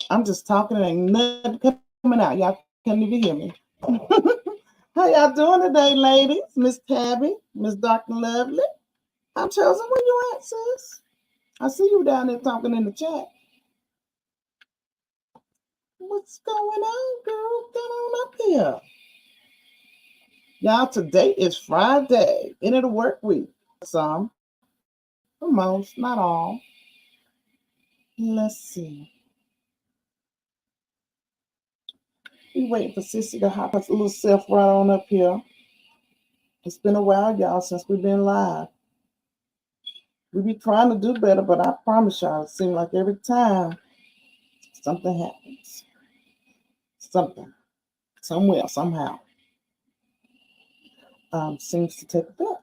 I'm just talking and ain't nothing coming out. Y'all can't even hear me. How y'all doing today, ladies? Miss Tabby, Miss Dr. Lovely. I'm Chosen. Where you at, sis? I see you down there talking in the chat. What's going on, girl? Get on up here. Y'all, today is Friday, end of the work week. Some, for most, not all. Let's see. We waiting for Sissy to hop her little self right on up here. It's been a while, y'all, since we've been live. We be trying to do better, but I promise y'all, it seems like every time something happens. Something. Somewhere, somehow. Seems to take a back.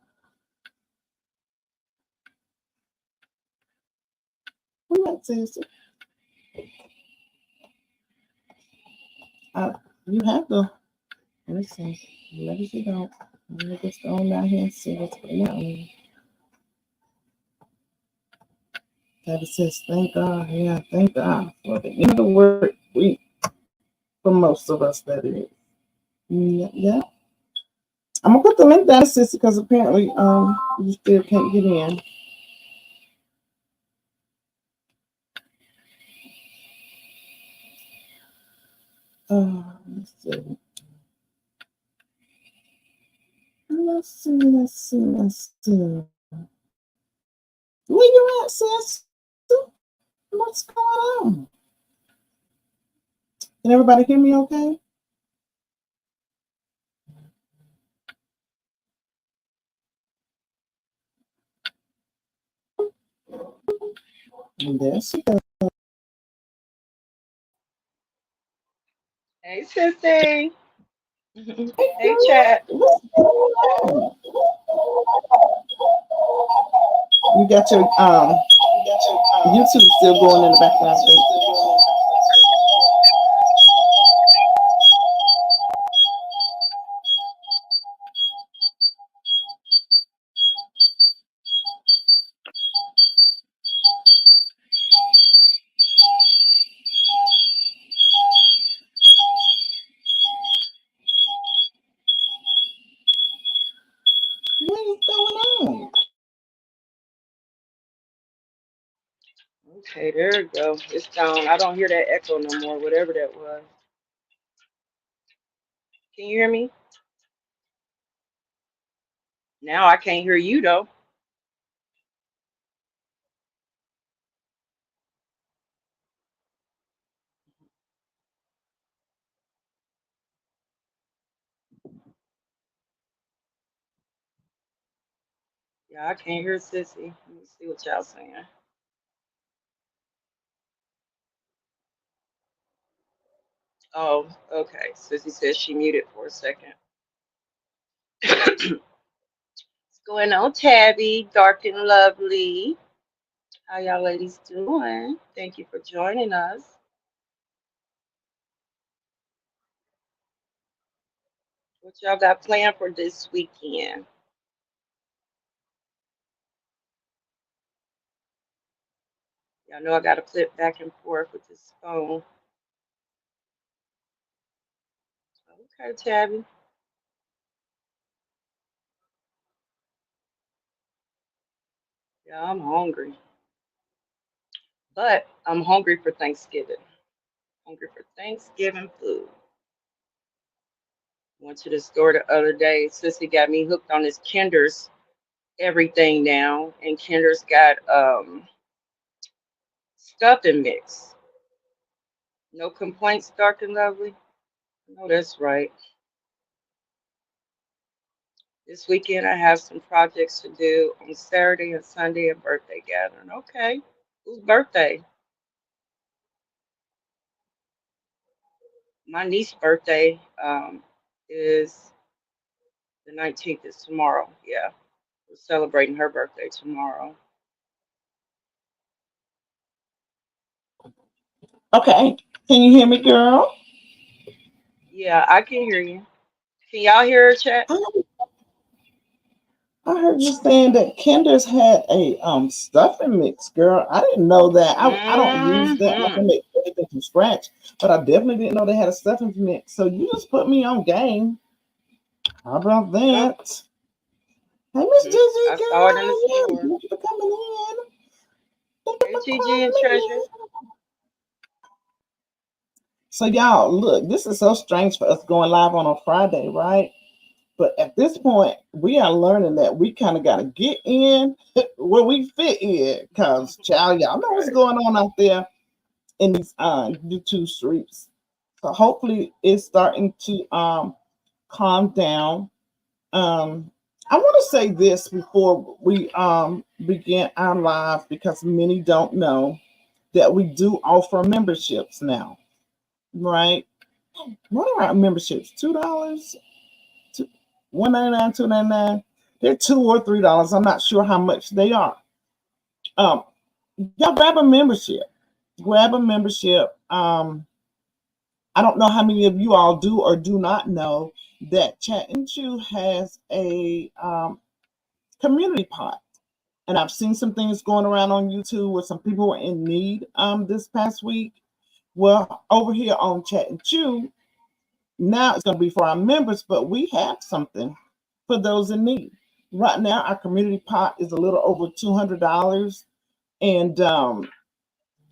We might say it. You have to. Let me see. Maybe you don't. Let me just go on down here and see what's going on. Tabby says, thank God. Yeah, thank God for the end of the work week. For most of us, that is. Yeah. I'm gonna put the link down, sister, because apparently you still can't get in. Let's see. Let's see. Where you at, sis? What's going on? Can everybody hear me okay? And there she goes. Hey, Sissy. Hey, Hey, girl. chat. What's going on? You got your YouTube still going in the background. What is going on? Okay, there we go. It's gone. I don't hear that echo no more, whatever that was. Can you hear me? Now I can't hear you, though. Yeah, I can't hear Sissy. Let me see what y'all saying. Oh, okay. Sissy says she muted for a second. What's going on, Tabby? Dark and lovely. How y'all ladies doing? Thank you for joining us. What y'all got planned for this weekend? Y'all know I got to flip back and forth with this phone. Okay, Tabby. Yeah, I'm hungry. But I'm hungry for Thanksgiving. Hungry for Thanksgiving food. Went to the store the other day. Sissy got me hooked on this Kinder's everything now. And Kinder's got stuffing mix. No complaints, dark and lovely. No, that's right. This weekend I have some projects to do on Saturday and Sunday, a birthday gathering. Okay. Whose birthday? My niece's birthday is the 19th, is tomorrow. Yeah. We're celebrating her birthday tomorrow. Okay. Can you hear me, girl? Yeah, I can hear you. Can y'all hear her chat? I heard you saying that Kinder's had a stuffing mix, girl. I didn't know that. I don't use that. Like I Mm-hmm. make everything from scratch, but I definitely didn't know they had a stuffing mix. So you just put me on game. How about Yep. that? Hey, Miss I Gigi, saw girl, it in how the you? store. Thank you for coming in. Thank you Hey, for Gigi and coming Treasure. in. So y'all, look, this is so strange for us going live on a Friday, right? But at this point, we are learning that we kind of got to get in where we fit in. Because, child, y'all know what's Right. going on out there in these YouTube streets. So hopefully it's starting to calm down. I want to say this before we begin our live because many don't know that we do offer memberships now, right? What are our memberships? $2, $1.99, $2.99. They're $2 or $3. I'm not sure how much they are. Um, y'all grab a membership. Grab a membership. I don't know how many of you all do or do not know that Chat and Chew has a community pot. And I've seen some things going around on YouTube where some people were in need this past week. Well, over here on Chat and Chew, now it's going to be for our members, but we have something for those in need. Right now, our community pot is a little over $200. And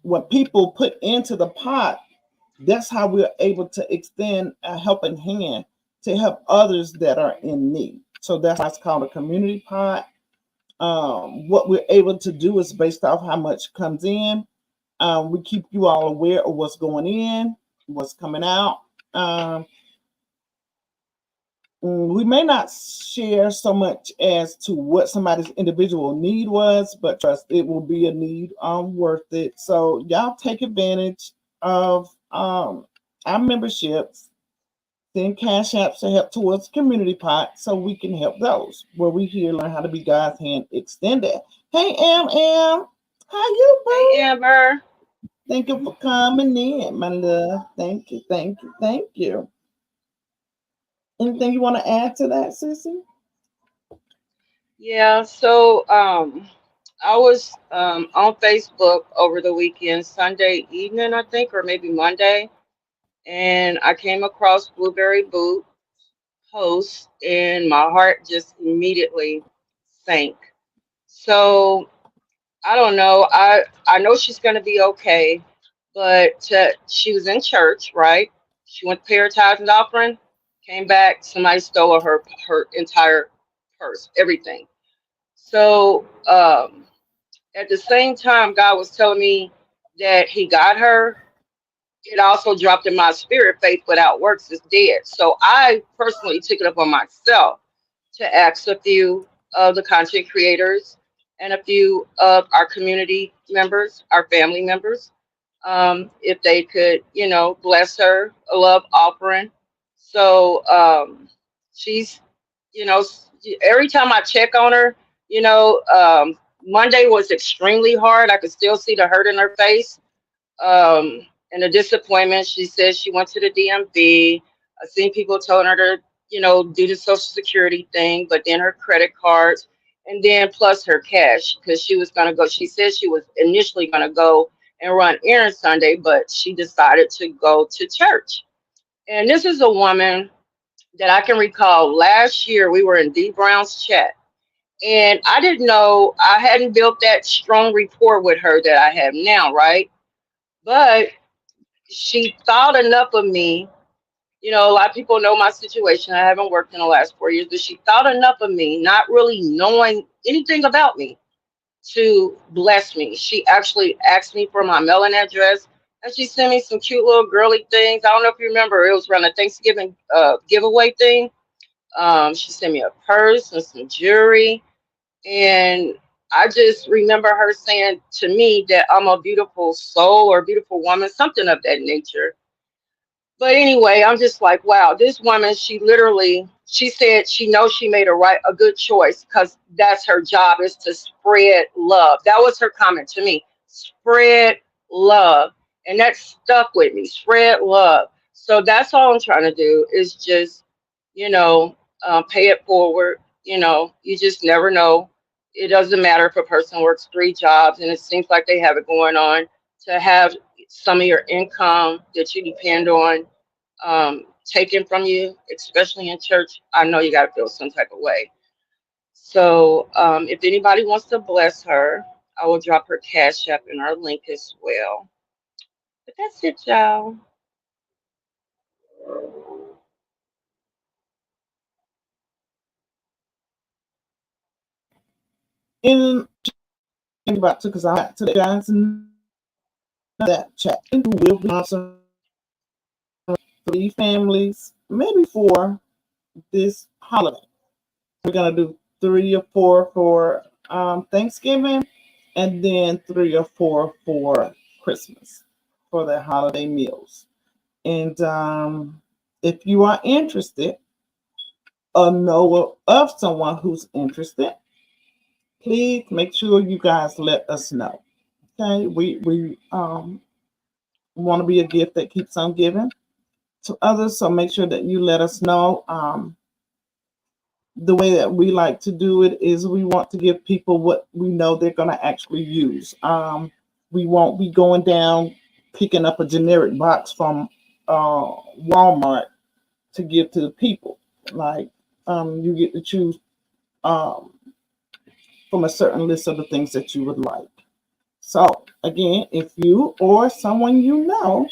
what people put into the pot, that's how we're able to extend a helping hand to help others that are in need. So that's why it's called a community pot. What we're able to do is based off how much comes in. We keep you all aware of what's going in, what's coming out. Um, we may not share so much as to what somebody's individual need was, but trust it will be a need worth it. So y'all take advantage of our memberships, send cash apps to help towards community pot so we can help those where we here learn how to be God's hand extended. Hey Am, how you Hey, boo? Amber. Thank you for coming in, my love. Thank you, thank you, thank you. Anything you want to add to that, Sissy? Yeah, so I was on Facebook over the weekend, Sunday evening, I think, or maybe Monday, and I came across Blueberry Boot post, and my heart just immediately sank. So I don't know. I know she's gonna be okay, but she was in church, right? She went to pay her tithes and offering, came back, somebody stole her entire purse, everything. So at the same time, God was telling me that He got her. It also dropped in my spirit, faith without works is dead. So I personally took it upon myself to ask a few of the content creators and a few of our community members, our family members, if they could, bless her a love offering. So she's, you know, every time I check on her, Monday was extremely hard. I could still see the hurt in her face, and the disappointment. She said she went to the DMV. I've seen people telling her to, do the Social Security thing, but then her credit cards, and then plus her cash, because she was going to go. She said she was initially going to go and run errands Sunday, but she decided to go to church. And this is a woman that I can recall last year we were in D Brown's chat. And I didn't know, I hadn't built that strong rapport with her that I have now, right? But she thought enough of me. A lot of people know my situation. I haven't worked in the last 4 years, but she thought enough of me, not really knowing anything about me, to bless me. She actually asked me for my mailing address, and she sent me some cute little girly things. I don't know if you remember, it was around the Thanksgiving giveaway thing. She sent me a purse and some jewelry, and I just remember her saying to me that I'm a beautiful soul or beautiful woman, something of that nature. But anyway, I'm just like, wow, this woman, she said she knows she made a good choice because that's her job is to spread love. That was her comment to me. Spread love. And that stuck with me. Spread love. So that's all I'm trying to do is just, you know, pay it forward. You just never know. It doesn't matter if a person works 3 jobs and it seems like they have it going on, to have some of your income that you depend on taken from you, especially in church, I know you got to feel some type of way. So if anybody wants to bless her, I will drop her cash app in our link as well. But that's it, y'all. And about to, because I got to the guys in that chat who will be sponsoring 3 families, maybe 4 this holiday. We're gonna do 3 or 4 for Thanksgiving, and then 3 or 4 for Christmas for their holiday meals. And if you are interested or know of someone who's interested, please make sure you guys let us know. Okay, we want to be a gift that keeps on giving to others, so make sure that you let us know. The way that we like to do it is we want to give people what we know they're going to actually use. We won't be going down picking up a generic box from Walmart to give to the people. Like you get to choose um, from a certain list of the things that you would like. So again, if you or someone you know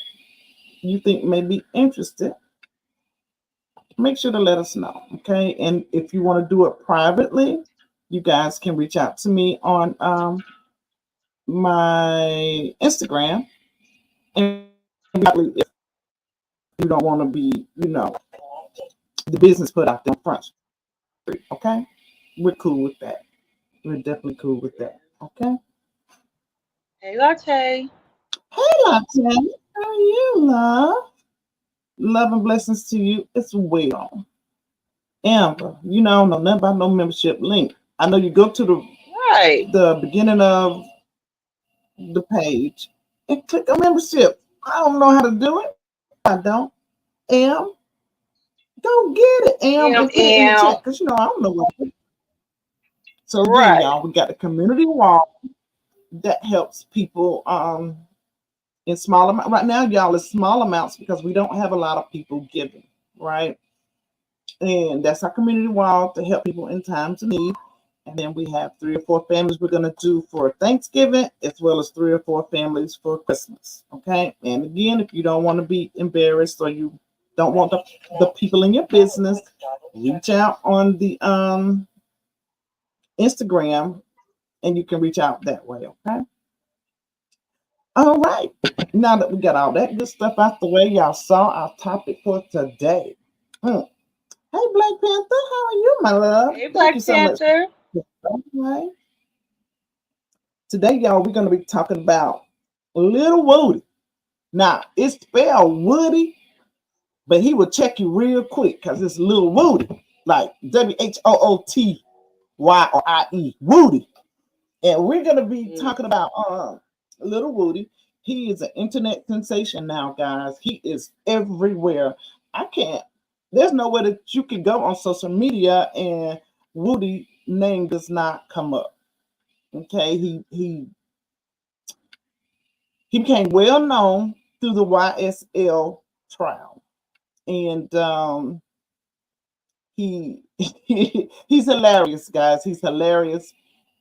you think may be interested, make sure to let us know. Okay. And if you want to do it privately, you guys can reach out to me on my Instagram. And if you don't want to be, the business put out there on Front Street. Okay. We're cool with that. We're definitely cool with that. Okay. Hey, Latte. Hey, Latte. How are you, love? Love and blessings to you as well. Amber, I don't know nothing about no membership link. I know you go to Right. the beginning of the page and click on membership. I don't know how to do it. I don't. Am, go get it, Am, and put it in the M. chat because I don't know what. So again, Right. y'all, we got the community wall that helps people in small amount. Right now, y'all, it's small amounts because we don't have a lot of people giving, right? And that's our community wall to help people in times of need. And then we have 3 or 4 families we're going to do for Thanksgiving, as well as 3 or 4 families for Christmas. Okay. And again, if you don't want to be embarrassed or you don't want the people in your business, reach out on the Instagram and you can reach out that way. Okay. All right. Now that we got all that good stuff out the way, y'all saw our topic for today. Hmm. Hey, Black Panther, how are you, my love? Hey, Thank you Black so much. Panther. Right. Today, y'all, we're going to be talking about Little Woody. Now, it's spelled Woody, but he will check you real quick because it's Little Woody, like WHOOTY or IE, Woody. And we're going to be talking about Little Woody. He is an internet sensation now, guys. He is everywhere. There's nowhere that you can go on social media and Woody name does not come up. Okay, he became well known through the YSL trial, and he he's hilarious, guys. He's hilarious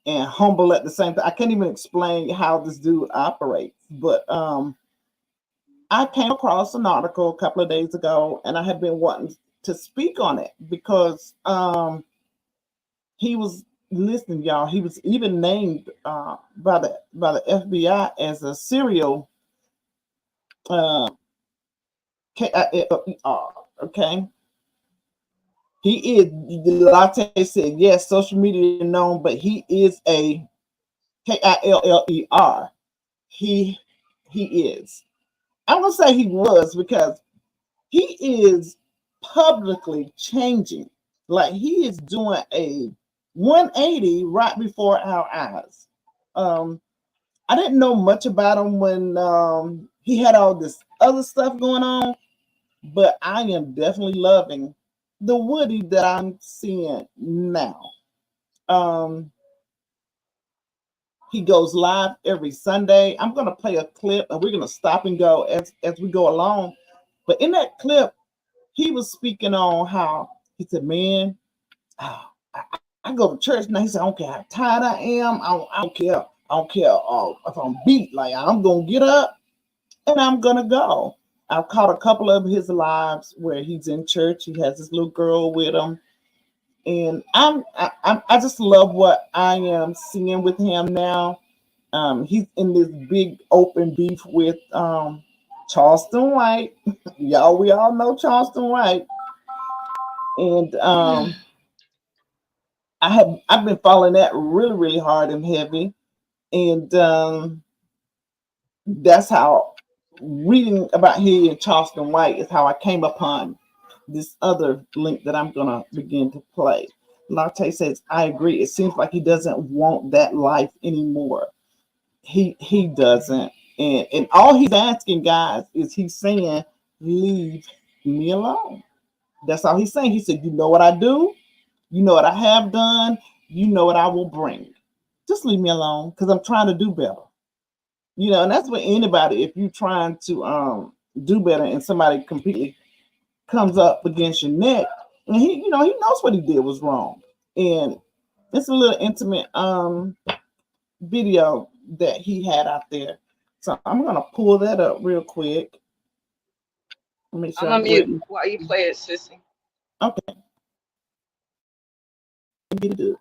and humble at the same time. I can't even explain how this dude operates, but I came across an article a couple of days ago, and I had been wanting to speak on it because he was listening, y'all. He was even named by the FBI as a serial uh, KILER. Okay, he is. Latte said yes. Social media known, but he is a KILLER. He he is. I'm gonna say he was because he is publicly changing. Like he is doing a 180 right before our eyes. Um, I didn't know much about him when he had all this other stuff going on, but I am definitely loving the Woody that I'm seeing now. Um, He goes live every Sunday. I'm gonna play a clip and we're gonna stop and go as we go along. But in that clip, he was speaking on how he said, "Man, oh, I go to church now." He said, "I don't care how tired I am. I don't care. I don't care if I'm beat. Like I'm gonna get up and I'm gonna go." I've caught a couple of his lives where he's in church. He has this little girl with him, and I just love what I am seeing with him now. He's in this big open beef with Charleston White. We all know Charleston White, and I've been following that really really hard and heavy, and that's how reading about he and Charleston White is how I came upon this other link that I'm gonna begin to play. Latte says, "I agree. It seems like he doesn't want that life anymore. He doesn't, and all he's asking, guys, is he's saying, leave me alone. That's all he's saying. He said, you know what I do, you know what I have done, you know what I will bring. Just leave me alone because I'm trying to do better." And that's what anybody, if you're trying to do better and somebody completely comes up against your neck, and he knows what he did was wrong. And it's a little intimate video that he had out there. So I'm gonna pull that up real quick. Make I'm sure I on go ahead mute and while you play it, sissy. okay, get it.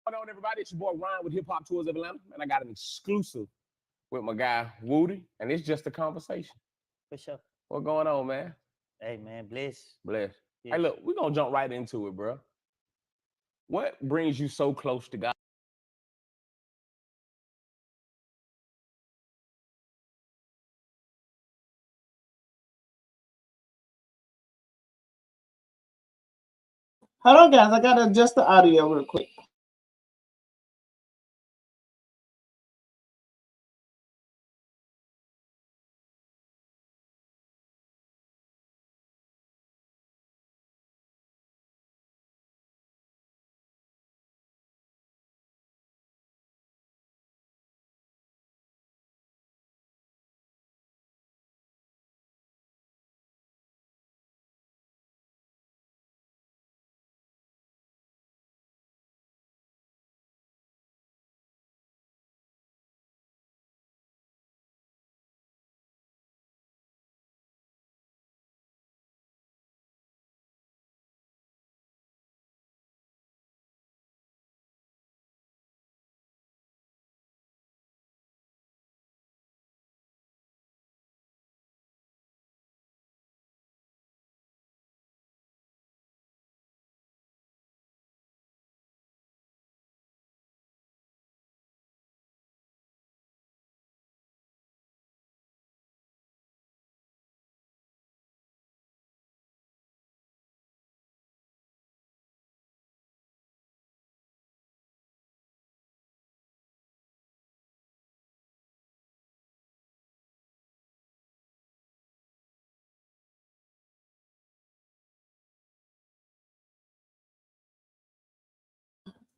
Going on, everybody? It's your boy Ryan with Hip Hop Tours of Atlanta, and I got an exclusive with my guy Woody, and it's just a conversation. For sure. What going on, man? Hey man, bless. Bless. Yes. Hey, look, we're gonna jump right into it, bro. What brings you so close to God? Hold on, guys. I gotta adjust the audio real quick.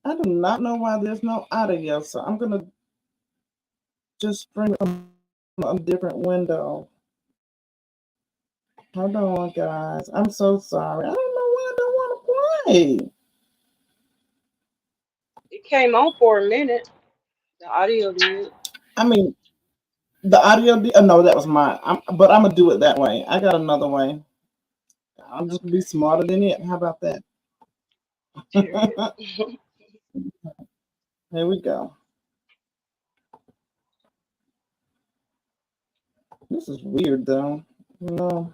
I do not know why there's no audio, so I'm gonna just stream it from a different window. Hold on, guys. I'm so sorry. I don't know why I don't want to play. It came on for a minute. The audio did. I mean, the audio. No, that was mine. But I'm gonna do it that way. I got another way. I'll just be smarter than it. How about that? Period. Here we go. This is weird, though. You know,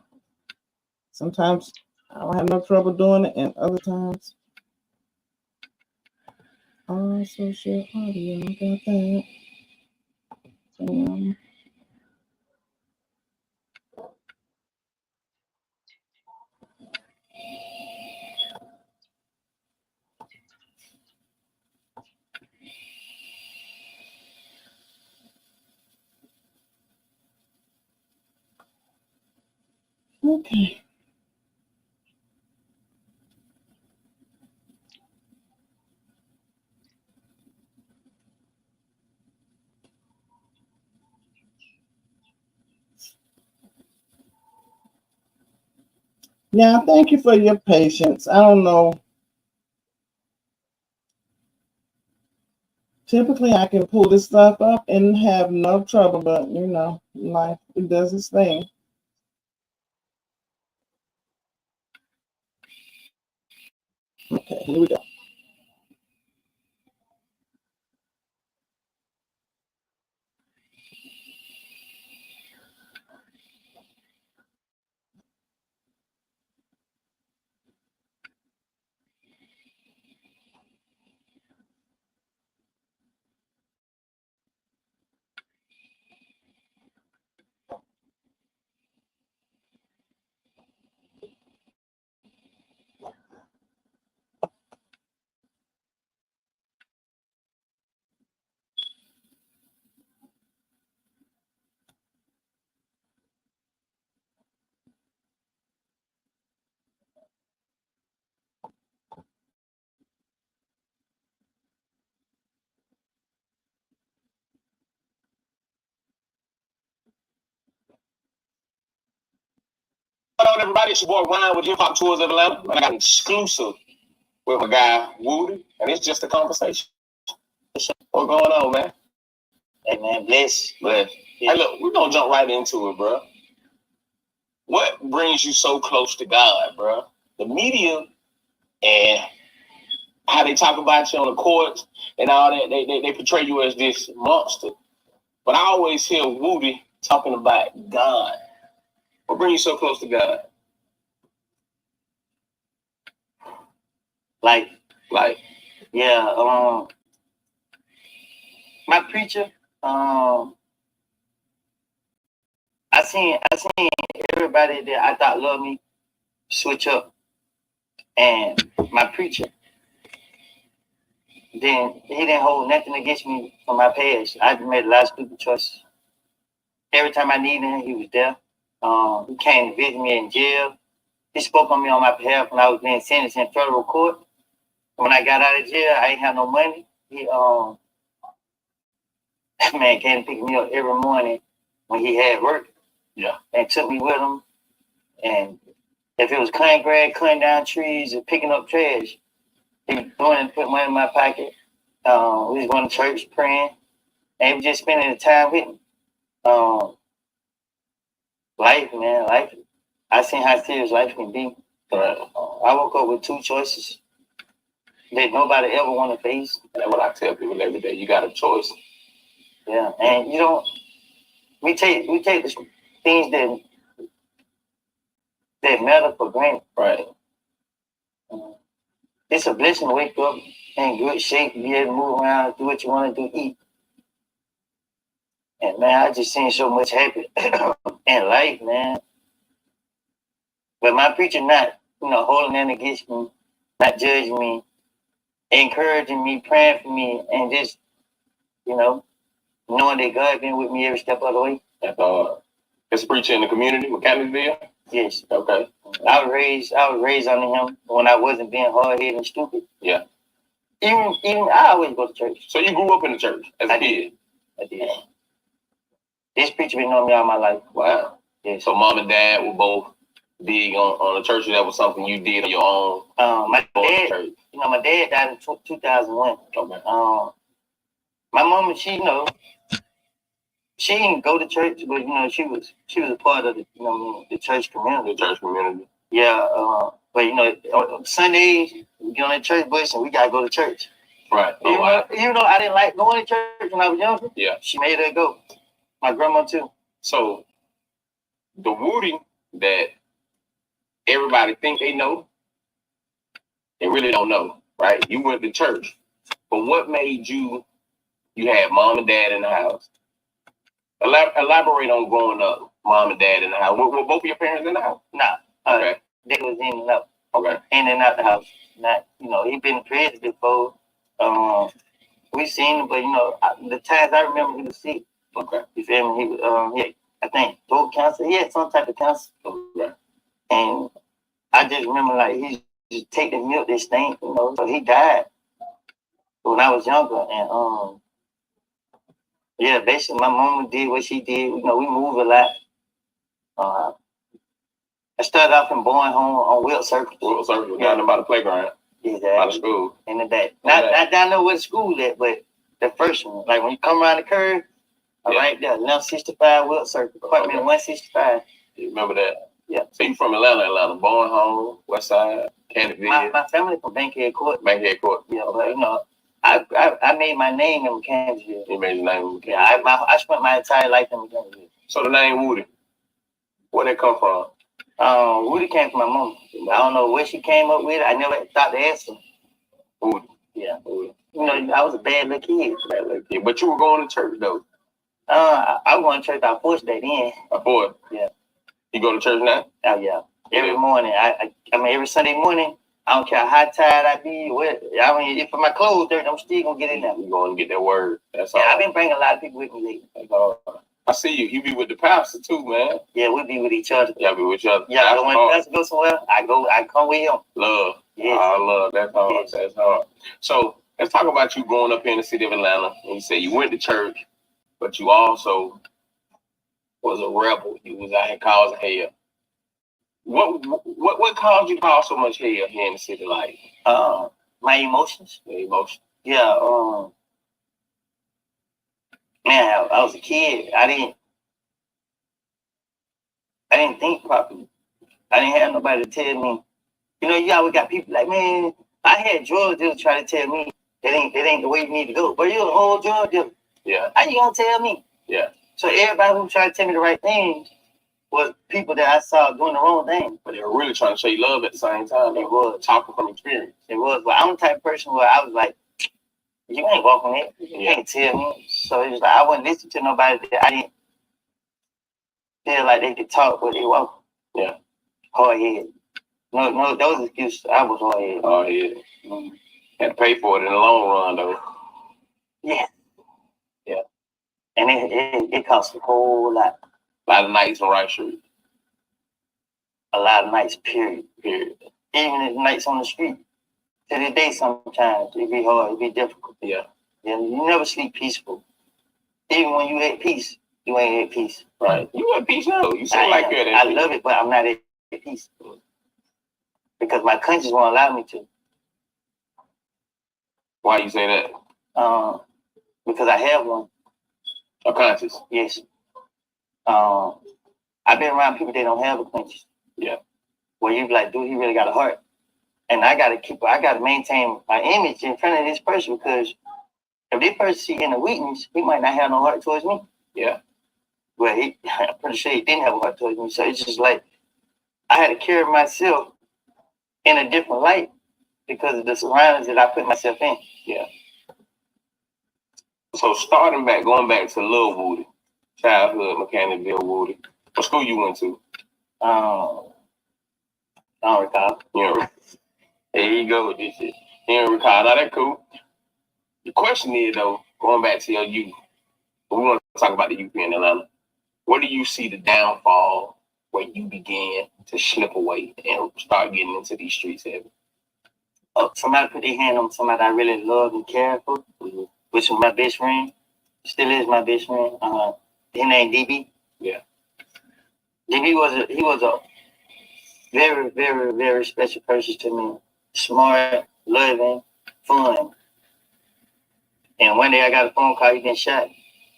sometimes I don't have no trouble doing it, and other times, social audio. Got that. Um, okay. Yeah, thank you for your patience. I don't know. Typically, I can pull this stuff up and have no trouble, but you know, life it does its thing. Okay, here we go. Hello, everybody. It's your boy Ryan with Hip Hop Tours of Atlanta, and I got an exclusive with my guy Woody, and it's just a conversation. What's going on, man? Hey, man, bless. Hey, look, we're gonna jump right into it, bro. What brings you so close to God, bro? The media and how they talk about you on the courts and all that, they portray you as this monster. But I always hear Woody talking about God. What brings you so close to God? Like, Like, yeah, my preacher, I seen everybody that I thought loved me switch up, and my preacher, then he didn't hold nothing against me from my past. I made a lot of stupid choices. Every time I needed him, he was there. He came to visit me in jail. He spoke on me on my behalf when I was being sentenced in federal court. When I got out of jail, I ain't had no money. He man came to pick me up every morning when he had work. Yeah. And took me with him. And if it was cutting grass, cutting down trees, or picking up trash, he was doing it and put money in my pocket. We was going to church praying, and he was just spending the time with me. Life, man, life. I seen how serious life can be. right. I woke up with two choices that nobody ever want to face. That's what I tell people every day. You got a choice. Yeah, and you don't. We take the things that matter for granted. Right. It's a blessing to wake up in good shape, be able to move around, do what you want to do, eat. And man, I just seen so much happen in life, man. But my preacher not, holding that against me, not judging me, encouraging me, praying for me, and just, knowing that God been with me every step of the way. It's a preacher in the community, Mechanicsville? Yes. Okay. I was raised under him when I wasn't being hard-headed and stupid. Yeah. Even I always go to church. So you grew up in the church as a kid? I did. This preacher been knowing me all my life. Wow. Yeah. So mom and dad were both big on the church, or that was something you did on your own? My dad, my dad died in 2001. Okay. My mom, she didn't go to church, but she was a part of the church community. The church community. Yeah, but on Sundays we get on the church bus and we gotta go to church. Right. Even though I didn't like going to church when I was younger, yeah, she made her go. My grandma too. So the Woody that everybody think they know, they really don't know, right? You went to church, but what made you had mom and dad in the house? Elaborate on growing up, mom and dad in the house. Were both of your parents in the house? Nah. Okay. They was in and out. Okay. In and out the house. Not, he been in prison before. We seen him, but the times I remember he was sick. Okay. You feel me? He was I think throat cancer. He had some type of cancer. Okay. And I just remember like he just take the milk, this thing, so he died when I was younger. And basically my mama did what she did. We moved a lot. I started off in Bowen Home on Wilt Circle. Wilt Circle, down there by the playground. Exactly. By the school. In the back. Not down there where the school at, but the first one. Like when you come around the curve, right there, 1165 Wilt Circle, apartment 165. You remember that? Yeah. So you from Atlanta, Bowen Home, West Side, Canterville. My family from Bankhead Court. Bankhead Court. Yeah, but I made my name in Mechanicsville. You made your name in Mechanicsville. Yeah, I spent my entire life in Mechanicsville. So the name Woody, where'd that come from? Woody came from my mom. I don't know where she came up with it. I never thought to ask her. Woody. Yeah. Woody. I was a bad little kid. But you were going to church though. I was going to church by force that then. By force? Yeah. You go to church now? Oh yeah. Every morning. I mean every Sunday morning. I don't care how tired I be. If my clothes dirty, I'm still gonna get in there. You going to get that word. That's all. Yeah, I've been bringing a lot of people with me lately. That's all. I see you. You be with the pastor too, man. Yeah, we be with each other. Yeah, be with each other. Yeah, when the pastor goes somewhere, I come with him. Love. Yes. Oh, love. That's hard. Yes. That's hard. So let's talk about you growing up here in the city of Atlanta. And you say you went to church, but you also was a rebel. You was out here causing hell. What caused you to cause so much hell here in the city? Like my emotions. The emotions. Yeah. Man, I was a kid. I didn't think properly. I didn't have nobody to tell me. You always got people like, man, I had drug dealers try to tell me that ain't the way you need to go. But you're a whole drug dealer. Yeah. How you gonna tell me? Yeah. So everybody who tried to tell me the right things was people that I saw doing the wrong thing. But they were really trying to show you love at the same time. It was. Talking from experience. It was. But I'm the type of person where I was like, you ain't walking it. You can't tell me. So it was like I wouldn't listen to nobody that I didn't feel like they could talk, but they walk. Yeah. Hard head. No, those excuses. I was hard head. Oh yeah. Mm-hmm. Had to pay for it in the long run though. Yeah. Yeah. And it cost a whole lot. A lot of nights on Rice Street. A lot of nights, period. Even the nights on the street. To this day, sometimes it be hard, it be difficult. Yeah. You never sleep peaceful. Even when you at peace, you ain't at peace. Right. You at peace now. You seem like you're at peace. I love it, but I'm not at peace. Because my conscience won't allow me to. Why you say that? Because I have one. A conscience? Yes. I've been around people that don't have a conscience. Yeah. Where you be like, dude, he really got a heart. And I gotta maintain my image in front of this person, because if this person see in a weakness, he might not have no heart towards me. Yeah. Well, I'm pretty sure he didn't have a heart towards me. So it's just like I had to carry myself in a different light because of the surroundings that I put myself in. Yeah. So going back to Lil Woody, childhood, Mechanicsville Woody. What school you went to? I don't recall. There you go with this shit. You don't recall. Now that's cool. The question is though, going back to your youth, we want to talk about the youth in Atlanta. Where do you see the downfall where you began to slip away and start getting into these streets heavy? somebody put their hand on somebody I really love and care for, which was my best friend, still is my best friend. His name DB. Yeah. DB was a very, very, very special person to me. Smart, loving, fun. And one day I got a phone call, he been shot.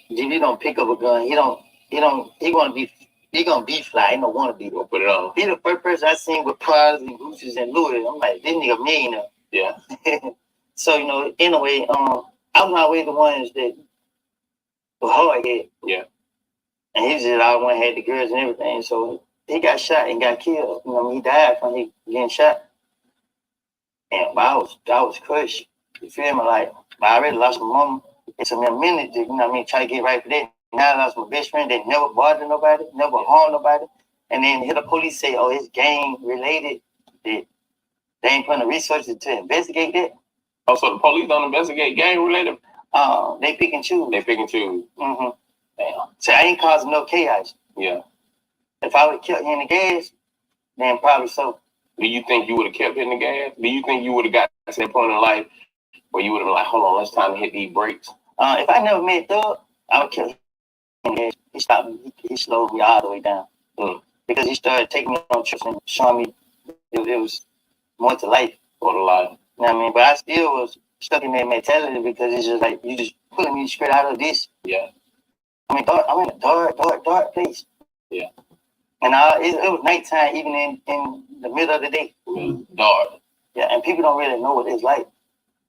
DB don't pick up a gun. He gonna be fly. He don't wanna be. Gonna put it on. He the first person I seen with Pradas and Gucci's and Louis. I'm like, this nigga millionaire. Yeah. So, anyway, I was always the ones that was hard head. Yeah. And he was just all one had the girls and everything. So he got shot and got killed. He died from he getting shot. And I was crushed. You feel me? Like, I already lost my mom. It took me a minute to, try to get right for that. Now I lost my best friend that never bothered nobody, never harmed nobody. And then the police say, oh, it's gang related. That they ain't putting the resources to investigate that. Oh, so the police don't investigate gang related? They pick and choose. Mm-hmm. Damn. So I ain't causing no chaos. Yeah. If I would have kept hitting the gas, then probably so. Do you think you would have kept hitting the gas? Do you think you would have got to that point in life where you would have been like, hold on, it's time to hit these brakes? If I never met Thug, I would kill him. He stopped me. He slowed me all the way down. Because he started taking me on trips and showing me it was more to life. For the life. You know what I mean? But I still was stuck in that mentality because it's just like, you just pulling me straight out of this. Yeah. I'm in a dark place. Yeah. And it was nighttime, even in the middle of the day. Dark. Yeah, and people don't really know what it's like.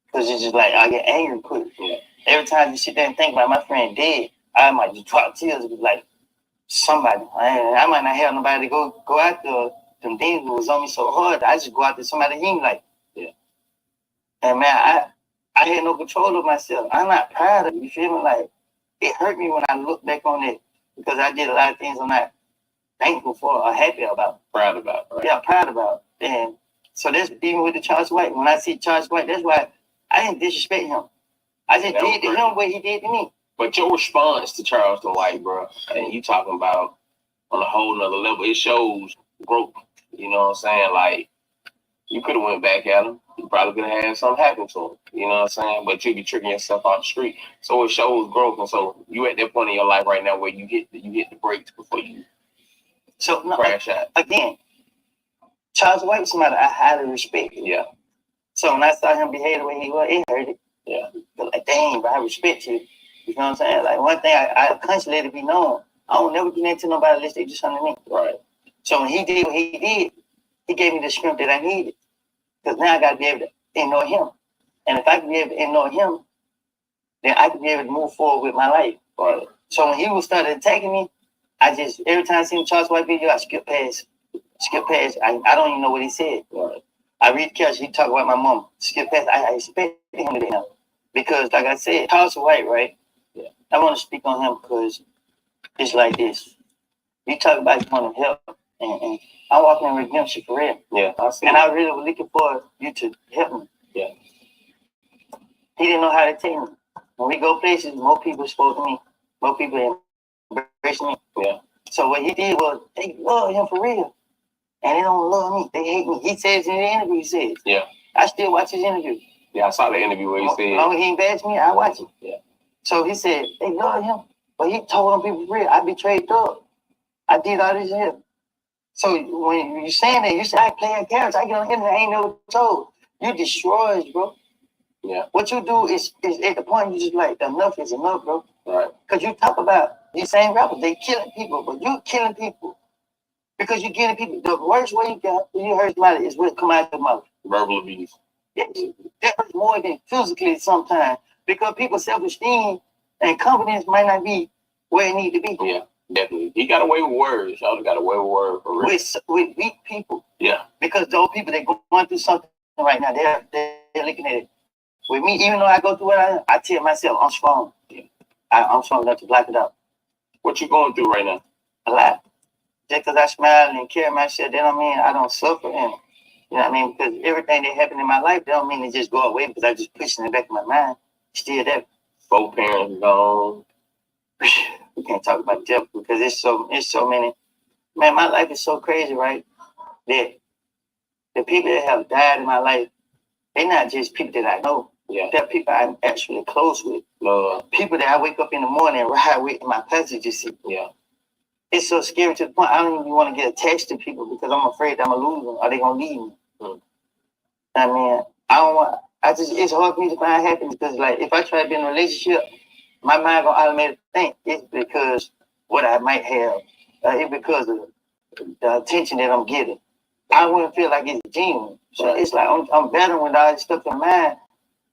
Because it's just like, I get angry quick. Yeah. Every time you sit there and think about my friend dead, I might just drop tears and be like, somebody. I might not have nobody to go out there. Them things was on me so hard. I just go out there, somebody hit me like, yeah. And man, I had no control of myself. I'm not proud of it. You feel me? Like, it hurt me when I look back on it because I did a lot of things I'm not thankful for or happy about. Proud about, right? Yeah, proud about. And so that's even with the Charles White. When I see Charles White, that's why I didn't disrespect him. I just did to him what he did to me. But your response to Charleston White, bro, and you talking about on a whole nother level, it shows growth. You know what I'm saying? Like, you could have went back at him. You probably could have had something happen to him. You know what I'm saying? But you be tricking yourself off the street. So it shows growth. And so you at that point in your life right now where you hit the brakes before you crash out. Again, Charles White was somebody I highly respect. Yeah. So when I saw him behave the way he was, it hurt it. Yeah. But like, dang, but I respect you. You know what I'm saying? Like, one thing I constantly let it be known, I don't never get into nobody unless they do something to me. Right. So when he did what he did, he gave me the strength that I needed. Because now I got to be able to ignore him. And if I can be able to ignore him, then I can be able to move forward with my life. Right. So when he was started attacking me, I just, every time I see the Charles White video, I skip past. I don't even know what he said. Right. I read the couch, he talk about my mom. Skip past. I expect him to do that. Because like I said, Charles White, right? Yeah. I want to speak on him because it's like this. You talk about you want to help, and I walk in redemption for real. Yeah, I see. And I really was looking for you to help me. Yeah. He didn't know how to take me. When we go places, more people spoke to me. More people embraced me. Yeah. So what he did was, they love him for real. And they don't love me. They hate me. He says in the interview, he says. Yeah. I still watch his interview. Yeah, I saw the interview where he said. As long as he ain't bash me, I watch it. Yeah. So he said, they love him. But he told them people for real, I betrayed Thug. I did all this here. So when you saying that, you say, I play a character, I get on the internet, I ain't never told. You destroy us, bro. Yeah. What you do is at the point you just like, enough is enough, bro. Right. Because you talk about these same rappers, they killing people, but you killing people. Because you getting people, the worst way you hurt somebody is what come out your mouth. Verbal abuse. That hurts more than physically sometimes. Because people's self-esteem and confidence might not be where it need to be. Yeah, definitely. He got away with words. Y'all got away with words for real. With weak people. Yeah. Because those people that going through something right now, they're looking at it. With me, even though I go through what I tell myself, I'm strong. Yeah. I'm strong enough to block it out. What you going through right now? A lot. Just because I smile and carry myself, that don't mean I don't suffer. And you know what I mean? Because everything that happened in my life, that don't mean it just go away because I just push it in the back of my mind. Still there. Both parents gone. We can't talk about death because it's so many. Man, my life is so crazy, right? That the people that have died in my life, they're not just people that I know. Yeah. They're people I'm actually close with. People that I wake up in the morning and ride with in my passenger seat. Yeah. It's so scary to the point I don't even want to get attached to people because I'm afraid I'm gonna lose them. Are they gonna leave me? I mean, I don't want. It's hard for me to find happiness because, like, if I try to be in a relationship, my mind gonna automatically think it's because what I might have. It's because of the attention that I'm getting. I wouldn't feel like it's genuine. So it's like I'm battling with all this stuff in mind,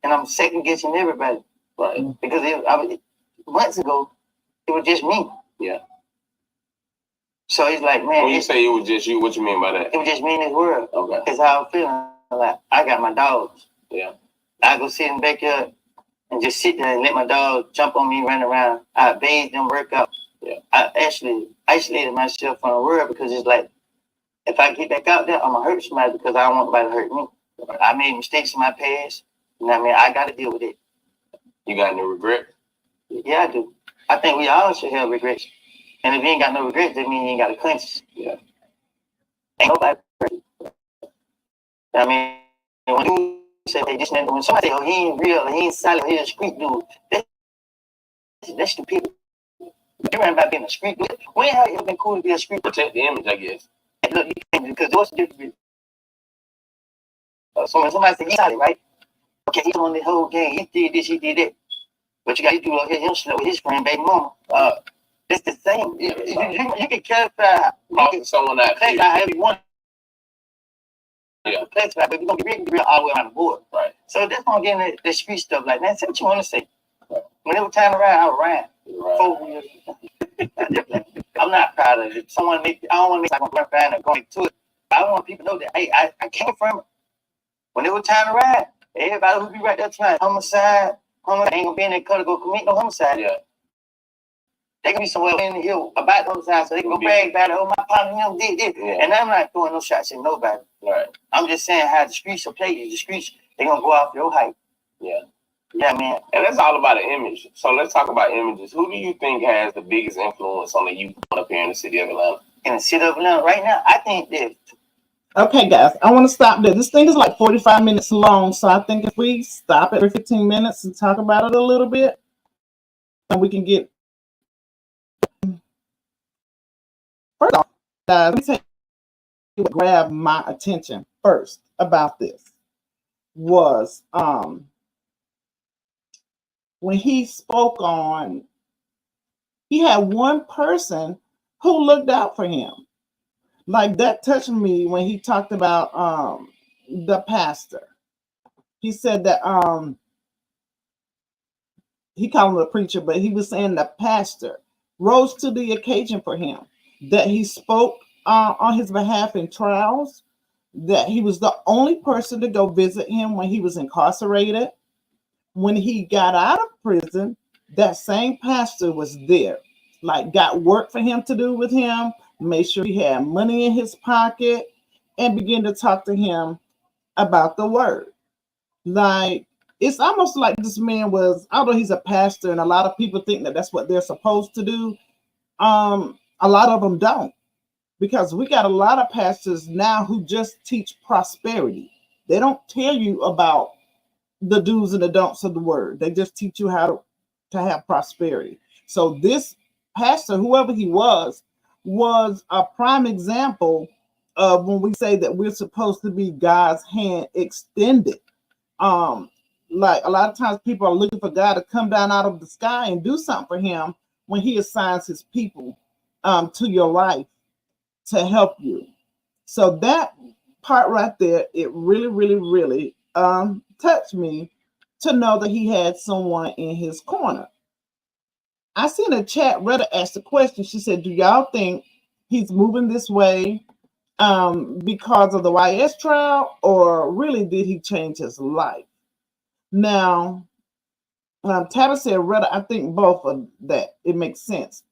and I'm second guessing everybody. Right. Because months ago, it was just me. Yeah. So it's like, man. When you say it was just you, what you mean by that? It was just me in this world. Okay. That's how I'm feeling. Like, I got my dogs. Yeah. I go sit in the backyard and just sit there and let my dog jump on me, run around. I bathe them, work out. Yeah. I actually isolated myself from the world because it's like, if I get back out there, I'm going to hurt somebody because I don't want nobody to hurt me. I made mistakes in my past. You know what I mean? I got to deal with it. You got any regret? Yeah, I do. I think we all should have regrets. And if you ain't got no regrets, that means you ain't got a conscience. Yeah. Ain't nobody perfect. I mean, when you say, hey, this nigga, when somebody say, oh, he ain't real, he ain't solid, he a street dude, that's stupid. You ain't about being a street dude. When have you ever been cool to be a street dude? Protect the image, I guess. Look, you can't, because what's the difference? So when somebody say he's solid, right? Okay, he's on the whole game. He did this, he did that. But you got to do okay, him slept with his friend, baby mama. It's the same. You can clarify. Someone that Clarify however you want. Yeah. Clarify, but we're going to be real all the way around the board. Right. So that's going to get into the street stuff like that. Say what you want to say. Right. When it was time to ride, I ran. Right. 4 wheels. I'm not proud of it. I don't want to make like I'm running and going to it. I want people to know that, hey, I came from it. When it was time to ride, everybody who be right there trying homicide, ain't going to be in that car to go commit no homicide. Yeah. They can be somewhere in the hill about the homicide, so they can go brag about it. Oh, my partner, him did this. Yeah. And I'm not throwing no shots at nobody. Right. I'm just saying how the streets are played. The streets, they're going to go off your height. Yeah. Yeah, man. And that's all about an image. So let's talk about images. Who do you think has the biggest influence on the youth up here in the city of Atlanta? In the city of Atlanta right now, I think that. Okay, guys, I want to stop there. This thing is like 45 minutes long, so I think if we stop every 15 minutes and talk about it a little bit, and we can get. First off, guys, let me tell you what grabbed my attention first about this was when he spoke on, he had one person who looked out for him. Like that touched me when he talked about the pastor. He said that he called him a preacher, but he was saying the pastor rose to the occasion for him, that he spoke on his behalf in trials, that he was the only person to go visit him when he was incarcerated. When he got out of prison, that same pastor was there, like got work for him to do with him, made sure he had money in his pocket, and began to talk to him about the word. Like, it's almost like this man was, although he's a pastor and a lot of people think that that's what they're supposed to do, a lot of them don't. Because we got a lot of pastors now who just teach prosperity. They don't tell you about the do's and the don'ts of the word. They just teach you how to have prosperity. So this pastor, whoever he was a prime example of when we say that we're supposed to be God's hand extended. Like a lot of times people are looking for God to come down out of the sky and do something for him when he assigns his people to your life to help you. So that part right there, it really, really, really touched me to know that he had someone in his corner. I see in the chat, Retta asked a question. She said, do y'all think he's moving this way because of the YS trial, or really did he change his life? Now, Tata said, Retta, I think both of that. It makes sense.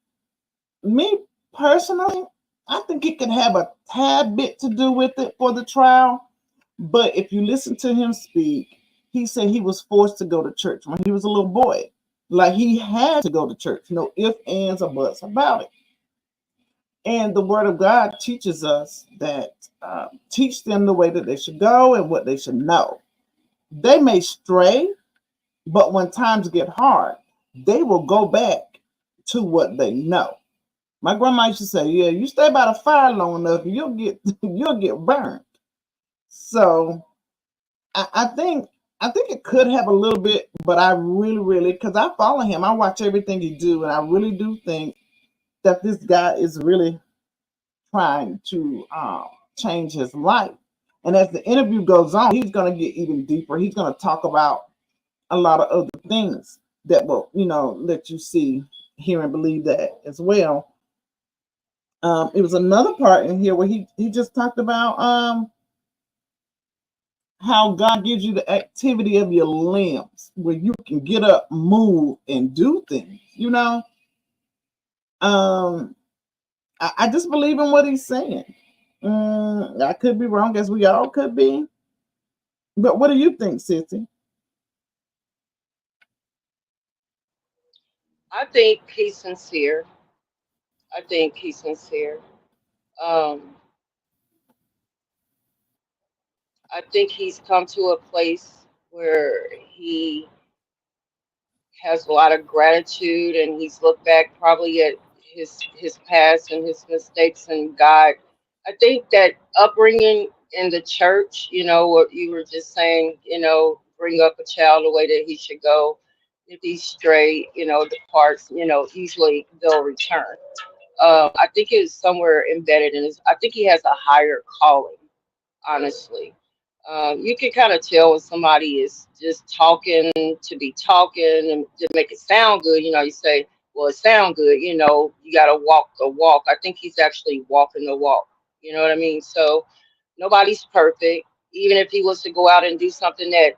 Me personally, I think it could have a tad bit to do with it for the trial. But if you listen to him speak, he said he was forced to go to church when he was a little boy. Like he had to go to church. No ifs, ands, or buts about it. And the word of God teaches us that teach them the way that they should go and what they should know. they may stray, but when times get hard, they will go back to what they know. My grandma used to say, "Yeah, you stay by the fire long enough, you'll get you'll get burned." So I think it could have a little bit, but I really because I follow him, I watch everything he do, and I really do think that this guy is really trying to change his life. And as the interview goes on, he's going to get even deeper. He's going to talk about a lot of other things that will, let you see, hear, and believe that as well. It was another part in here where he just talked about how God gives you the activity of your limbs, where you can get up, move, and do things. I just believe in what he's saying. I could be wrong, as we all could be. But what do you think, Sissy? I think he's sincere. I think he's sincere. Um, I think he's come to a place where he has a lot of gratitude, and he's looked back probably at his past and his mistakes and God. I think that upbringing in the church, what you were just saying, bring up a child the way that he should go. If he's straight, departs, usually they'll return. I think it's somewhere embedded in his. I think he has a higher calling, honestly. You can kind of tell when somebody is just talking to be talking and to make it sound good. You say, well, it sounds good. You got to walk the walk. I think he's actually walking the walk. You know what I mean? So nobody's perfect. Even if he was to go out and do something that,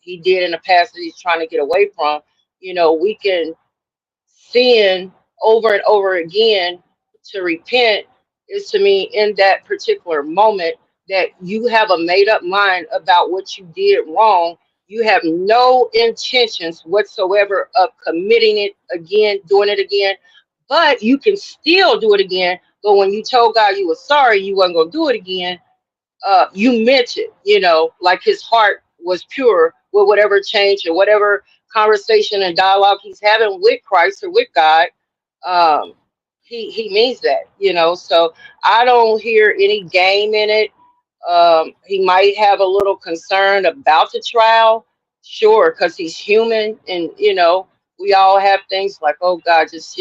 he did in the past that he's trying to get away from, we can sin over and over again. To repent is to me in that particular moment that you have a made up mind about what you did wrong. You have no intentions whatsoever of committing it again, doing it again, but you can still do it again. But when you told God you were sorry, you wasn't going to do it again, you meant it, like his heart was pure with whatever change or whatever conversation and dialogue he's having with Christ or with God. Um, he means that, So I don't hear any game in it. He might have a little concern about the trial, sure, because he's human, and we all have things like, oh God, just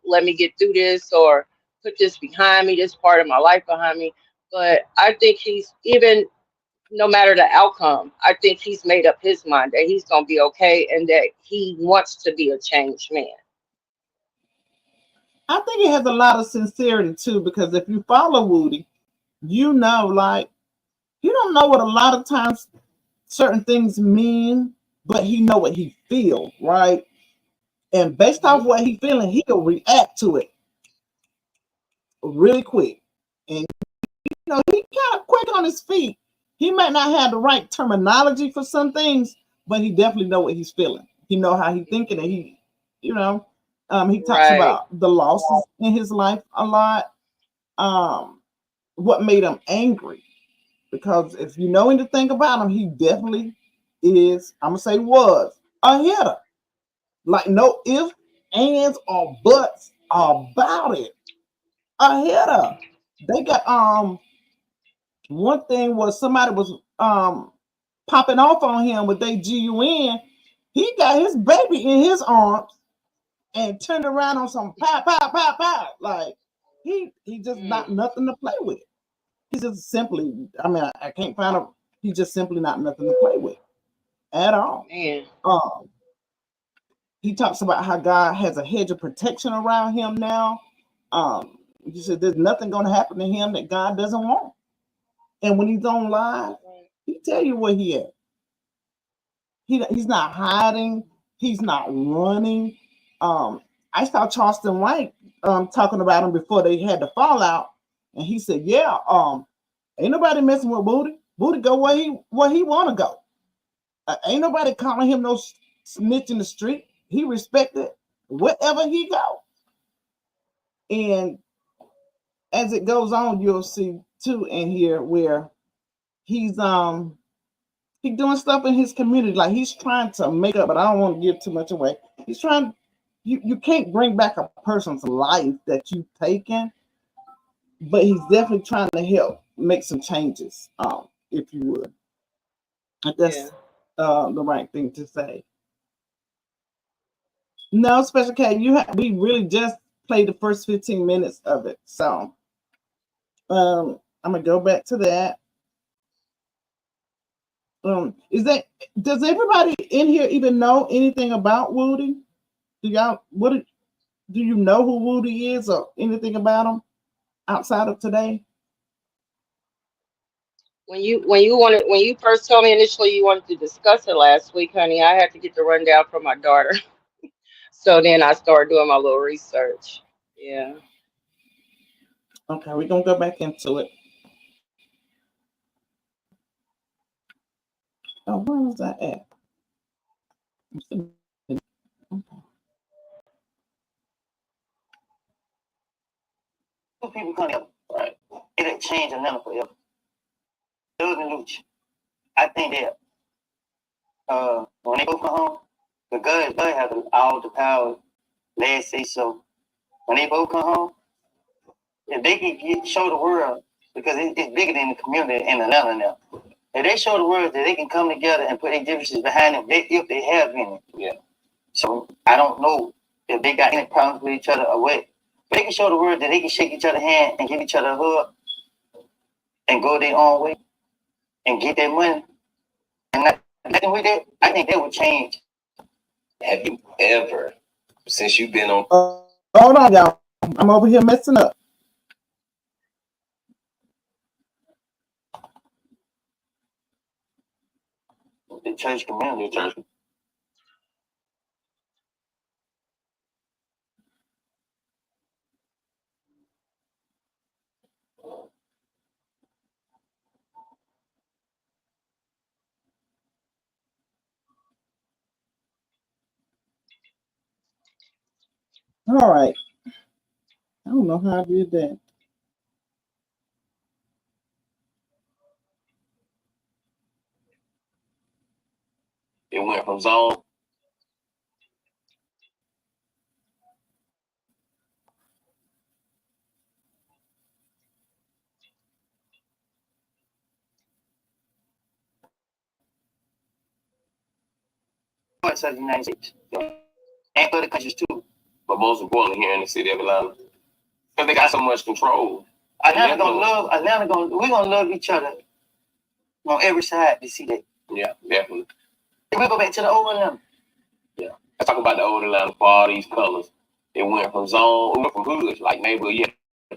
let me get through this, or put this behind me, this part of my life behind me. But I think he's, even no matter the outcome, I think he's made up his mind that he's gonna be okay and that he wants to be a changed man. I think it has a lot of sincerity too, because if you follow Woody, like, you don't know what a lot of times certain things mean, but he know what he feels, right? And based off what he feeling, he'll react to it really quick. And he kind of quick on his feet. He might not have the right terminology for some things, but he definitely know what he's feeling. He know how he thinking, and he talks Right. about the losses in his life a lot. What made him angry? Because if you know anything about him, he definitely is, I'm gonna say was a hitter. Like no ifs, ands, or buts about it. A hitter. They got one thing was somebody was popping off on him with their GUN. He got his baby in his arms and turned around on some pow, pow, pow, pow. Like he just not nothing to play with. He's just simply, I can't find a, he's just simply not nothing to play with at all. Man. He talks about how God has a hedge of protection around him now. He said there's nothing going to happen to him that God doesn't want. And when he's on live, he tell you where he at. He's not hiding. He's not running. I saw Charleston White talking about him before they had the fallout, and he said, "Yeah, ain't nobody messing with Booty. Booty go where he want to go. Ain't nobody calling him no snitch in the street. He respected wherever he go." And as it goes on, you'll see too in here where he's He's doing stuff in his community. Like he's trying to make up, but I don't want to give too much away. He's trying. You can't bring back a person's life that you've taken, but he's definitely trying to help make some changes. If you would, I guess the right thing to say. No, Special K, we really just played the first 15 minutes of it. So I'm gonna go back to that. Does everybody in here even know anything about Woody? Do you know who Woody is or anything about him outside of today? When you first told me initially you wanted to discuss it last week, honey, I had to get the rundown from my daughter. So then I started doing my little research. Yeah. Okay, we're gonna go back into it. Oh, where was that at? Two people come together, right? It'll change Atlanta forever. Doug and Luch. I think that when they both come home, the Gud have all the power. Let's say so. When they both come home, if they can show the world, because it's bigger than the community in Atlanta now. If they show the world that they can come together and put their differences behind them, if they have any. Yeah. So I don't know if they got any problems with each other or what. But they can show the world that they can shake each other's hand and give each other a hug and go their own way and get their money. And nothing with that, I think that would change. Have you ever, since you've been on? Hold on, y'all. I'm over here messing up. The church community, church. All right. I don't know how I did that. It went from zone. Parts of the United States. And other countries too. But most importantly here in the city of Atlanta. Because they got so much control. We're gonna love each other on every side to see that. Yeah, definitely. We go back to the old Atlanta. Yeah. I talk about the old Atlanta for all these colors. It went from zone, it went from hoods, like neighborhood, yeah,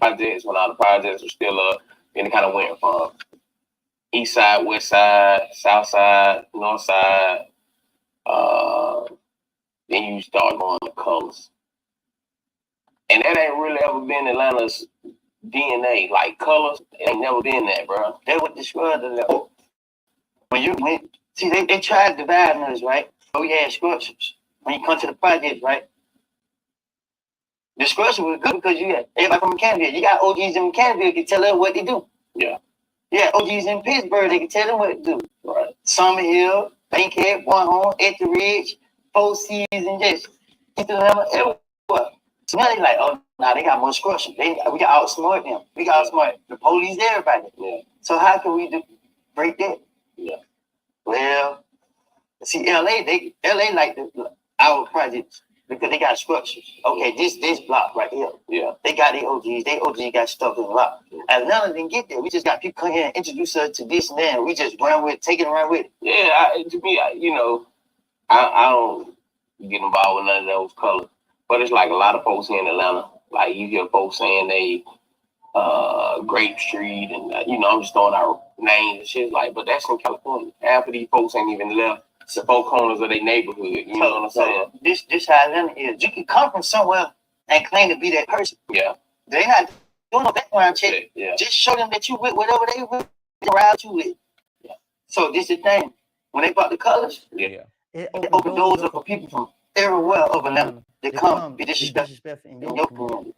projects when all the projects were still up, and it kind of went from east side, west side, south side, north side. Then you start going to colors. And that ain't really ever been Atlanta's DNA. Like colors, it ain't never been that, bro. They would describe the level. They tried dividing us, right? But we had structures. When you come to the project, right? The structure was good because you had everybody from McCannville. You got OGs in McCannville can tell them what they do. Yeah. Yeah, OGs in Pittsburgh, they can tell them what to do. Right. Summer Hill, Bankhead, One Home, at the Ridge, Four Seas, and just everywhere. So now they like, oh, now they got more structure. We got outsmart them. We got outsmart the police, everybody. Yeah. So how can we break that? Yeah. Well, see, LA like our projects because they got structures. Okay, this block right here. Yeah. They got their OGs. Their OGs got stuff in the block. Atlanta didn't get there. We just got people come here and introduce us to this and that. And we just run with it, take it and run with it. Yeah, to me, I don't get involved with none of those colors. But it's like a lot of folks here in Atlanta. Like you hear folks saying they Grape Street and I'm just throwing out names and shit like, but that's in California. Half of these folks ain't even left the four corners of their neighborhood. You know what I'm saying? This how Atlanta is. You can come from somewhere and claim to be that person. Yeah. They not doing no background check. Yeah. Just show them that you with whatever they with, around you with. Yeah. So this is the thing. When they brought the colors, it opened doors up for people from everywhere of Atlanta. They come be disrespectful in your community.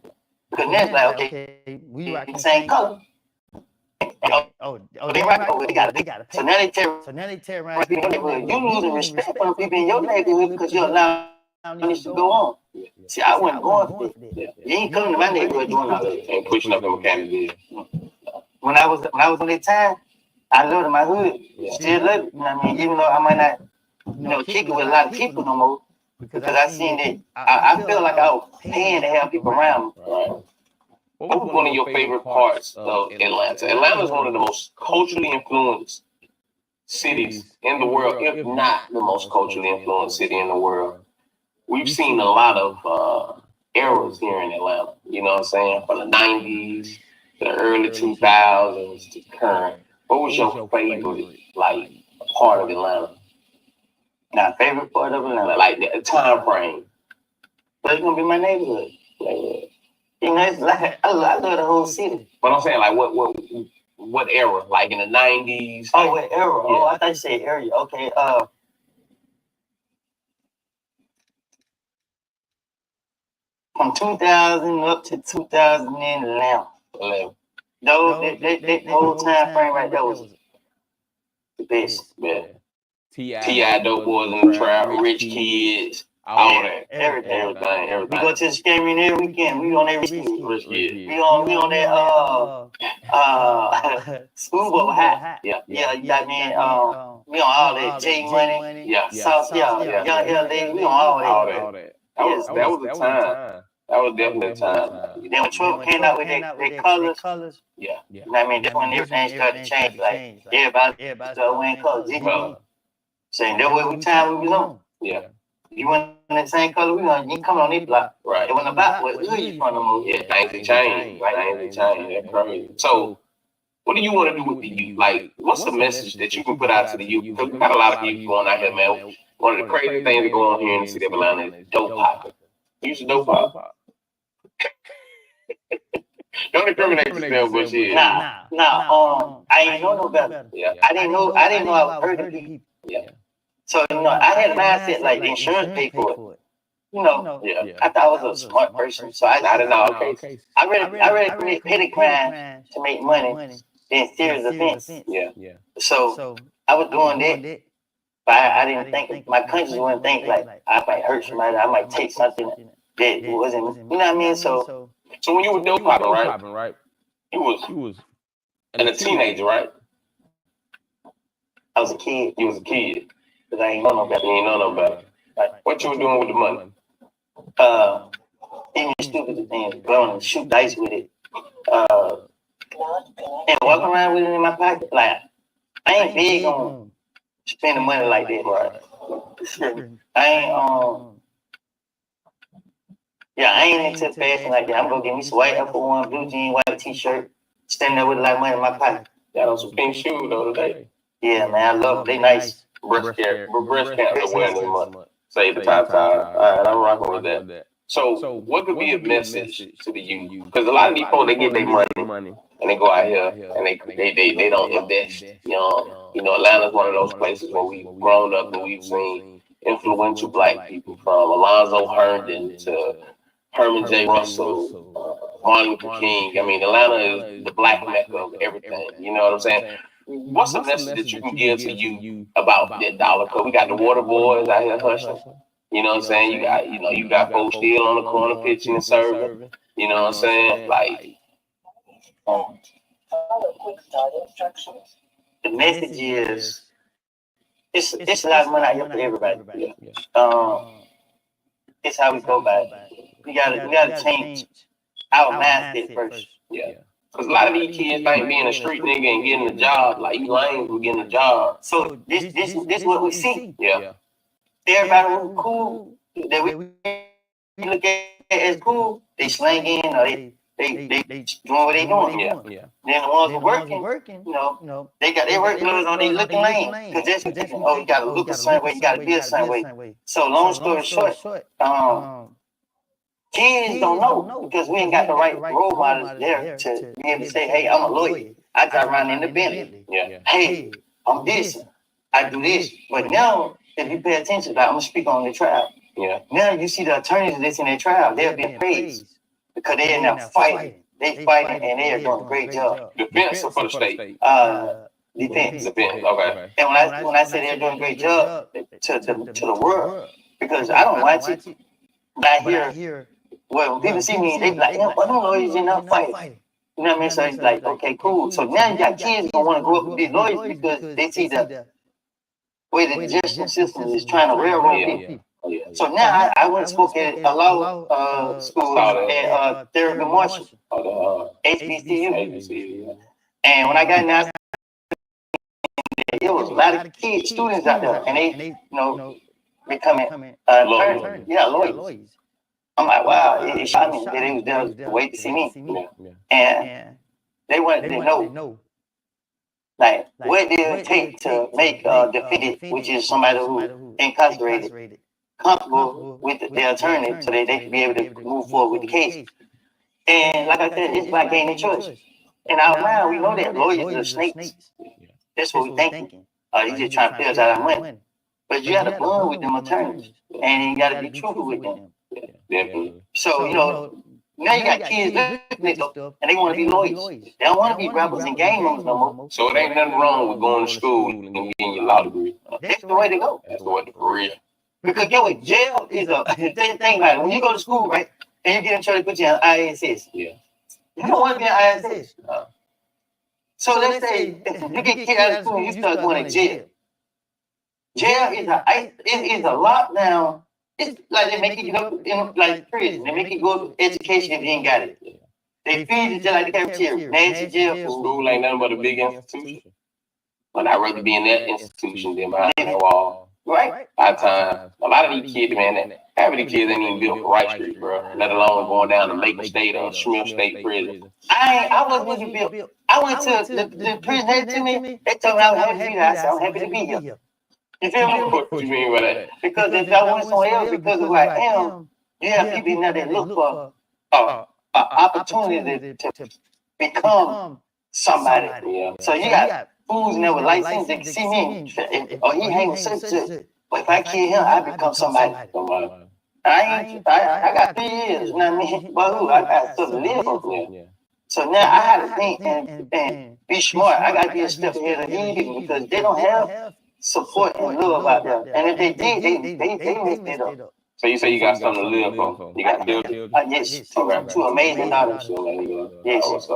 Because that's like, okay, we rock the same color. They right. Oh, they got to pay. So now they terrorize people in your neighborhood. You losing respect from people in your neighborhood because you're allowing this to go on. See, I wasn't going for that. You ain't coming to my neighborhood doing all that. And pushing up in McCain. When I was on that time, I loved my hood. Still love it. You know what I mean? Even though I might not, kick it with a lot of people no more, because I seen that I feel like I was paying to have people around me. Right. What was one of your favorite parts of Atlanta? Atlanta is one of the most culturally influenced cities in the world, if not the most culturally influenced city in the world. We've seen a lot of eras here in Atlanta, you know what I'm saying? From the 90s, the early 2000s to current. What was your favorite, like, part of Atlanta? Now, favorite part of Atlanta? Like, the time frame. But it's going to be my neighborhood. You know, it's like, I love the whole city. But I'm saying, like, what era? Like, in the 90s? Oh, what era? Yeah. Oh, I thought you said area. Okay, from 2000 up to 2011. That whole time frame right there was the best. Yeah. T.I. Dope Boys in the Trap, Rich Kids, all that. Everything. We go to the Screaming every weekend. We on every weekend. We on that Schoolboy High. Yeah. We on all that J Money. Yeah. South, Young LA. We on all that. That was the time. That was definitely a time. Then when Trump came out with their colors, yeah. You know what I mean? That's when everything started to change. Like, everybody started wearing colors. Saying that was the time we was on. Yeah. You went in the same color we on, you come on this block. Right. It wasn't about what hood you from no more. Yeah, things have changed. Right, things have changed. That's crazy. So, what do you want to do with the youth? Like, what's the message that you can put out to the youth? Because we got a lot of youth going out here, man. One of the crazy things that go on here in the city of Atlanta is dope pop. You used to dope pop. Don't incriminate yourself, but shit. Nah. I ain't know no better. Yeah. I didn't know I was hurting people. Yeah. So, I had a mindset like the insurance paid for it. Yeah. I thought I was a smart person. So I didn't know. Okay. I really commit petty crime to make money than serious offense. Yeah. So I was doing that, but I didn't think, my conscience wouldn't think like I might hurt somebody, I might take something that wasn't, you know what I mean? So when you were dope popping, right? You was a teenager, right? I was a kid. You was a kid. Because I ain't know no better. You ain't know no better. What you were doing with the money? Even stupid things, going and shoot dice with it. And walk around with it in my pocket. Like, I ain't big on spending money like that, right? I ain't into fashion like that. I'm gonna get me some white Air Force 1, blue jean, white t-shirt, standing there with a lot of money in my pocket. Got on some pink shoes though today. Yeah, man, I love them. They nice. Breast cancer awareness month. Save the top time. All right, I'm rocking with that. So what could be a message to the youth? Because a lot of these folks, they get their money and they go out here and they don't invest. You know, Atlanta's one of those places where we've grown up and we've seen influential black people, from Alonzo Herndon to Herman J. Russell, Martin Luther King. I mean, Atlanta is the black mecca of everything. You know what I'm saying? What's the message that you can give to you about that dollar? Because we got the water boys out here hustling. You know what I'm saying? You got folks still on the corner pitching and serving. You know what I'm saying? Like, the message is, it's a lot of money out here for everybody. It's how we go about it. We gotta change our mindset first. Yeah. Because a lot of these kids think being a street nigga and getting a job, like you lames were getting a job. So this what we see. Yeah. Everybody who's cool, that we look at as cool, they slanging or they doing what they doing. Yeah. Then the ones who working, they got their work clothes on, they looking lame. Because that's you gotta look a certain way, you gotta be a certain way. So long story short, kids don't know because we ain't got the right role models there to be able to say, hey, I'm a lawyer. I drive around in the Bentley. Yeah. Hey, I'm this. I do this. But now, if you pay attention, like, I'm going to speak on the trial. Yeah. Now you see the attorneys that's in their trial, they're being praised because they're in there fighting. they fighting and they are doing a great job. Defense or for the state? Defense. Defense. Okay. And when I say they're doing a great job to the world, because I don't watch it, but I hear when people see me, they be like, "Why don't lawyers in there fighting?" You know what I mean? So it's like, okay, cool. So now you got kids gonna want to grow up with these lawyers because they see the way the justice system is trying to railroad people. Oh, yeah. So now I went and spoke at a law school at Thurgood Marshall, HBCU. HBCU. And when I got in there, it was a lot of kids, students out there, and they, becoming attorneys. Yeah, lawyers. I'm like, wow, it shot me that they was there to wait to see me. And they wanted to know, like, what did it take to make a defendant, which is somebody who incarcerated, comfortable with their attorney so that they could be able to move forward with the case. And like I said, it's like gaining choice. In our mind, we know that lawyers are snakes. That's what we thinking. You just trying to pay us out our money. But you got to bond with them attorneys, and you got to be truthful with them. Definitely. So, now you got kids looking at stuff, and they want to be lawyers. They don't want to be rappers and gang members no more. So it ain't nothing wrong with going to school and getting your law degree. That's the way to go. That's the way to for real. Because get what, jail is a thing about it. When you go to school, right, and you get in trouble, they put you on ISS. Yeah. You don't want to be on ISS. So let's say you get kicked out of school and you start going to jail. Jail is a lockdown. It's like they make you go in like prison. They make you go to education if you ain't got it. They feed you just like the cafeteria. Nasty jail food. School ain't nothing but a big institution. But I'd rather be in that institution than behind the wall. Right? A lot of these kids, man, half of these kids ain't even built for Wright Street, bro. Let alone going down to Lake State or Smith State Prison. I wasn't even built. I went to the prison next to me. They told me I was happy to be there. I said, I'm happy to be here. You feel me? What you mean by that? Because if I went somewhere else because of who I am, you have people in there that look for an opportunity to become somebody. Yeah. So you got fools in there with license that can see me. Or he hang with such. But if I kill him, I become somebody. I got 3 years, you know what I mean? But I got stuff to live for. Yeah. So now I had to think and be smart. I got to be a step ahead of these people because they don't have support and love out there. And if they did, they messed it up. So you say you got something to live for? You got children? Yes, two amazing daughters. Yes.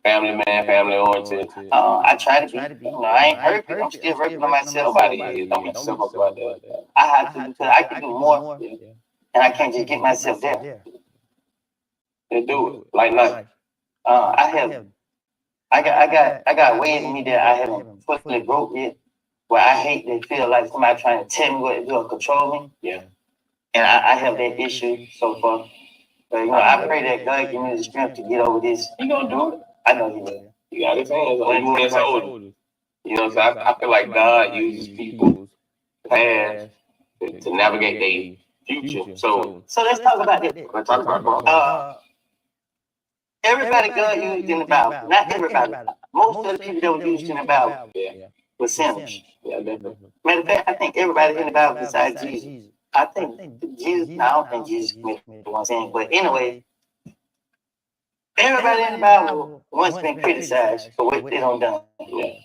Family man, family oriented. I try to be. I ain't perfect. I'm still working on myself. Nobody is. Don't be simple about that. I have to because I can do more, and I can't just get myself there. They do it like night. I got ways in me that I haven't fully broke yet. Where I hate to feel like somebody trying to tell me what to do or control me. Yeah. And I have that issue so far. But I pray that God give me the strength to get over this. He gonna do it. I know He will. You got his hands on you as older. You know, so I feel like God uses people's past to navigate their future. So let's talk about that. let's talk about Everybody God used in the Bible. Not everybody. Most of the people that were used in the Bible were sinners. Yeah, definitely. Matter of fact, I think everybody in the Bible besides Jesus. I think Jesus, I don't think Jesus committed one sin. But anyway, everybody in the Bible once been criticized for what they done done. Yeah.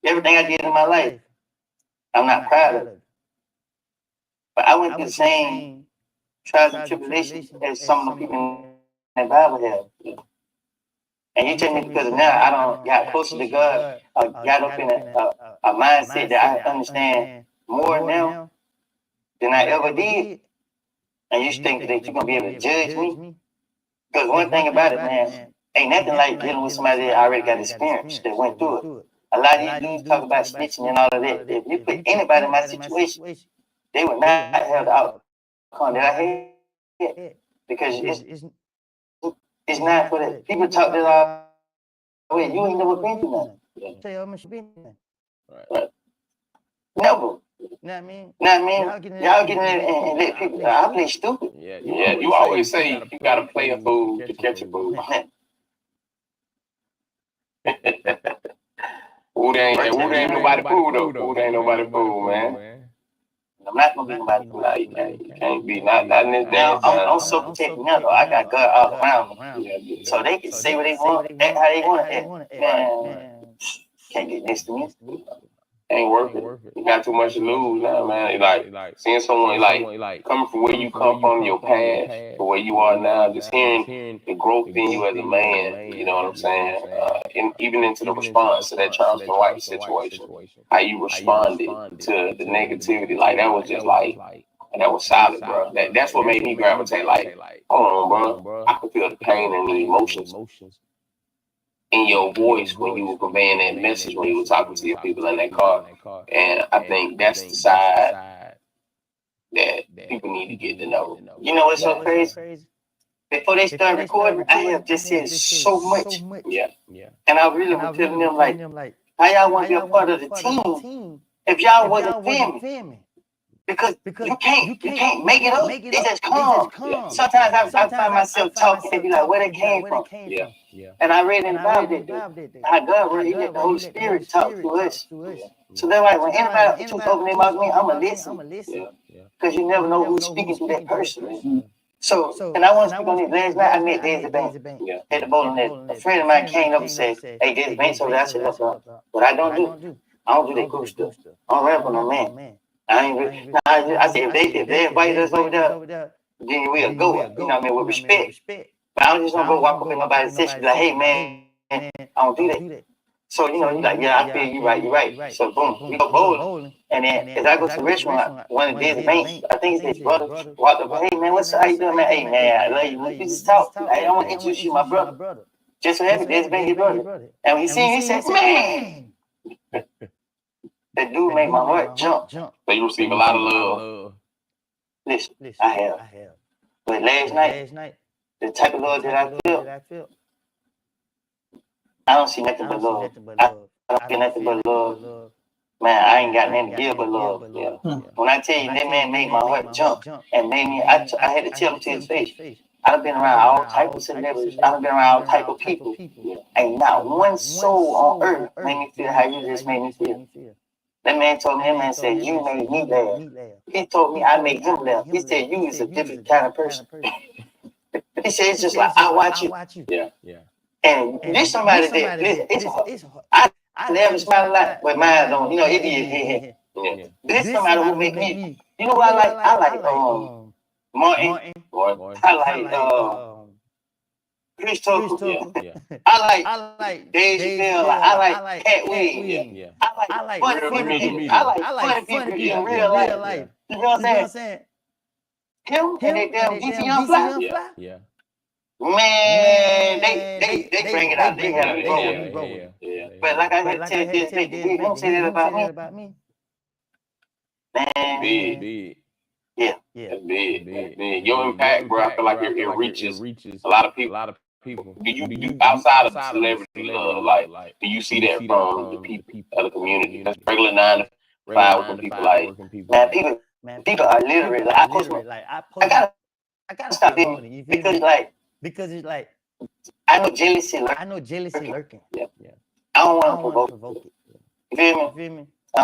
Everything I did in my life, I'm not proud of it. But I went through the same trials and tribulations as some of the people in the Bible have. And you tell me because of now I don't got closer to God, I got up in a mindset that I understand more now than I ever did. And you think that you're gonna be able to judge me? Because one thing about it, man, ain't nothing like dealing with somebody that already got experience, that went through it. A lot of these dudes talk about snitching and all of that. If you put anybody in my situation, they would not have the outcome that I had. Because it's not for that. People talk that all way. You ain't never been through nothing. Right. Never. Know what I mean? Y'all getting in and let people. I play stupid. Yeah, you always say you gotta play a fool to catch a fool. Wood ain't nobody fool though. Wood ain't nobody fool, man. I'm not gonna be nobody. You can't be not in this Now damn time. I'm so protected now though. I got God all around me. So they can say what they want, act how they want to act. Man, can't get next to me. Ain't worth it. You got too much to lose now, man. Like seeing someone like coming from where you come from, your past, to where you are now, just hearing the growth in you as a man. You know what I'm saying? And even into the response to that Charleston White situation, how you responded to the negativity, like that was just like. And that was solid, bro. That's what made me gravitate. Like, hold on, bro. I could feel the pain and the emotions in your voice when you were conveying that message when you were talking to your people in that car. And I think that's the side that people need to get to know. You know what's so crazy? Before they start recording, I have just said so much. Yeah. And I really was telling them like, how y'all want to be a part of the team if y'all wasn't filming? Because you can't make it up. It just come. Sometimes I find myself talking and be like, where they came from. Yeah. And I read in the Bible that how God really let the Holy Spirit talk to us. So they're like, when anybody just open their mouth to me, I'm going to listen. Because you never know who's speaking to that person. So, and I want to speak on this. Last night I met Daisy Banks at the bowling alley. A friend of mine came up and said, hey, Daisy Banks over there. I said, look, what I don't do that cool stuff. I don't rap on no man. I said, if they invite us over there, then we'll go. You know what I mean? With respect. But I don't just want to go walk up in nobody's session and be like, hey, man, I don't do that. So, you know, you're like, yeah, I feel you're right. So, boom, we go bowling. And then as I go to the restaurant, one of Daisy Banks, I think it's his brother, walked up, hey, man, what's up? How you doing, man? Hey, man, I love you. We just talk. Hey, I want to introduce you to my brother. Just so happy, Daisy Banks, his brother. And when he seen me, he said, man. That dude made my heart jump. So you receive a lot of love. Listen, I have. But last night, the type of love that I feel, I don't see nothing but love. I don't feel nothing but love. Man, I ain't got nothing to give but love. Yeah. When I tell you that man made my heart jump and made me, I had to tell him to his face. I've been around all type of celebrities. I've been around all type of people. Ain't not one soul on earth made me feel how you just made me feel. That man told me, said, you made me laugh. He told me I made him laugh. He said, you is a different kind of person. He said, it's just like, I watch you. Yeah. And this somebody that, listen, I never smile a lot, but mine don't, you know, it is. Yeah. This somebody who make me, you know what I like? I like, Martin. I like, Chris Tucker. Yeah. I like Dave Chappelle. I like Cat Williams. Yeah. I like funny people. I like funny people in real life. You know what I'm saying? Him and that damn DC Young Fly. Yeah. Man, they bring it out. They have it rolling. Yeah. But like I had to tell you, they don't say that about me. Man. Big. Yeah. That's big. Your impact, bro, I feel like it reaches a lot of people. Do you outside of celebrity love, like, do you see that from the people of the community? That's regular 9 to 5 working people, like, man, people are literate. Like, I gotta stop it because it's like I know jealousy lurking. Yeah. I don't want to provoke it. You feel me? But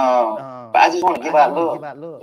I just want to give out love.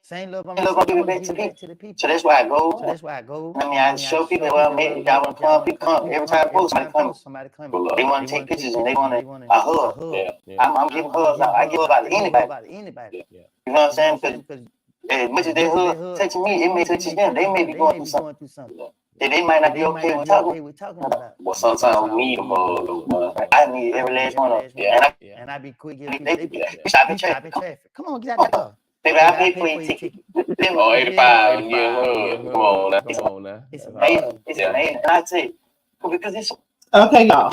Same love I'm gonna give it back to the people. So that's why I go. I mean, I show people, well, maybe y'all want to come, people come. Every time I post, somebody come. They want to take pictures and they want a hug. Yeah. I'm giving hugs out. I give hugs out to anybody. Yeah. You know what I'm saying? Because as much as they hug touching me, it may touch them. They may be going through something that they might not be okay with talking about. Well, sometimes we need them all. I need every last one of them. Yeah. And I be quick giving people. Stop in traffic. Come on, get out the car. Baby, I pay for your ticket. Oh, 85. Yeah, come on now. It's amazing. It's amazing. And I tell you, because it's okay, y'all.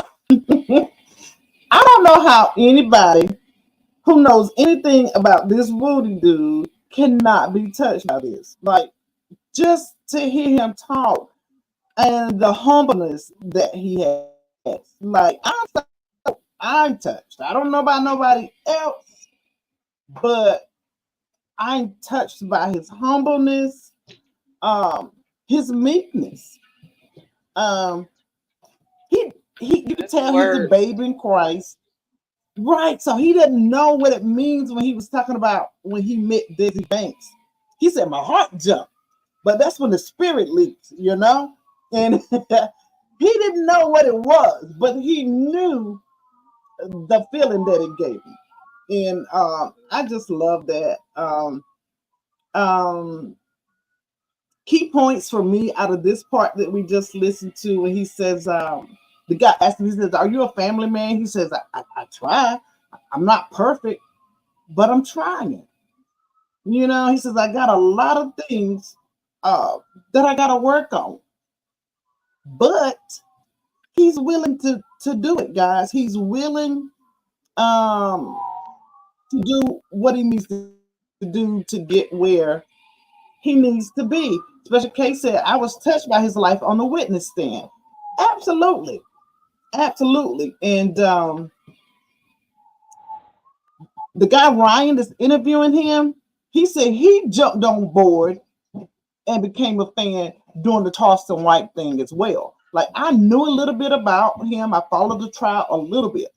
I don't know how anybody who knows anything about this Woody dude cannot be touched by this. Like, just to hear him talk and the humbleness that he has. Like, I'm touched. I don't know about nobody else, but I'm touched by his humbleness, his meekness. You can tell he's a babe in Christ. Right. So he didn't know what it means when he was talking about when he met Desi Banks. He said, my heart jumped. But that's when the spirit leaks, you know? And he didn't know what it was, but he knew the feeling that it gave him. And I just love that. Um, Key points for me out of this part that we just listened to, when he says, the guy asked him, he says, are you a family man? He says, I try. I'm not perfect, but I'm trying. You know, he says, I got a lot of things that I got to work on. But he's willing to do it, guys. He's willing to do what he needs to do to get where he needs to be. Special K said, I was touched by his life on the witness stand. Absolutely. Absolutely. And the guy Ryan that's interviewing him, he said he jumped on board and became a fan doing the Charleston White thing as well. Like, I knew a little bit about him. I followed the trial a little bit,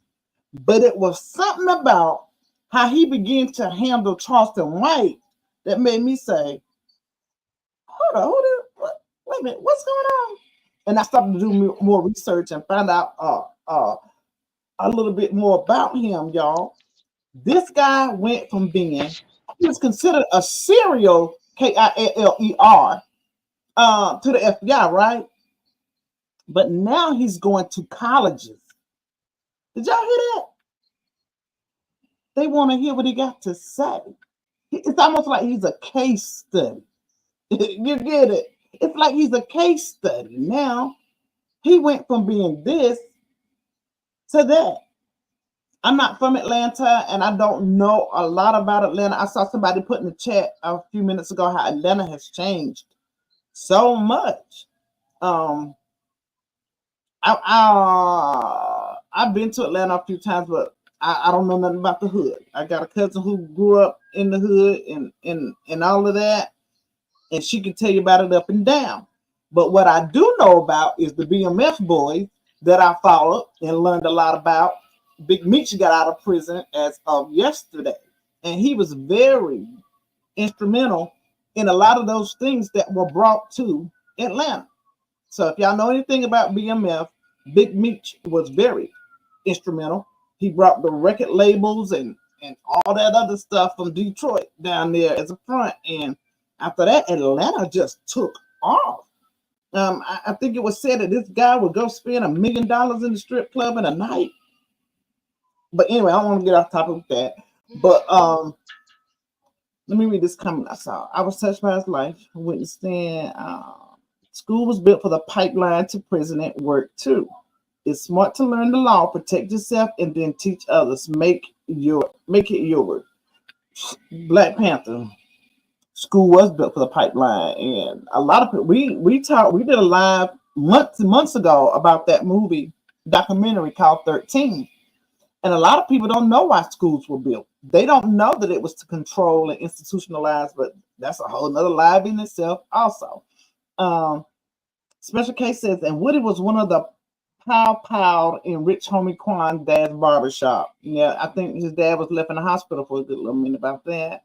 but it was something about how he began to handle Charleston White that made me say, hold on, wait a minute, what's going on? And I started to do more research and find out a little bit more about him, y'all. This guy went from being, he was considered a serial Killer to the FBI, right? But now he's going to colleges. Did y'all hear that? They want to hear what he got to say. It's almost like he's a case study. You get it? It's like he's a case study. Now he went from being this to that. I'm not from Atlanta, and I don't know a lot about Atlanta. I saw somebody put in the chat a few minutes ago how Atlanta has changed so much. I've been to Atlanta a few times, but I don't know nothing about the hood. I got a cousin who grew up in the hood and all of that, and she can tell you about it up and down. But what I do know about is the BMF boys that I followed and learned a lot about. Big Meech got out of prison as of yesterday, and he was very instrumental in a lot of those things that were brought to Atlanta. So if y'all know anything about BMF, Big Meech was very instrumental. He brought the record labels and all that other stuff from Detroit down there as a front. And after that, Atlanta just took off. I think it was said that this guy would go spend $1 million in the strip club in a night. But anyway, I don't want to get off topic with that. But let me read this comment I saw. I was touched by his life. Witnessing school was built for the pipeline to prison at work too. It's smart to learn the law, protect yourself, and then teach others. Make it yours. Black Panther. School was built for the pipeline, and a lot of people we did a live months ago about that movie documentary called 13. And a lot of people don't know why schools were built. They don't know that it was to control and institutionalize, but that's a whole nother live in itself also. Special Case says, and Woody was one of the pow in Rich Homie Quan dad's barbershop. Yeah, I think his dad was left in the hospital for a good little minute about that.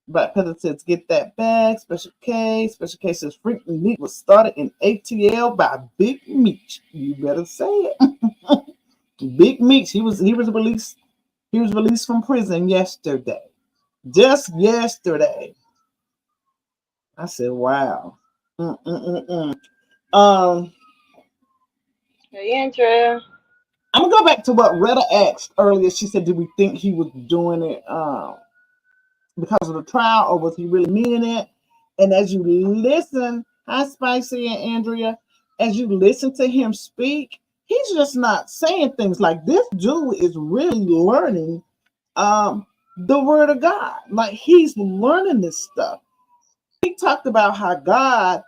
Black Panther says, get that bag. Special Case says, Freakin' Meat was started in ATL by Big Meech. You better say it. Big Meech, he was released. He was released from prison yesterday. Just yesterday. I said, wow. Hey, Andrea. I'm gonna go back to what Retta asked earlier. She said, did we think he was doing it because of the trial, or was he really meaning it? And as you listen, hi Spicy and Andrea, as you listen to him speak, he's just not saying things like this. Dude is really learning the word of God. Like, he's learning this stuff. He talked about how God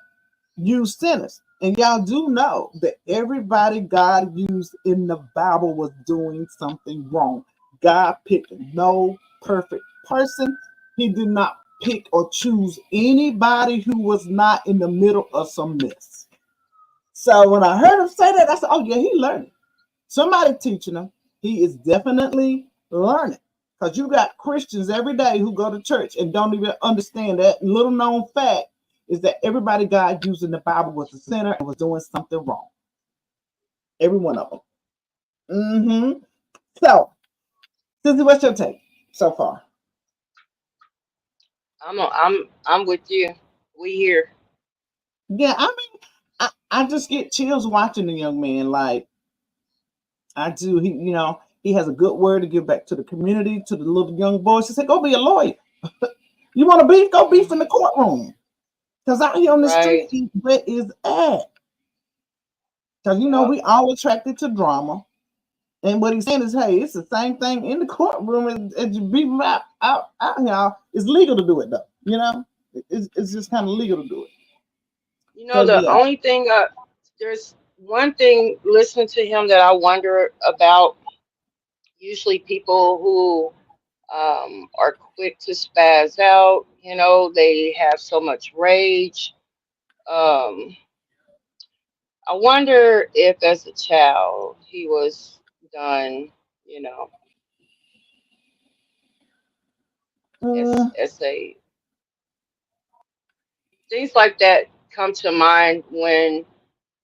used sinners. And y'all do know that everybody God used in the Bible was doing something wrong. God picked no perfect person. He did not pick or choose anybody who was not in the middle of some mess. So when I heard him say that, I said, oh yeah, he learned. Somebody teaching him. He is definitely learning. Because you got Christians every day who go to church and don't even understand that little known fact is that everybody God used in the Bible was a sinner and was doing something wrong. Every one of them. Mm-hmm. So, Sissy, what's your take so far? I'm with you. We here. Yeah, I mean, I just get chills watching the young man. Like, I do. He has a good word to give back to the community, to the little young boys. He said, go be a lawyer. You want to beef? Go beef in the courtroom. Because out here on the street, Right. where is at? Because, Yep. we all attracted to drama. And what he's saying is, hey, it's the same thing in the courtroom as you beat them out here. It's legal to do it, though. It's just kind of legal to do it. You know, So, the yeah. only thing, there's one thing listening to him that I wonder about. Usually, people who are quick to spaz out, they have so much rage. Um, I wonder if, as a child, he was done, you know, Uh, as a things like that come to mind when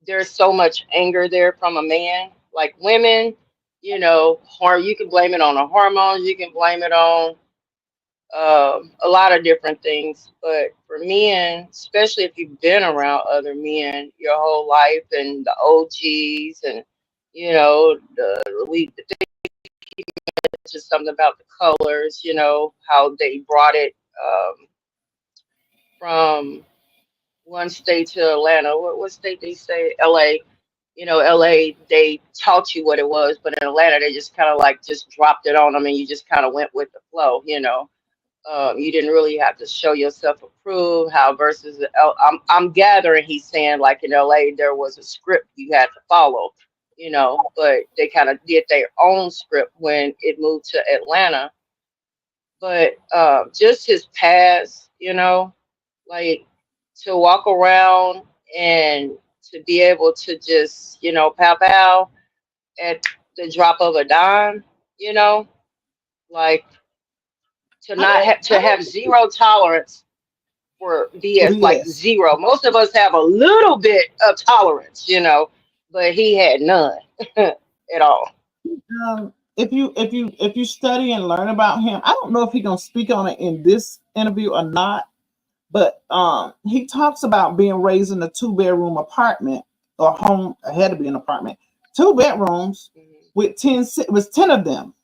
there's so much anger there from a man. Like women, you can blame it on the hormones, you can blame it on a lot of different things. But for men, especially if you've been around other men your whole life and the OGs and we just something about the colors, how they brought it from one state to Atlanta. What state they say? LA. LA, they taught you what it was, but in Atlanta, they just kind of like just dropped it on them and you just kind of went with the flow. You didn't really have to show yourself approved. How versus I'm gathering he's saying like in LA there was a script you had to follow, but they kind of did their own script when it moved to Atlanta. But just his past, like to walk around and to be able to just pow pow at the drop of a dime, you know, like to I not don't, have to I have don't zero tolerance for BS, like yes. zero. Most of us have a little bit of tolerance, but he had none at all. If you study and learn about him, I don't know if he's gonna speak on it in this interview or not, but he talks about being raised in a 2-bedroom apartment or home. It had to be an apartment, 2 bedrooms with 10. It was 10 of them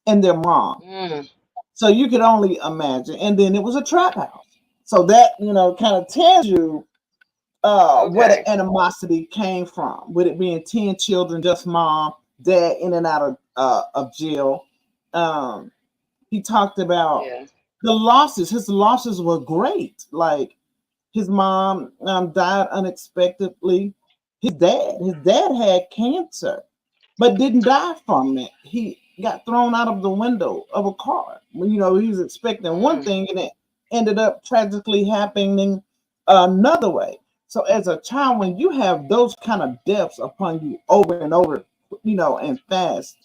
and their mom. Mm, So you could only imagine. And then it was a trap house. So that kind of tells you where the okay. animosity came from, with it being 10 children, just mom, dad in and out of jail. Um, he talked about Yeah. the losses. His losses were great. Like his mom died unexpectedly. His dad had cancer, but didn't die from it. He got thrown out of the window of a car. He was expecting one Mm, thing and it ended up tragically happening another way. So as a child, when you have those kind of deaths upon you over and over, and fast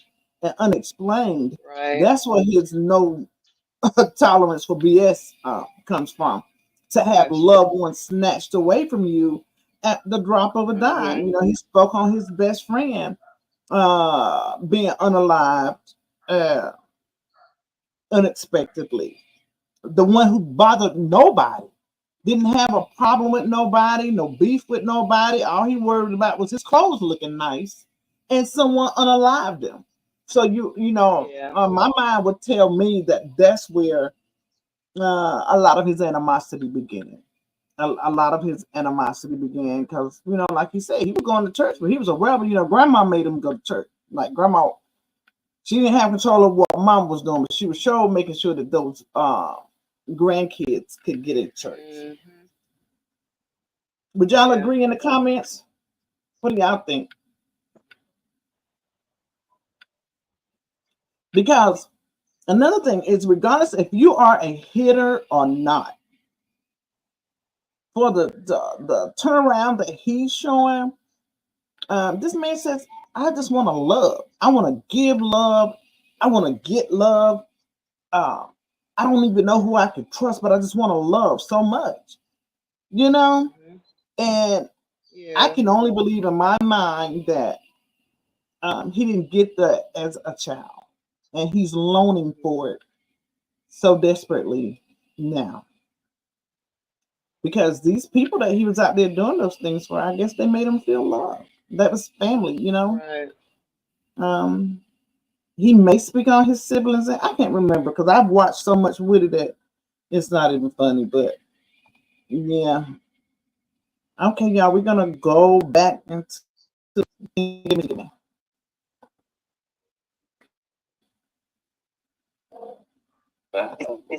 and unexplained, right. that's where his no tolerance for BS comes from. To have Gotcha. loved ones snatched away from you at the drop of a dime. Mm-hmm. He spoke on his best friend being unalived uh, unexpectedly. The one who bothered nobody, didn't have a problem with nobody, no beef with nobody. All he worried about was his clothes looking nice, and someone unalived him. So Yeah. my mind would tell me that that's where a lot of his animosity began. A lot of his animosity began because like you said, he was going to church, but he was a rebel. Grandma made him go to church. Like grandma, she didn't have control of what mom was doing, but she was sure making sure that those grandkids could get in church. Mm-hmm. Would y'all Yeah. agree in the comments? What do y'all think? Because another thing is, regardless if you are a hitter or not, for the turnaround that he's showing, This man says, I just want to love. I want to give love. I want to get love. Uh, I don't even know who I can trust, but I just want to love so much, you know? Mhm. And I Yeah. can only believe in my mind that he didn't get that as a child. And he's longing for it so desperately now. Because these people that he was out there doing those things for, I guess they made him feel loved. That was family, you know? Right. Um, he may speak on his siblings. And I can't remember because I've watched so much with it that it's not even funny. But yeah. Okay, y'all, we're gonna go back into It's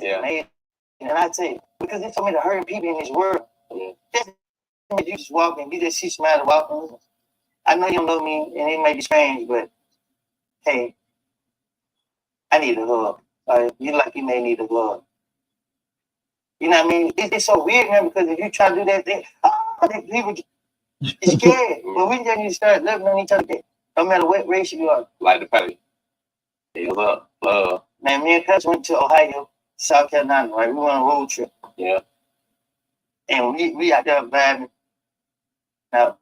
amazing. And I tell you, because there's so many hurting people in this world. Just you just walking, you just see somebody walking. I know you don't know me, and it may be strange, but hey, I need a hug. You like you may need a hug. You know what I mean? It's so weird now because if you try to do that thing, people get scared. But we just need to start loving on each other. No matter what race you are. Like the petty. Love. Man, me and Cuz went to Ohio, South Carolina, right? We went on a road trip. Yeah. And we out there vibing. Now,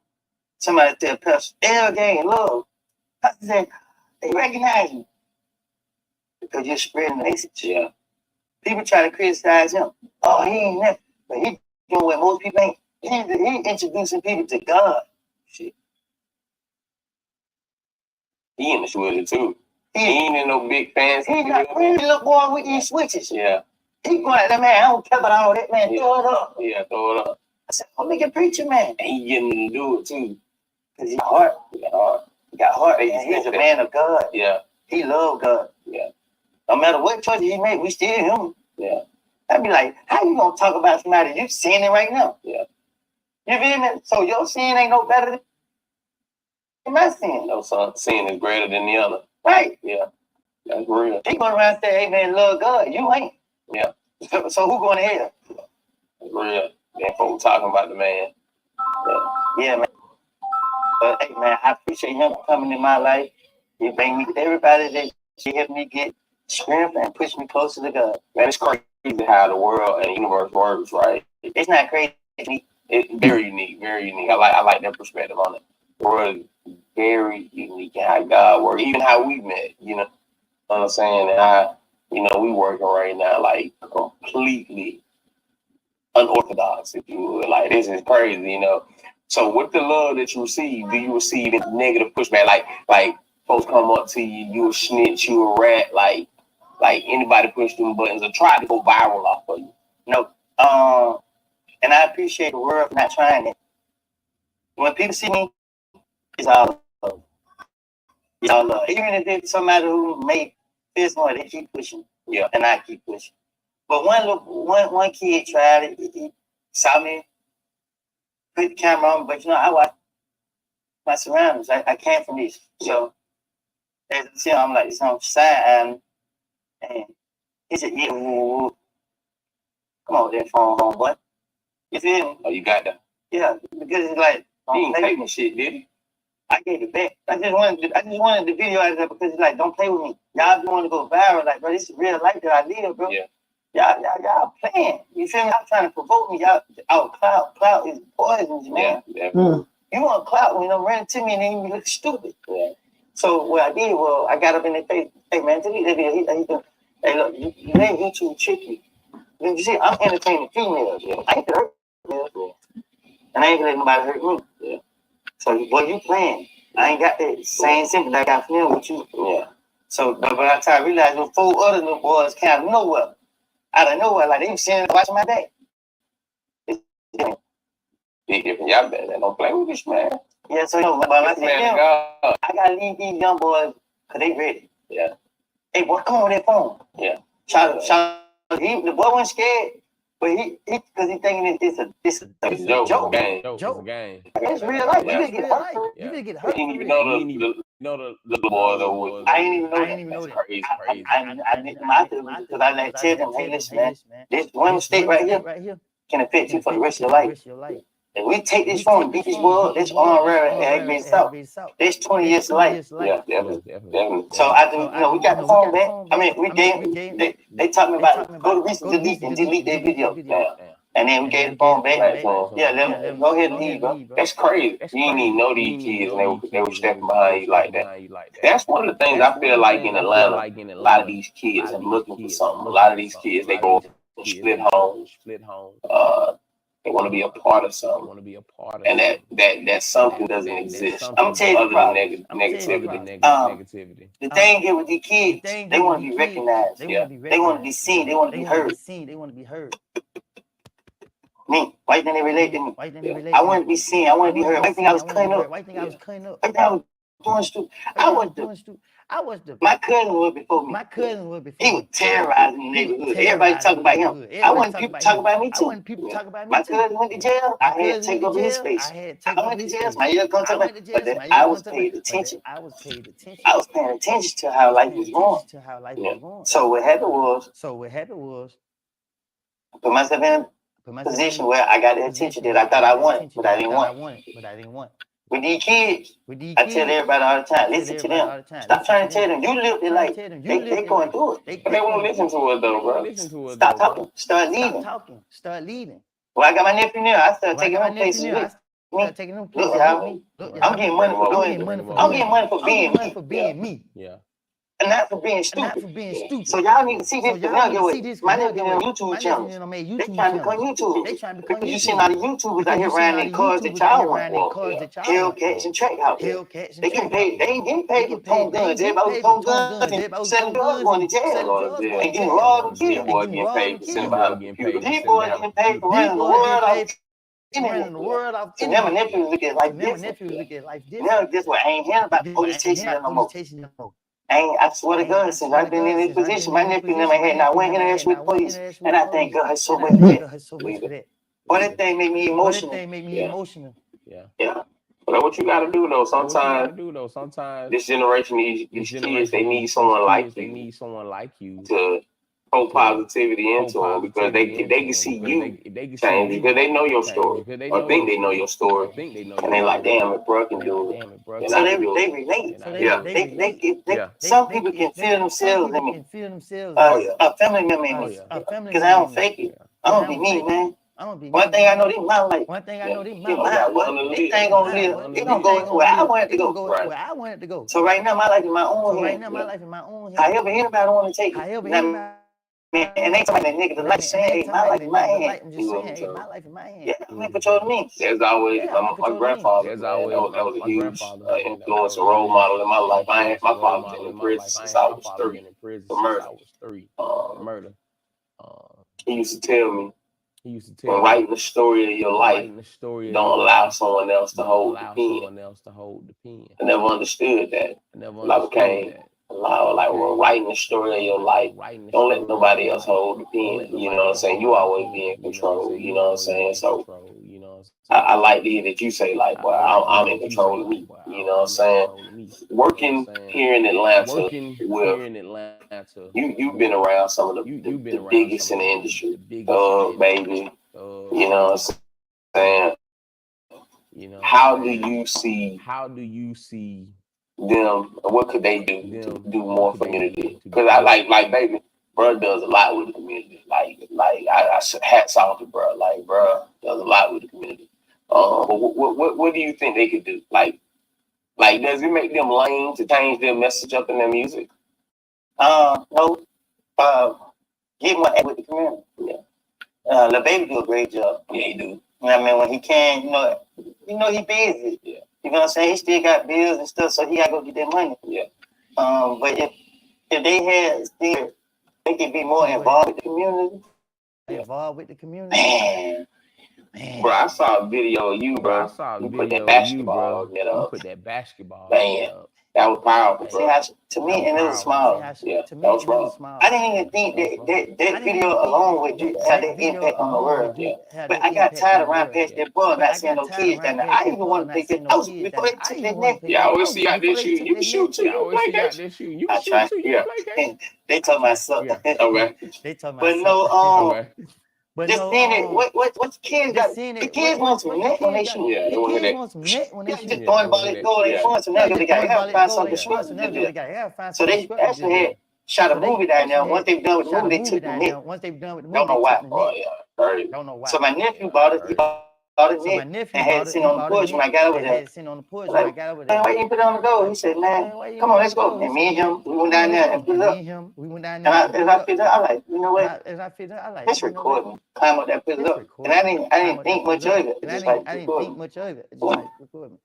somebody tell Cuz, L gang, love. I said, they recognize you. Because you're spreading the message. Yeah. People try to criticize him. Oh, he ain't nothing. But he doing what most people ain't. He introducing people to God. Shit. He in the switcher too. He ain't in no big fans. He not really little boy with these switches. Yeah. He going like that, man, I don't care about all that, man. Yeah. Throw it up. Yeah, throw it up. I said, oh, make a preacher, man. And he getting to do it too. Because he got heart. He got heart. He got heart. He's a man of God. Yeah. He love God. Yeah. No matter what choice he made, we still him. Yeah. I'd be like, how you gonna talk about somebody you seeing it right now? Yeah. You feel me? So your sin ain't no better than my sin. No, son, sin is greater than the other. Right. Yeah. That's real. He going around saying, hey man, love God. You ain't. Yeah. So who going to hell? That's real. Then folks talking about the man. Yeah, man. But hey man, I appreciate him coming in my life. He bring me everybody that she helped me get strength and push me closer to God. Man, it's crazy how the world and the universe works, right? It's not crazy. It's very unique, very unique. I like that perspective on it. The world is very unique and how God works, even how we met, you know what I'm saying? And we working right now like completely unorthodox, if you would. Like, this is crazy, you know. So with the love that you receive, do you receive negative pushback? Like folks come up to you, you a snitch, you a rat, like anybody push them buttons or try to go viral off of you. No. And I appreciate the world not trying it. When people see me, it's all love. It's all love. Even if it's somebody who may feel more, they keep pushing. Yeah. And I keep pushing. But one kid tried it. He saw me, put the camera on, but I watch my surroundings. I came from these. So as you see, I'm like, it's on the side, and he said, yeah, come on with that phone, homeboy. You feel me? Oh, you got that? Yeah, because it's like, he ain't taking shit, did he? I gave it back. I just wanted the video out of there because it's like, don't play with me. Y'all want to go viral, like, bro, this is real life that I live, bro. Yeah. Y'all playing. You feel me? Y'all trying to provoke me. Clout is poison, man. Yeah. You want clout when you run to me and then you look stupid. Yeah. So what I did was I got up in their face. Hey man, delete that video. Hey look, you ain't YouTube tricky. You see, I'm entertaining females. Yeah. I ain't gonna hurt females. Yeah. And I ain't gonna let nobody hurt me. Yeah. So boy, you playing. I ain't got that same sympathy I got from them with you. Yeah. So but by the time I realized those 4 other little boys came out of nowhere. Out of nowhere, like they was sitting watching my day. Y'all better don't play with this man. Yeah, so but I said, I gotta leave these young boys because they ready. Yeah. Hey, boy, come on with that phone. Yeah. Shout. The boy wasn't scared, but he because he thinking it's a joke. Game. Joke. Game. It's real life. You didn't get hurt. You didn't get hurt. You didn't even know the boy though. I didn't even know that. Crazy. I didn't my because I let tell them, hey, listen, man, this one mistake right here can affect you for the rest of your life. If we take this phone and beat this world, this on rare and Aggravated Assault. There's 20 years to life. Yeah, definitely. So after we got the phone back. I mean, we gave they talked me about go to recent delete and delete their video. And then we gave the phone back. Yeah, let them go ahead and leave, bro. That's crazy. You didn't even know these kids, and they were stepping behind you like that. That's one of the things I feel like in Atlanta. A lot of these kids are looking for something. A lot of these kids, they go split homes. They want to be a part of something. And that something doesn't exist. I'm gonna tell you the other problem. than negativity. The thing is with these kids, they want to be recognized. They want to be seen. They want to be heard. Me, why didn't they relate to me? I want to be seen. I want to be heard. I think I was cutting up. I think I was doing stupid. I was the. My cousin was before me. He was terrorizing the neighborhood. Everybody talking about him. I want people talking about me too. My cousin went to jail. I had to take over his space. I went to jail. My ear come to me. But then I was paying attention. I was paying attention to how life was going. So what happened was, I put myself in a position where I got the attention that I thought I wanted, but I didn't want. With these kids, I tell everybody all the time, listen to them. Stop trying to tell them. You live their life. They going through it. But they won't listen to it though, bro. Stop talking. Start leading. Well, I got my nephew now. I started taking him places with me. Look how I'm getting money for doing it. I'm getting money for being me. Yeah. And not for being stupid. So y'all need to see this. My nephew on YouTube channel. They trying to become YouTubers. Because you see a lot of YouTubers out here riding in cars that y'all want. Hellcats and track houses. They getting paid. They ain't getting paid for throwing guns. Everybody was throwing guns and selling drugs going to jail. And getting robbed and killed. Boy getting paid for sitting behind the computer. These boys getting paid for running the world off. And then my nephew was looking like this. Now this way, I ain't hearing about police chasing them no more. I swear to God, since I've been in this position, my nephew never had not one interaction with police, and I thank God so much for that. Boy, that thing made me emotional. Yeah. But what you gotta do though, sometimes this generation, these kids, they need someone like you to pour positivity into them because they can see you change because they know your story or think they know your story, and they like, damn, if bro can do it. So they relate. Yeah. Some people can feel themselves in me. A family member in me. Because I don't fake it. I don't be me, man. One thing I know, this my life. This ain't gonna live. It's gonna go where I want it to go. So right now, my life is my own hand. However anybody want to take it. And they talking about that nigga the life saying, hey, my life in my hand. Yeah, I mean, what you mean? There's always my grandfather. That was a huge influence and role model in my life. My father was in prison since I was 3 for murder. He used to tell me, when writing the story of your life, don't allow someone else to hold the pen. I never understood that. I became like when writing the story of your life, don't let nobody else hold the pen. You know what I'm saying? You always be in control. You know what I'm saying? So I like that you say like, well, I'm in control of me. You know what I'm saying? Working here in Atlanta with you've been around some of the biggest in the industry. Baby. You know what I'm saying? How do you see them? What could they do to do more for community? Because I like baby, bro does a lot with the community. I hats off to bro. Like bro does a lot with the community. But what do you think they could do? Like does it make them lame to change their message up in their music? No. Get more with the community. Yeah. The baby do a great job. Yeah, he do. You know what I mean? When he can, he busy. Yeah. You know what I'm saying? He still got bills and stuff, so he gotta go get that money. Yeah. But if they had still, they could be more involved with the community. Man. Bro, I saw a video of you, bro. You put that basketball. Man. That was powerful, bro. To me, and it was small. Yeah, that was small. I didn't even think that video alone would had that impact on the world. Yeah. But I got tired of running past that ball, not seeing no kids down there. I even want to take that. I was before they took that neck. Yeah, I always see out there shooting. You can shoot too. You play that. I try. Yeah. They told my son. Okay. But no, But Just no, seeing it, what the kids got? just seeing The it. kids want some net when they shoot. Yeah, they The want kids that. want some net when they Yeah, shoot. just Yeah, throwing they ball, want that. go they Yeah. fun, so Yeah, now just they got throwing to ball, find go something they fun. So constructive now to they do. got to find So something they constructive to actually do. had shot a So they movie down there. actually Once they done with the shot a movie, they movie took the down net. there. Once they done with the Don't movie, know they why. took the Oh net. yeah, crazy. Don't know why. So my nephew Yeah, bought it. He crazy. bought a So my net nephew and had bought it it. sitting He on the bought a porch when I net got over and there. had it sitting on the porch when I Like, got over man, there. why you didn't put it on the go? He said, man, Man, why you come put on, it let's on the go. go? He And me and said, him, we come went on, down let's there go. and put And it me up. and him, we went down And there I, and put as it I up. figured out, I like, you know what? As I figured, I like, Let's you know record what? me. Climb up there, put it Let's up. record And I me. didn't Climb up there, think put much it up. of it. And Just I like didn't record think me. much of it. Just like record me.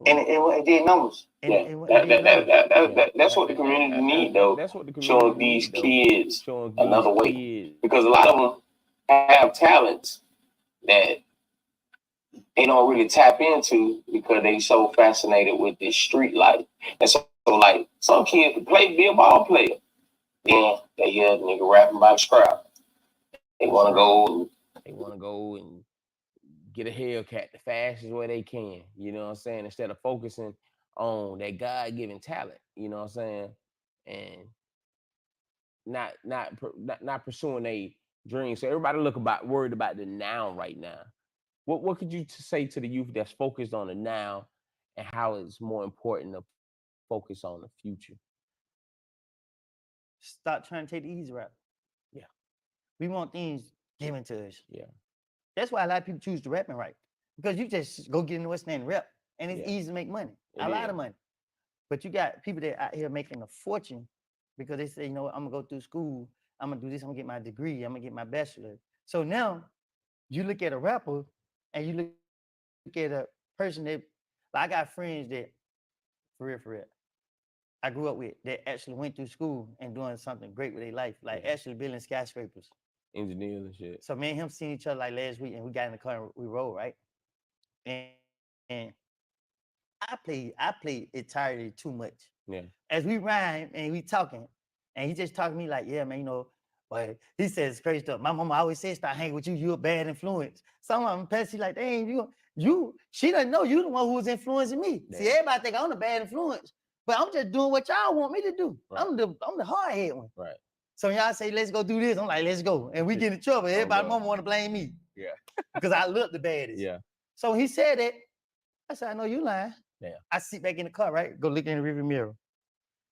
And it did numbers. And Yeah, it did numbers. that's what the community need though. That's what the community Showing these need, though. kids Showing another these way, kids. because a lot of them have talents that they don't really tap into because they so fascinated with this street life. And so like some kids can be a ball player. Then they hear a nigga rapping about scrap. They want to go. They want to go and get a Hellcat the fastest way they can. You know what I'm saying? Instead of focusing on that God-given talent. You know what I'm saying? And not pursuing a dream. So everybody worried about the now right now. What could you say to the youth that's focused on the now and how it's more important to focus on the future? Stop trying to take the easy route. Yeah. We want things given to us. Yeah. That's why a lot of people choose the rapping right. Because you just go get in the West End and rap. And it's easy to make money. A lot of money. But you got people that out here making a fortune because they say, you know what, I'm gonna go through school, I'm gonna do this, I'm gonna get my degree, I'm gonna get my bachelor. So now you look at a rapper and you look at a person that, like I got friends that, for real, I grew up with that actually went through school and doing something great with their life, like actually building skyscrapers. Engineers and shit. So me and him seen each other like last week and we got in the car and we rode, right? And I played entirely too much. Yeah. As we rhyme and we talking, and he just talking to me like, yeah, man, you know, but he says crazy stuff. My mama always says, start hanging with you, you a bad influence. Some of them Petsy like, dang, she doesn't know you the one who was influencing me. Yeah. See, everybody think I'm the bad influence, but I'm just doing what y'all want me to do. Right. I'm the hard head one. Right. So y'all say, let's go do this. I'm like, let's go. And we get in trouble. Everybody mama want to blame me. Yeah. Because I look the baddest. Yeah. So he said it. I said, I know you lying. Yeah. I sit back in the car, right? Go look in the rearview mirror.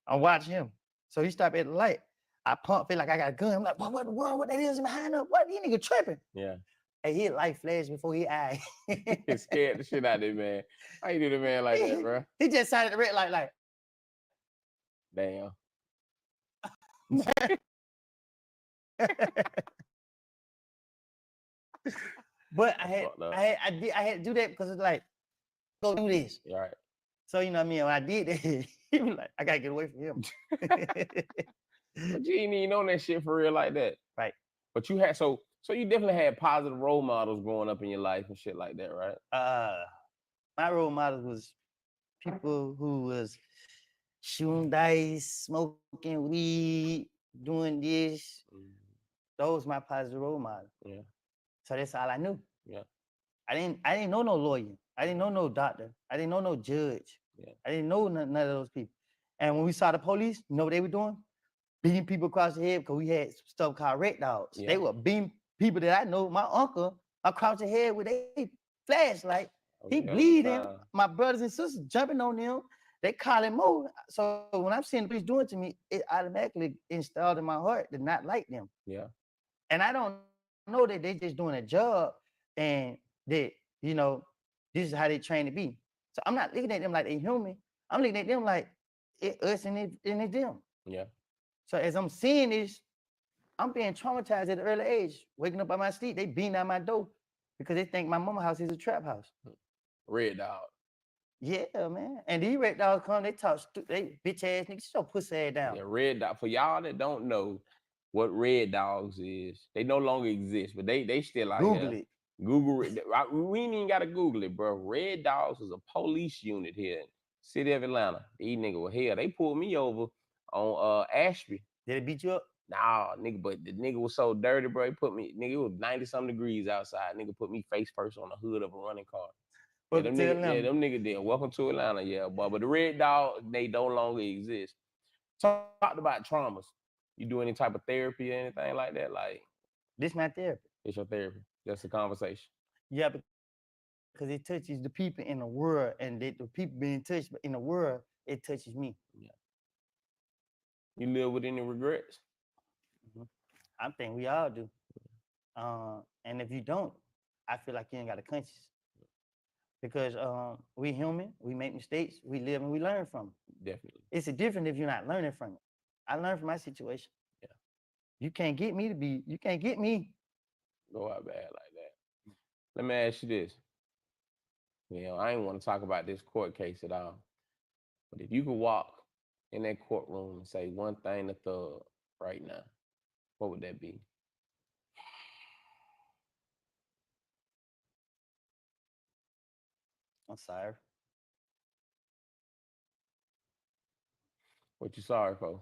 I'm watching him. So he stopped at the light. I feel like I got a gun. I'm like, what the world? What that is behind us? What? These nigga tripping. Yeah. Hey, his light flashed before he eyed. He scared the shit out of that man. How you do the man like that, bro? He just signed the red light like. Damn. But I had to do that because it's like, go do this. You're right. So you know what I mean? When I did that, he was like, I gotta get away from him. But you ain't even on that shit for real like that. Right. But you had so you definitely had positive role models growing up in your life and shit like that, right? My role models was people who was shooting dice, smoking weed, doing this. Those my positive role models. Yeah. So that's all I knew. Yeah. I didn't know no lawyer. I didn't know no doctor. I didn't know no judge. Yeah. I didn't know none of those people. And when we saw the police, you know what they were doing? Beating people across the head because we had stuff called red dogs. Yeah. They were beating people that I know, my uncle, across the head with a flashlight. He bleeding. My brothers and sisters jumping on them. They call him more. So when I'm seeing the police doing to me, it automatically installed in my heart to not like them. Yeah. And I don't know that they just doing a job and that, you know, this is how they train to be. So I'm not looking at them like they human. I'm looking at them like us and it's them. Yeah. So as I'm seeing this, I'm being traumatized at an early age. Waking up out my sleep, they beating out my door because they think my mama house is a trap house. Red dog. Yeah, man. And these red dogs come, they talk, they bitch ass niggas, shut your pussy ass down. Yeah, red dog. For y'all that don't know what red dogs is, they no longer exist, but they still out Google here. it. Google it. We ain't even gotta Google it, bro. Red Dogs is a police unit here in the city of Atlanta. These niggas were here. They pulled me over on Ashby. Did it beat you up? Nah, nigga, but the nigga was so dirty, bro. He put me, nigga, it was 90-some degrees outside. Nigga put me face first on the hood of a running car. Yeah, them niggas did. Welcome to Atlanta, yeah, boy. But the red dog, they no longer exist. Talked about traumas. You do any type of therapy or anything like that? Like, this my therapy. It's your therapy. That's a conversation. Yeah, because it touches the people in the world, and the people being touched in the world, it touches me. Yeah. You live with any regrets? I think we all do. And if you don't, I feel like you ain't got a conscience. Because we human, we make mistakes, we live and we learn from it. Definitely. It's a different if you're not learning from it. I learned from my situation. Yeah. You can't get me. Go out bad like that. Let me ask you this. You know, I ain't want to talk about this court case at all. But if you could walk in that courtroom and say one thing to Thug right now, what would that be? I'm sorry. What you sorry for?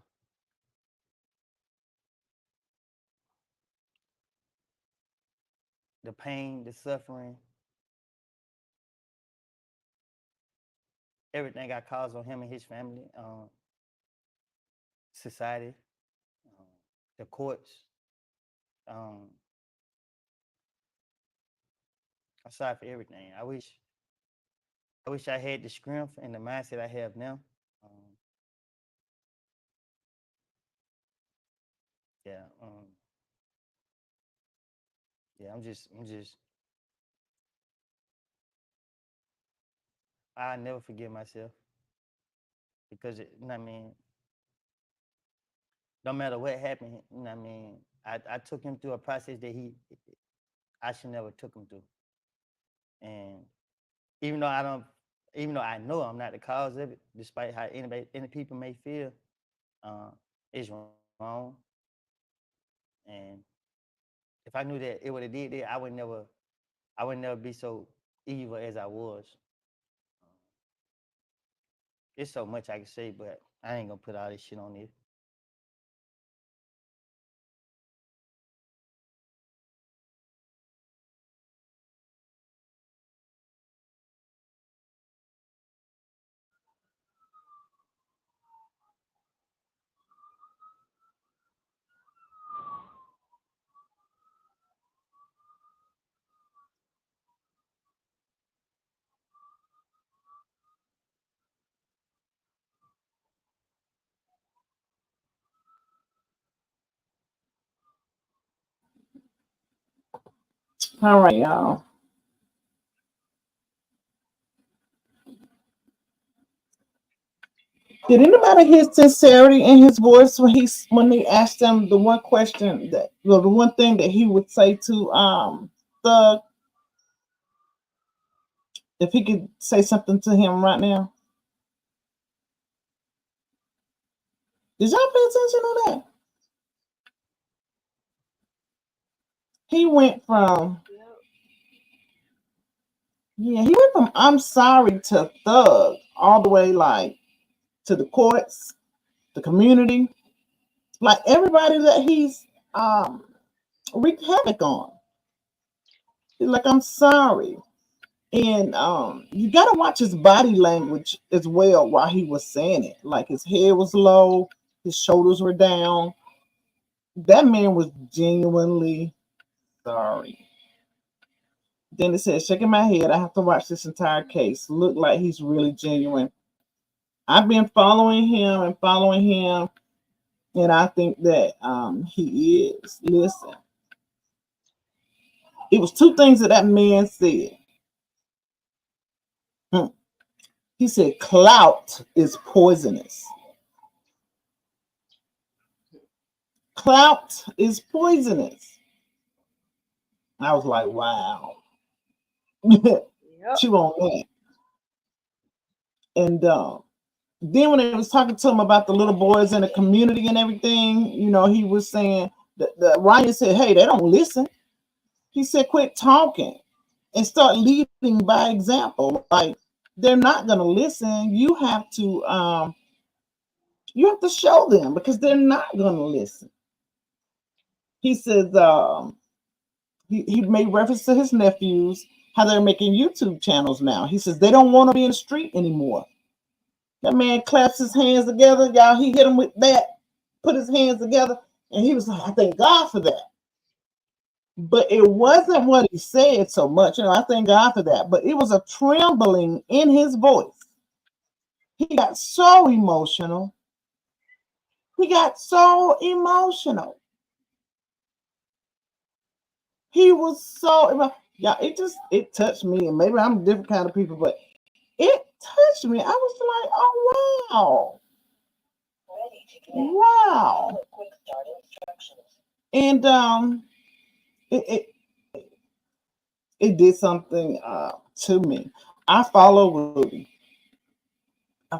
The pain, the suffering, everything got caused on him and his family, society, the courts. I'm sorry for everything. I wish I had the strength and the mindset I have now. Yeah. Yeah. I'm just. I never forgive myself because I mean, no matter what happened, I mean, I took him through a process that I should never took him through, and even though I know I'm not the cause of it, despite how any people may feel, it's wrong. And if I knew that it would have did that, I would never be so evil as I was. It's so much I can say, but I ain't gonna put all this shit on this. All right, y'all. Did anybody hear sincerity in his voice when they asked him the one question the one thing that he would say to Thug if he could say something to him right now? Did y'all pay attention to that? He went from I'm sorry to Thug all the way like to the courts, the community, like everybody that he's wreaked havoc on. He's like, I'm sorry. And you gotta watch his body language as well while he was saying it. Like his head was low, his shoulders were down. That man was genuinely sorry. Then it said, shaking my head, I have to watch this entire case. Look like he's really genuine. I've been following him, and I think that he is. Listen, it was two things that man said. He said, clout is poisonous. Clout is poisonous. I was like, wow. Chew on that. And then when they was talking to him about the little boys in the community and everything, you know, he was saying that Ryan said, hey, they don't listen. He said, quit talking and start leading by example. Like, they're not going to listen. You have to show them because they're not going to listen. He says he made reference to his nephews, how they're making YouTube channels now. He says they don't want to be in the street anymore. That man claps his hands together. Y'all, he hit him with that, put his hands together, and he was like, I thank God for that. But it wasn't what he said so much. I thank God for that. But it was a trembling in his voice. He got so emotional. He got so emotional. He was so, yeah, it touched me. And maybe I'm a different kind of people, but it touched me. I was like, oh, wow. Wow. And it did something to me. I follow Woody. You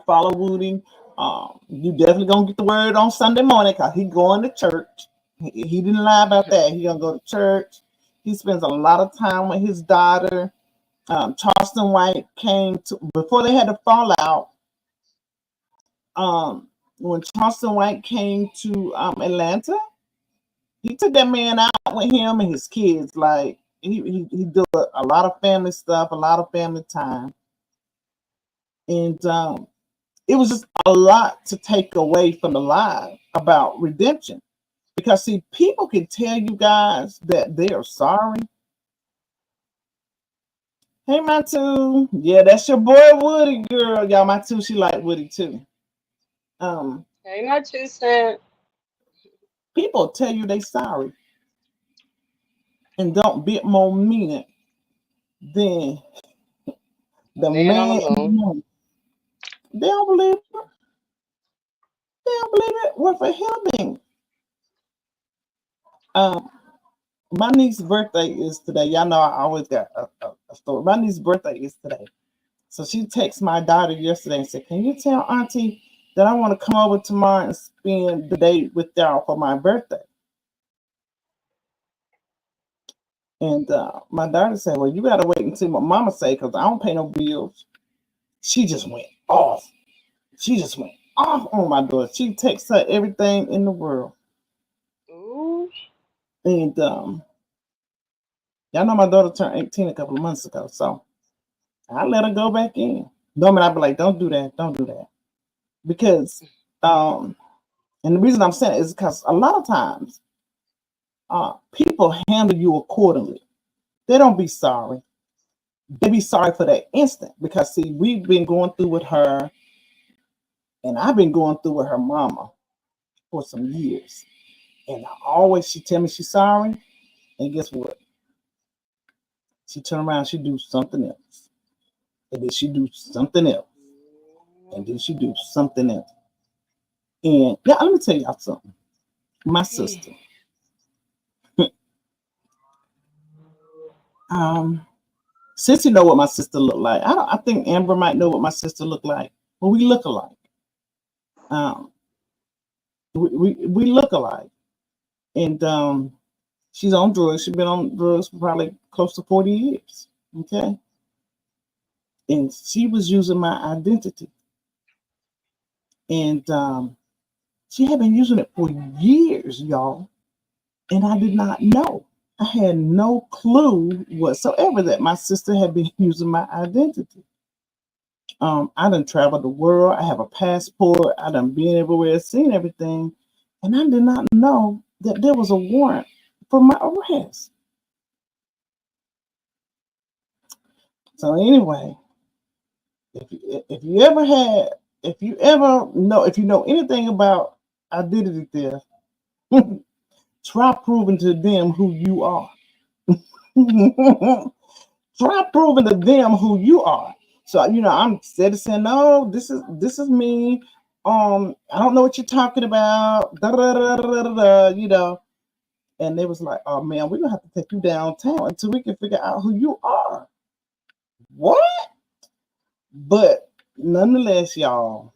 definitely gonna get the word on Sunday morning because he going to church. He didn't lie about that. He gonna go to church. He spends a lot of time with his daughter. Charleston White came to before they had to fall out. When Charleston White came to Atlanta, he took that man out with him and his kids. Like he did a lot of family stuff, a lot of family time, and it was just a lot to take away from the live about redemption. Because see, people can tell you guys that they are sorry. Hey, my two, yeah, that's your boy Woody, girl. Y'all, my two, she like Woody too. Hey, my 2 cents. People tell you they sorry and don't bit more mean it than the Man on the moon. They don't believe it. They don't believe it worth a helping. My niece's birthday is today. Y'all know I always got a story. My niece's birthday is today. So she texted my daughter yesterday and said, can you tell Auntie that I want to come over tomorrow and spend the day with y'all for my birthday? And my daughter said, well, you got to wait and see what mama say because I don't pay no bills. She just went off. She just went off on my daughter. She texts her everything in the world. Ooh. And y'all know my daughter turned 18 a couple of months ago. So I let her go back in. Normally I'd be like, don't do that. Don't do that. Because, and the reason I'm saying it is because a lot of times people handle you accordingly. They don't be sorry. They be sorry for that instant. Because, see, we've been going through with her, and I've been going through with her mama for some years. And she tell me she's sorry. And guess what? She turn around, she do something else. And then she do something else. And then she do something else. And yeah, let me tell y'all something. My sister. Sissy know what my sister look like. I think Amber might know what my sister look like. But we look alike. We look alike. And she's on drugs. She's been on drugs for probably close to 40 years. Okay. And she was using my identity. And she had been using it for years, y'all. And I did not know. I had no clue whatsoever that my sister had been using my identity. I done traveled the world. I have a passport. I done been everywhere, seen everything. And I did not know that there was a warrant for my arrest. So anyway, if you know anything about identity theft, try proving to them who you are. Try proving to them who you are. So I'm saying, no, this is me. I don't know what you're talking about. And they was like, oh man, we're gonna have to take you downtown until we can figure out who you are. What? But nonetheless, y'all,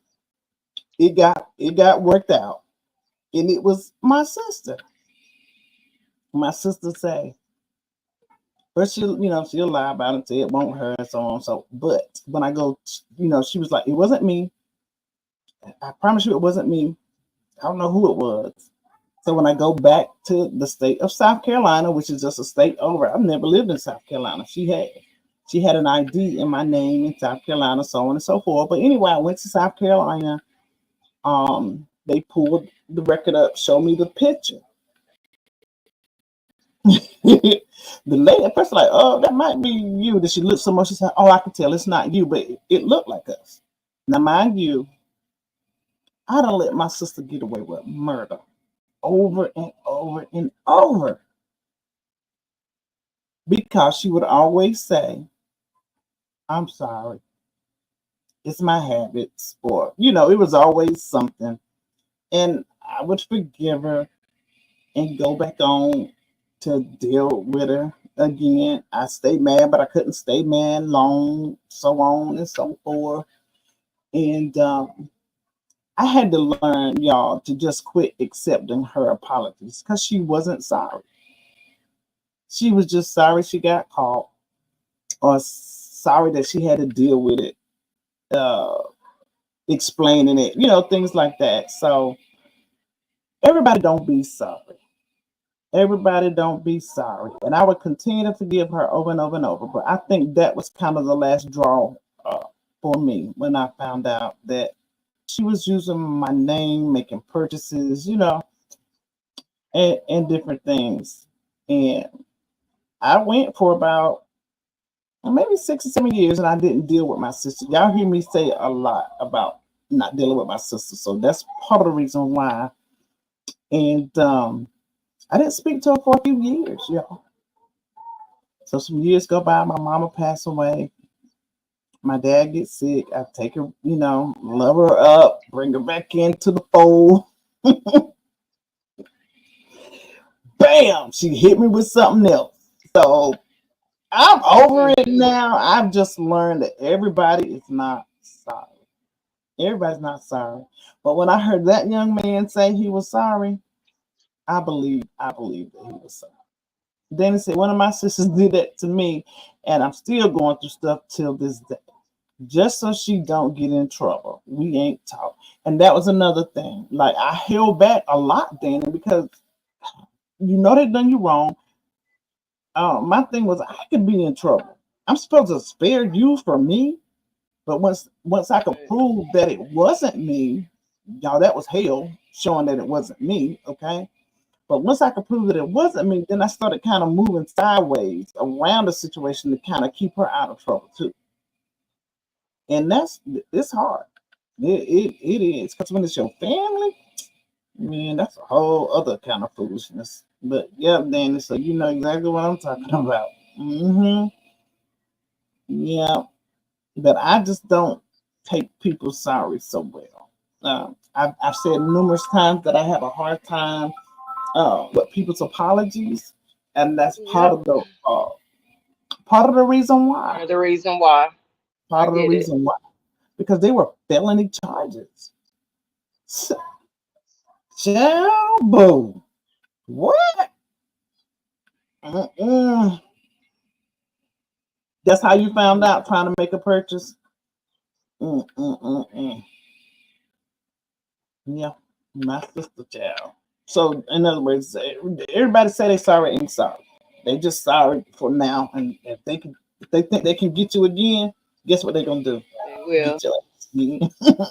it got worked out. And it was my sister. My sister say, first she'll lie about it and say it won't hurt and so on. So, but when I go, she was like, it wasn't me. I promise you it wasn't me. I don't know who it was. So when I go back to the state of South Carolina, which is just a state over, I've never lived in South Carolina. She had an ID in my name in South Carolina, so on and so forth. But anyway, I went to South Carolina. They pulled the record up, showed me the picture. The lady at first like, oh, that might be you. Then she looked so much. She said, oh, I can tell it's not you, but it looked like us. Now, mind you, I don't let my sister get away with murder over and over and over because she would always say, I'm sorry. It's my habits, or, it was always something. And I would forgive her and go back on to deal with her again. I stayed mad, but I couldn't stay mad long, so on and so forth. And I had to learn, y'all, to just quit accepting her apologies because she wasn't sorry. She was just sorry she got caught or sorry that she had to deal with it, explaining it, things like that. So everybody don't be sorry. Everybody don't be sorry. And I would continue to forgive her over and over and over. But I think that was kind of the last draw for me when I found out that she was using my name, making purchases, and different things. And I went for about maybe 6 or 7 years and I didn't deal with my sister. Y'all hear me say a lot about not dealing with my sister. So that's part of the reason why. And I didn't speak to her for a few years, y'all. So some years go by, my mama passed away. My dad gets sick. I take her, love her up, bring her back into the fold. Bam! She hit me with something else. So I'm over it now. I've just learned that everybody is not sorry. Everybody's not sorry. But when I heard that young man say he was sorry, I believe that he was sorry. Then he said, one of my sisters did that to me, and I'm still going through stuff till this day. Just so she don't get in trouble. We ain't talk. And that was another thing. Like, I held back a lot, Danny, because they done you wrong. My thing was I could be in trouble. I'm supposed to spare you from me. But once I could prove that it wasn't me, y'all, that was hell, showing that it wasn't me, okay? But once I could prove that it wasn't me, then I started kind of moving sideways around the situation to kind of keep her out of trouble too. And it's hard. It is, because when it's your family, man, that's a whole other kind of foolishness. But yeah, Danny, so you know exactly what I'm talking about. Yeah, but I just don't take people sorry so well. I've said numerous times that I have a hard time with people's apologies, and that's part of the reason why. Part of the reason why. Part of the reason why. Because they were felony charges. Boo. What? That's how you found out trying to make a purchase? Yeah, my sister, child. So, in other words, everybody say they sorry ain't sorry. They just sorry for now, and if they think they can get you again, guess what they're gonna do? They will. Get you.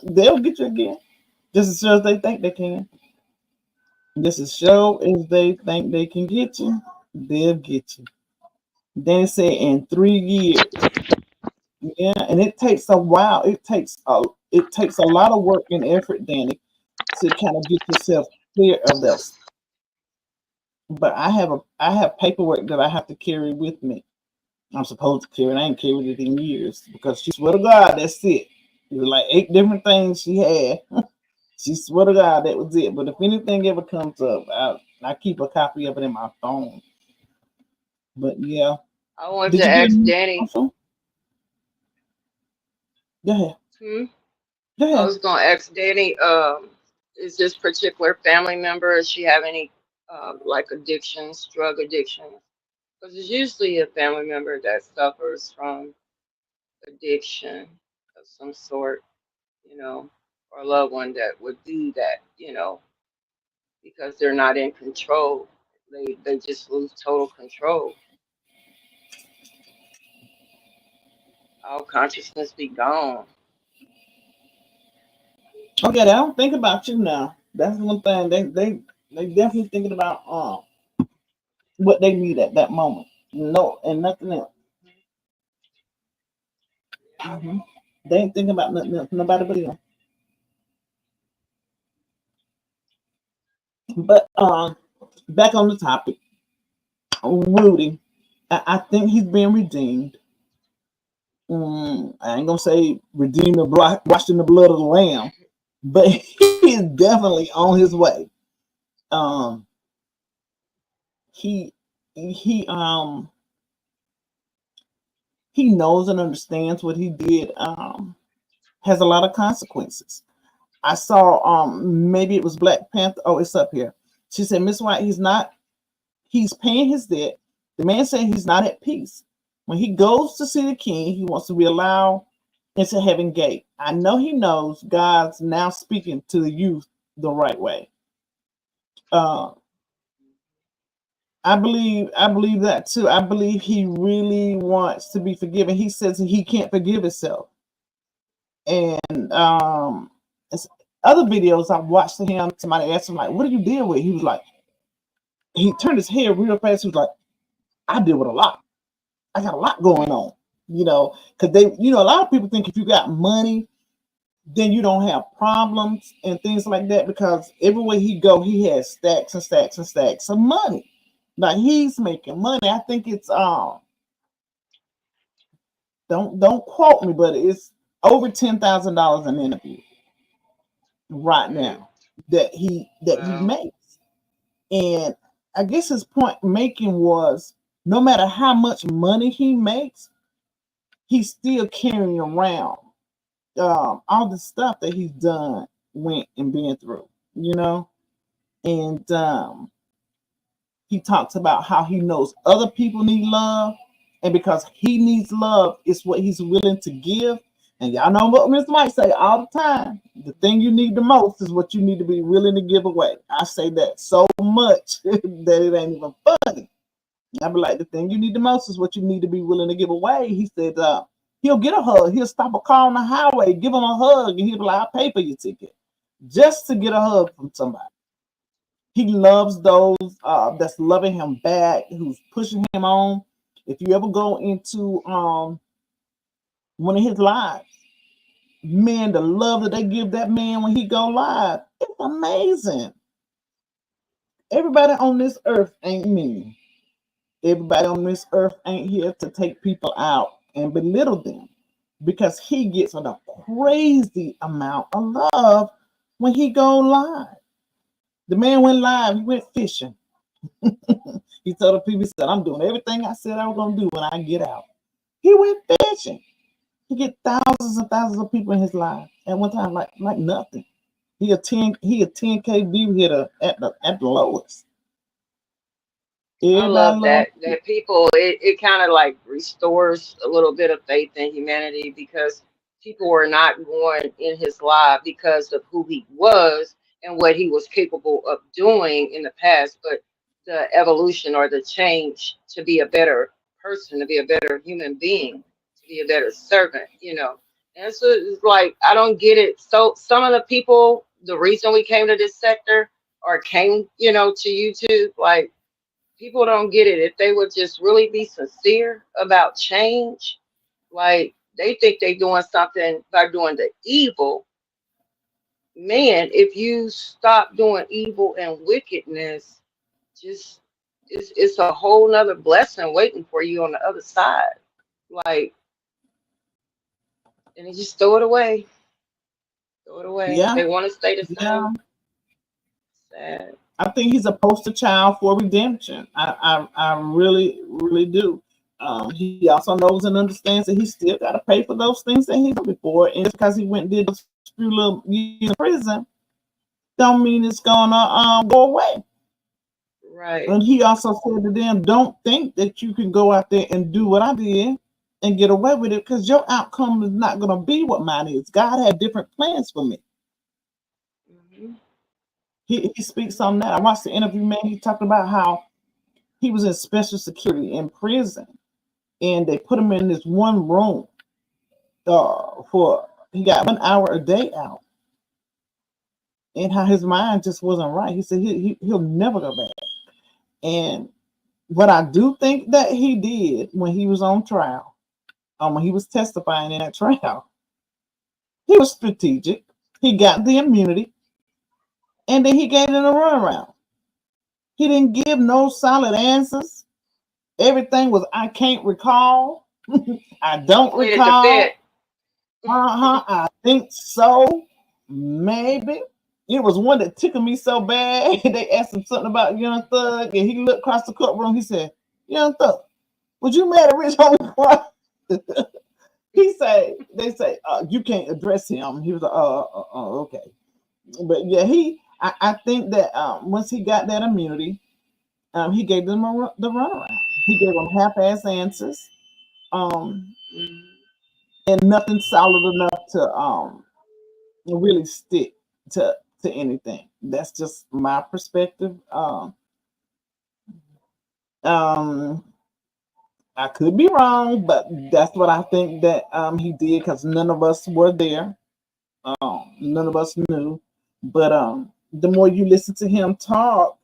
They'll get you again, just as sure as they think they can. Just as sure as they think they can get you, they'll get you. Then say in 3 years. Yeah, and it takes a while. It takes a lot of work and effort, Danny, to kind of get yourself clear of this. But I have paperwork that I have to carry with me. I'm supposed to carry it. I ain't carried it in years because she swear to God, that's it. It was like 8 different things she had. She swear to God that was it. But if anything ever comes up, I keep a copy of it in my phone. But yeah. I want to ask Danny. Go ahead. Go ahead. I was gonna ask Danny, is this particular family member, does she have any like addictions, drug addictions? Because it's usually a family member that suffers from addiction of some sort, or a loved one that would do that, because they're not in control. They just lose total control. All consciousness be gone. Okay, they don't think about you now. That's one thing. They definitely thinking about what they need at that moment. No, and nothing else. Mm-hmm. They ain't thinking about nothing else. Nobody but them. But back on the topic, Rudy, I think he's been redeemed. I ain't gonna say redeemed and washed in the blood of the Lamb, but he's definitely on his way. He knows and understands what he did. Has a lot of consequences. I saw maybe it was Black Panther. Oh, it's up here. She said, Miss White, he's paying his debt. The man said he's not at peace. When he goes to see the king, he wants to be allowed into heaven gate. I know he knows God's now speaking to the youth the right way. I believe that too. I believe he really wants to be forgiven. He says he can't forgive himself. And other videos I watched of him, somebody asked him, like, what did you deal with? He was like, he turned his head real fast. He was like, I deal with a lot. I got a lot going on, because they, a lot of people think if you got money, then you don't have problems and things like that, because everywhere he go, he has stacks and stacks and stacks of money. Like, he's making money. I think it's don't quote me, but it's over $10,000 an interview right now that he makes. And I guess his point making was, no matter how much money he makes, he's still carrying around all the stuff that he's done, went, and been through, and he talks about how he knows other people need love, and because he needs love, it's what he's willing to give. And y'all know what Mr. Mike say all the time: the thing you need the most is what you need to be willing to give away. I say that so much that it ain't even funny. I be like, the thing you need the most is what you need to be willing to give away. He said he'll get a hug. He'll stop a car on the highway, give him a hug, and he'll be like, I'll pay for your ticket just to get a hug from somebody. He loves those that's loving him back, who's pushing him on. If you ever go into one of his lives, man, the love that they give that man when he go live, it's amazing. Everybody on this earth ain't mean. Everybody on this earth ain't here to take people out and belittle them, because he gets a crazy amount of love when he go live. The man went live. He went fishing. He told the people, he said, I'm doing everything I said I was going to do when I get out. He went fishing. He get thousands and thousands of people in his life at one time, like nothing. He a 10K view hitter at the lowest. I love that people, it kind of like restores a little bit of faith in humanity, because people were not going in his life because of who he was and what he was capable of doing in the past, but the evolution or the change to be a better person, to be a better human being, to be a better servant, And so it's like, I don't get it. So some of the people, the reason we came to this sector or came, to YouTube, like, people don't get it. If they would just really be sincere about change, like, they think they're doing something by doing the evil. Man, if you stop doing evil and wickedness, just it's a whole nother blessing waiting for you on the other side. Like, and you just throw it away. Throw it away. Yeah. They want to stay the same. Yeah. Sad. I think he's a poster child for redemption. I really, really do. He also knows and understands that he still got to pay for those things that he's done before. And just because he went and did a few little years in prison, don't mean it's gonna go away. Right. And he also said to them, don't think that you can go out there and do what I did and get away with it, because your outcome is not going to be what mine is. God had different plans for me. Mm-hmm. He speaks on that. I watched the interview, man. He talked about how he was in special security in prison, and they put him in this one room he got 1 hour a day out, and how his mind just wasn't right. He said he'll never go back. And what I do think that he did when he was on trial, when he was testifying in that trial, he was strategic. He got the immunity, and then he gave it a runaround. He didn't give no solid answers. Everything was, I can't recall. I don't Pleaded the recall. fifth. I think so. Maybe. It was one that tickled me so bad. They asked him something about Young Thug, and he looked across the courtroom. He said, Young Thug, would you marry Rich Homie Quan? He said, they say, you can't address him. He was like, okay. But yeah, I think that once he got that immunity, he gave them the runaround. He gave them half-ass answers, and nothing solid enough to really stick to anything. That's just my perspective. I could be wrong, but that's what I think that he did, because none of us were there. None of us knew. But the more you listen to him talk,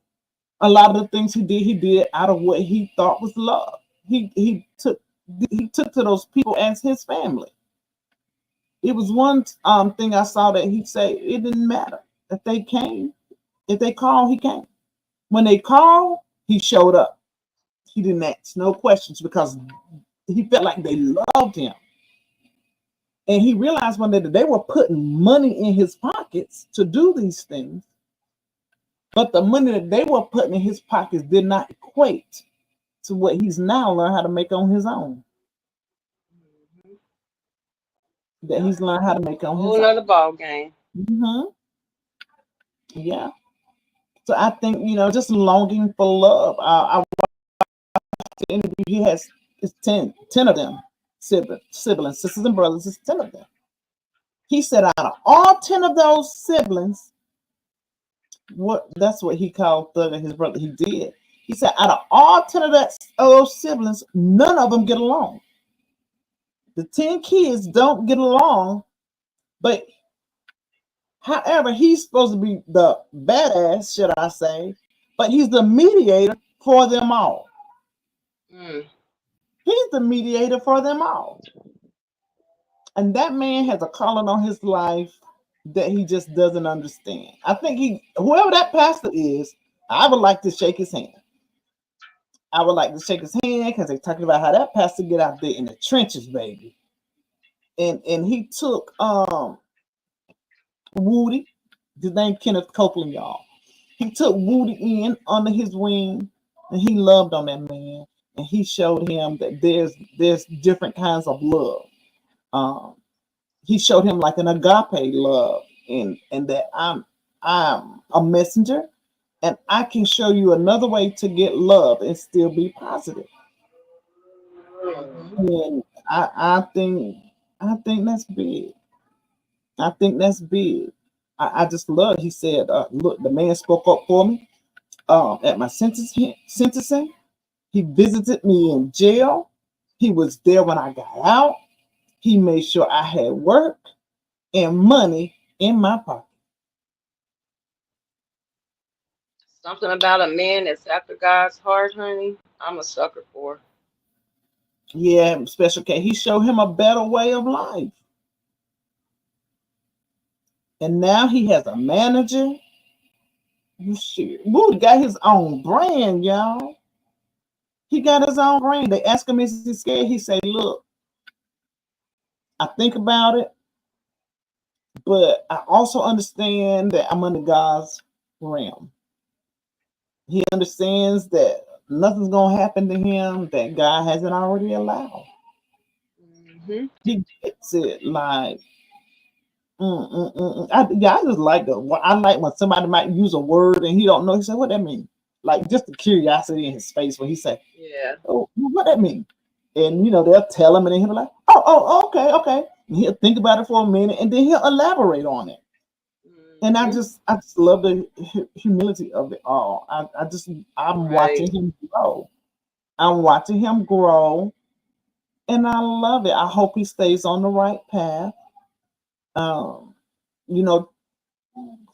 a lot of the things he did out of what he thought was love. He took to those people as his family. It was one thing I saw that he said it didn't matter if they came, if they called, he came. When they called, he showed up. He didn't ask no questions because he felt like they loved him. And he realized one day that they were putting money in his pockets to do these things, but the money that they were putting in his pockets did not equate to what he's now learned how to make on his own. That he's learned how to make on his Whole own. nother ball game. Yeah. So I think, just longing for love. I watched the interview. He has 10 of them, siblings, sisters and brothers. It's 10 of them. He said out of all 10 of those siblings, that's what he called Thug and his brother. He did. He said out of all 10 of those siblings, none of them get along. The 10 kids don't get along, but however, he's supposed to be the badass, should I say, but he's the mediator for them all. He's the mediator for them all. And that man has a calling on his life that he just doesn't understand. I think whoever that pastor is, I would like to shake his hand. I would like to shake his hand because they're talking about how that pastor get out there in the trenches, baby. And he took Woody, his name Kenneth Copeland, y'all. He took Woody in under his wing, and he loved on that man, and he showed him that there's different kinds of love. He showed him like an agape love, and that I'm a messenger, and I can show you another way to get love and still be positive. And I think that's big. I think that's big. I just love. He said, "Look, the man spoke up for me at my sentencing. He visited me in jail. He was there when I got out. He made sure I had work and money in my pocket." Something about a man that's after God's heart, honey. I'm a sucker for. Yeah, Special K. He showed him a better way of life. And now he has a manager. Shit. Woody got his own brand, y'all. He got his own brand. They ask him, is he scared? He say, look, I think about it, but I also understand that I'm under God's realm. He understands that nothing's going to happen to him that God hasn't already allowed. He gets it like, I just like I like when somebody might use a word and he don't know. He said, what that mean? Like just the curiosity in his face when he said, yeah, oh, what that mean? And they'll tell him, and then he'll be like, oh, okay. And he'll think about it for a minute, and then he'll elaborate on it. And I just love the humility of it all. I'm watching him grow. I'm watching him grow, and I love it. I hope he stays on the right path.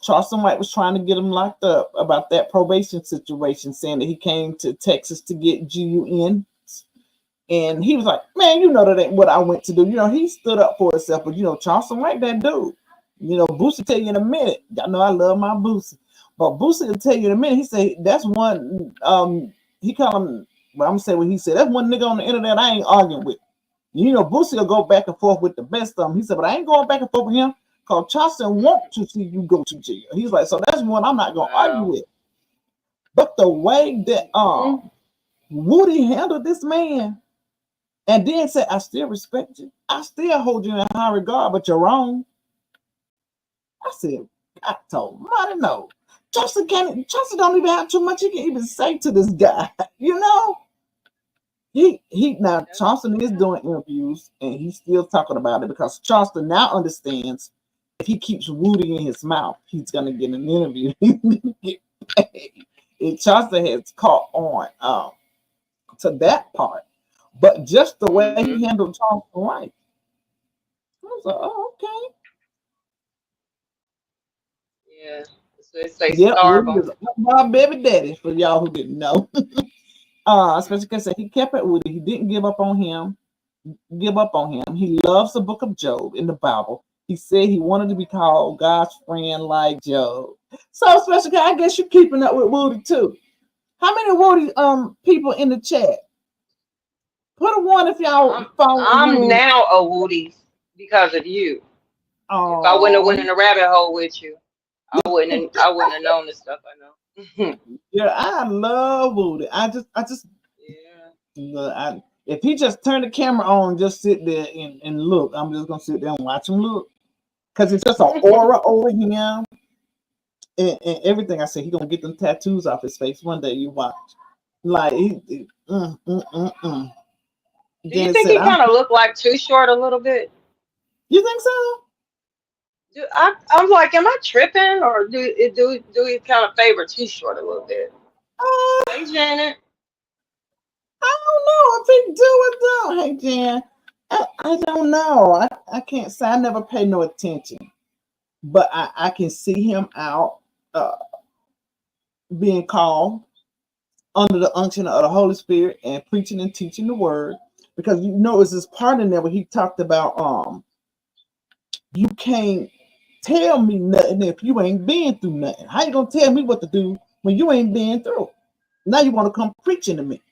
Charleston White was trying to get him locked up about that probation situation, saying that he came to Texas to get GUN. And he was like, man, you know that ain't what I went to do. You know, he stood up for himself. But, you know, Charleston White, that dude. You know, Boosie tell you in a minute. Y'all know I love my Boosie. But Boosie will tell you in a minute. He said, that's one, he called him, well, I'm going to say what he said. That's one nigga on the internet I ain't arguing with. You know, Boosie will go back and forth with the best of them. He said, but I ain't going back and forth with him because Charleston want to see you go to jail. He's like, so that's one I'm not going to argue with. But the way that Woody handled this man, and then said, I still respect you. I still hold you in high regard, but you're wrong. I said, I told him, I don't know. Justin don't even have too much he can even say to this guy. You know? Now Charleston is doing interviews and he's still talking about it because Charleston now understands if he keeps Woody in his mouth, he's gonna get an interview. Get paid. And Charleston has caught on to that part. But just the way he handled Charleston White, I was like, oh, okay. Yeah. So it's like Starbucks. My baby daddy, for y'all who didn't know. Especially because he kept it with it. He didn't give up on him. He loves the book of Job in the Bible. He said he wanted to be called God's friend like Job. So, especially, I guess you're keeping up with Woody too. How many Woody people in the chat? Put a one if y'all follow. I'm now a Woody because of you. Oh. If I wouldn't have went in the rabbit hole with you, I wouldn't have known the stuff I know. Yeah, I love Woody. I just if he just turned the camera on, just sit there and look. I'm just gonna sit there and watch him look. Because it's just an aura over him. And everything I say, he gonna get them tattoos off his face one day. You watch. Like Do you think he kind of looked like Too Short a little bit? You think so? I'm like, am I tripping, or do he kind of favor Too Short a little bit? Hey, Janet. I don't know if he do or don't. Hey, Jan. I don't know. I can't say. I never pay no attention. But I can see him out being called under the unction of the Holy Spirit and preaching and teaching the word. Because you know, it's this part in there where he talked about you can't tell me nothing if you ain't been through nothing. How you gonna tell me what to do when you ain't been through? Now you want to come preaching to me.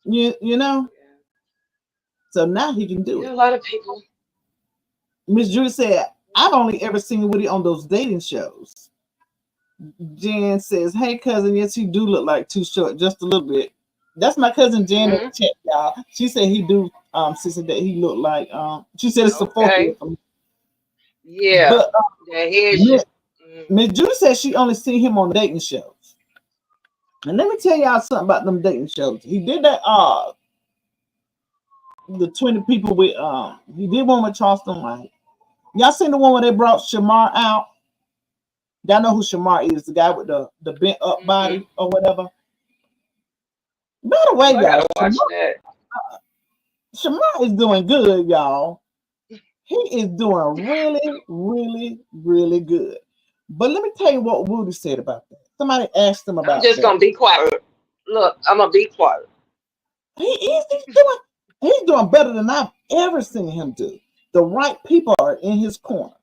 You know? So now he can do it. A lot of people. Miss Judy said, I've only ever seen Woody on those dating shows. Jan says, hey cousin, yes, he do look like Too Short just a little bit. That's my cousin Jan in the chat, y'all. She said he do sister that he looked like she said it's the fourth. Yeah. But Miss Judy said she only seen him on dating shows. And let me tell y'all something about them dating shows. He did that the 20 people with he did one with Charleston White. Y'all seen the one where they brought Shamar out? Y'all know who Shamar is, the guy with the bent up body or whatever. By the way, y'all, Shamar is doing good, y'all. He is doing really, really, really good. But let me tell you what Woody said about that. Somebody asked him about I'm just going to be quiet. Look, I'm going to be quiet. He's doing better than I've ever seen him do. The right people are in his corner.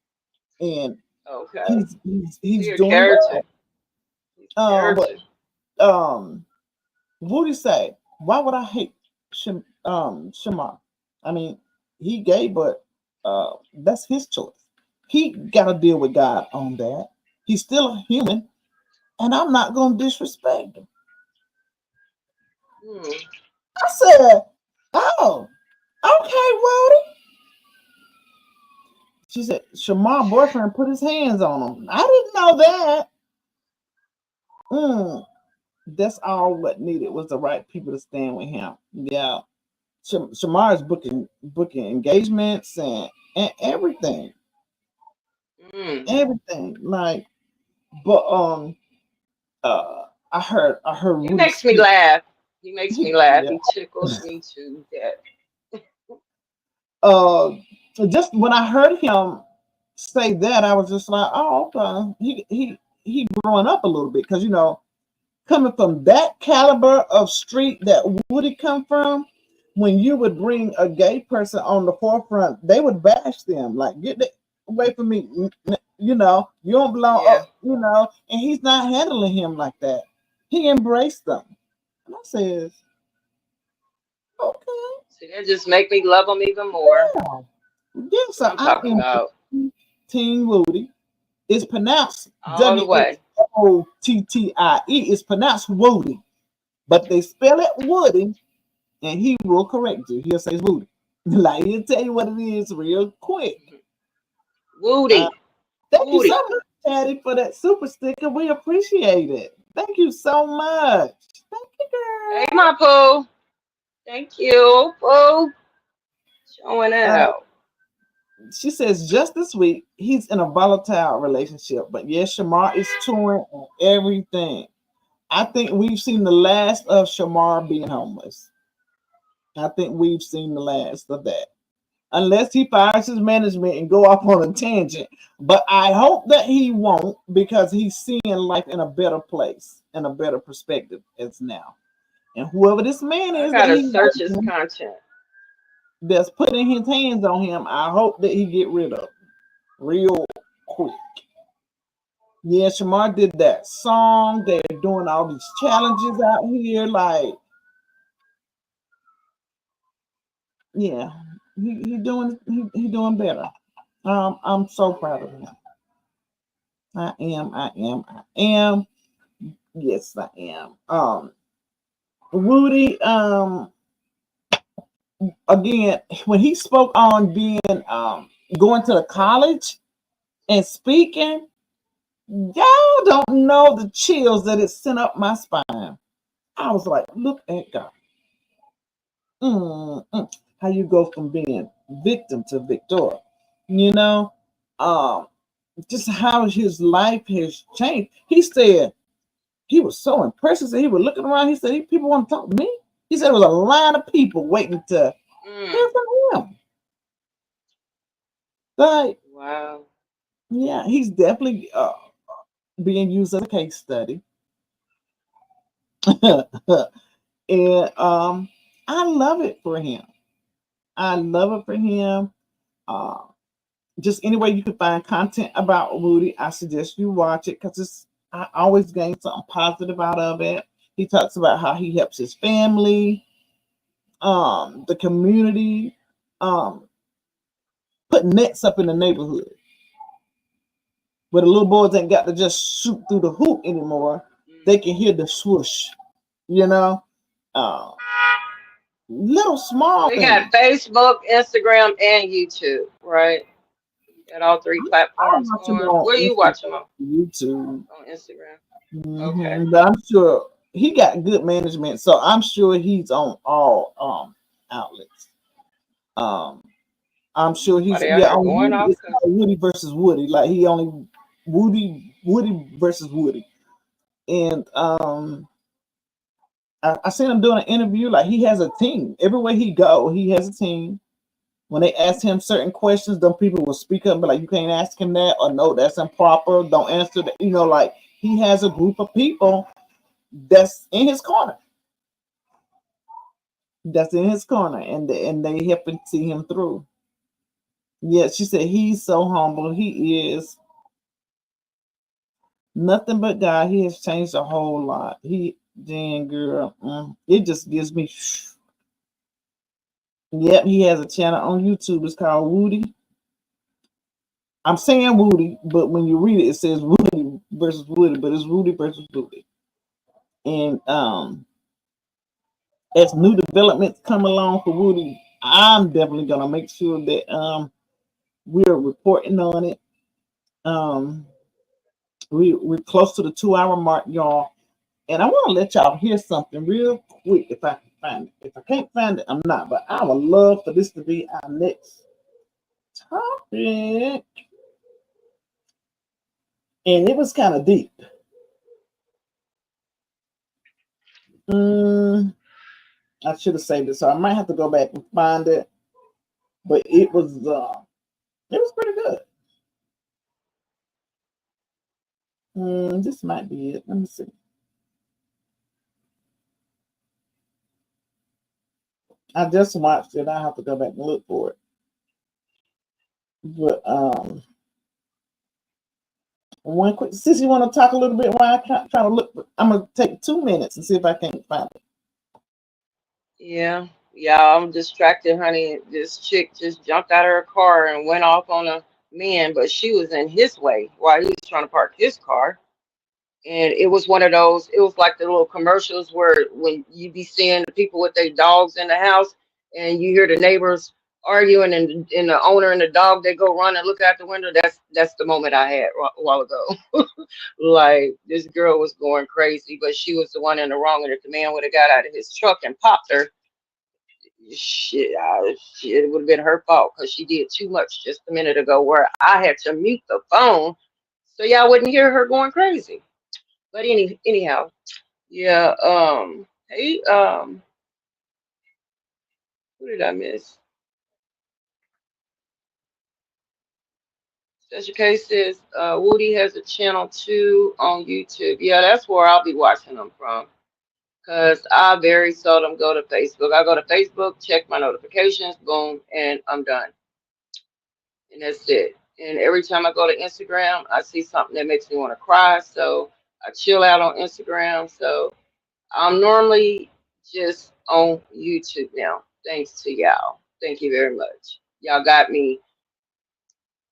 And he's doing character. Woody say, why would I hate Shamar? I mean, he gay, but that's his choice. He got to deal with God on that. He's still a human, and I'm not going to disrespect him. I said, oh, okay, Woody. She said, Shamar's boyfriend put his hands on him. I didn't know that. That's all what needed was the right people to stand with him. Yeah. Shamar is booking engagements and everything. Everything. Like, but I heard He makes me laugh. He makes me laugh. Yeah. He tickles me to death. Just when I heard him say that, I was just like, oh, okay. He growing up a little bit because coming from that caliber of street that Woody come from, when you would bring a gay person on the forefront, they would bash them like, get away from me. You don't belong. Yeah. And he's not handling him like that. He embraced them. And I says, okay. See, that just make me love him even more. Yeah, so I'm talking about Team Woody. It's pronounced all the way. Wottie. It's pronounced Woody, but they spell it Woody, and he will correct you. He'll say Woody. Like, he'll tell you what it is real quick. Woody. Thank you so much, Patty, for that super sticker. We appreciate it. Thank you so much. Thank you, girl. Hey, my Pooh. Thank you, Pooh. Showing out. She says just this week he's in a volatile relationship, but yes, Shamar is touring and everything. I think we've seen the last of Shamar being homeless. I think we've seen the last of that. Unless he fires his management and go off on a tangent. But I hope that he won't, because he's seeing life in a better place, in a better perspective as now. And whoever this man is, I gotta search his content. That's putting his hands on him, I hope that he get rid of him real quick. Yeah, Shamar did that song. They're doing all these challenges out here. Like, yeah, he doing better. I'm so proud of him. I am. Yes, I am. Woody, again, when he spoke on being going to the college and speaking, y'all don't know the chills that it sent up my spine. I was like, look at God. How you go from being victim to victor. Just how his life has changed. He said he was so impressed. He said he was looking around. He said, people want to talk to me. He said there was a line of people waiting to hear from him. Like, wow. Yeah, he's definitely being used as a case study. And I love it for him. I love it for him. Just any way you can find content about Woody, I suggest you watch it, because I always gain something positive out of it. He talks about how he helps his family, the community, put nets up in the neighborhood where the little boys ain't got to just shoot through the hoop anymore. They can hear the swoosh, little small We things. got Facebook, Instagram, and YouTube, right? Got all three platforms. Where are you watching on? YouTube. On Instagram. Mm-hmm. Okay. But I'm sure he got good management, so I'm sure he's on all outlets. I'm sure he's on Woody versus Woody. Like, he only Woody versus Woody. And I seen him doing an interview. Like, he has a team. Everywhere he go, he has a team. When they ask him certain questions, them people will speak up and be like, you can't ask him that, or no, that's improper. Don't answer that. Like, he has a group of people that's in his corner. And they help him see him through. Yeah, she said he's so humble. He is nothing but God. He has changed a whole lot. Girl, it just gives me. Yep, he has a channel on YouTube. It's called Woody. I'm saying Woody, but when you read it, it says Woody versus Woody, but it's Woody versus Woody. And as new developments come along for Woody, I'm definitely gonna make sure that we're reporting on it. We're close to the 2-hour mark, y'all. And I want to let y'all hear something real quick if I can find it. If I can't find it, I'm not. But I would love for this to be our next topic. And it was kind of deep. I should have saved it, so I might have to go back and find it. But it was pretty good. This might be it. Let me see. I just watched it. I have to go back and look for it. But one quick, since you want to talk a little bit while I try to look, I'm gonna take 2 minutes and see if I can find it. Yeah, yeah, I'm distracted, honey. This chick just jumped out of her car and went off on a man, but she was in his way while he was trying to park his car. And it was one of those, it was like the little commercials where when you be seeing the people with their dogs in the house and you hear the neighbors arguing and the owner and the dog, they go run and look out the window. That's the moment I had a while ago. Like this girl was going crazy, but she was the one in the wrong. And if the man would have got out of his truck and popped her, it would have been her fault because she did too much just a minute ago where I had to mute the phone so y'all wouldn't hear her going crazy. But anyhow, yeah, hey, who did I miss? Special Case says Woody has a channel too on YouTube. Yeah, that's where I'll be watching them from. Because I very seldom go to Facebook. I go to Facebook, check my notifications, boom, and I'm done. And that's it. And every time I go to Instagram, I see something that makes me want to cry. So I chill out on Instagram. So I'm normally just on YouTube now, thanks to y'all. Thank you very much. Y'all got me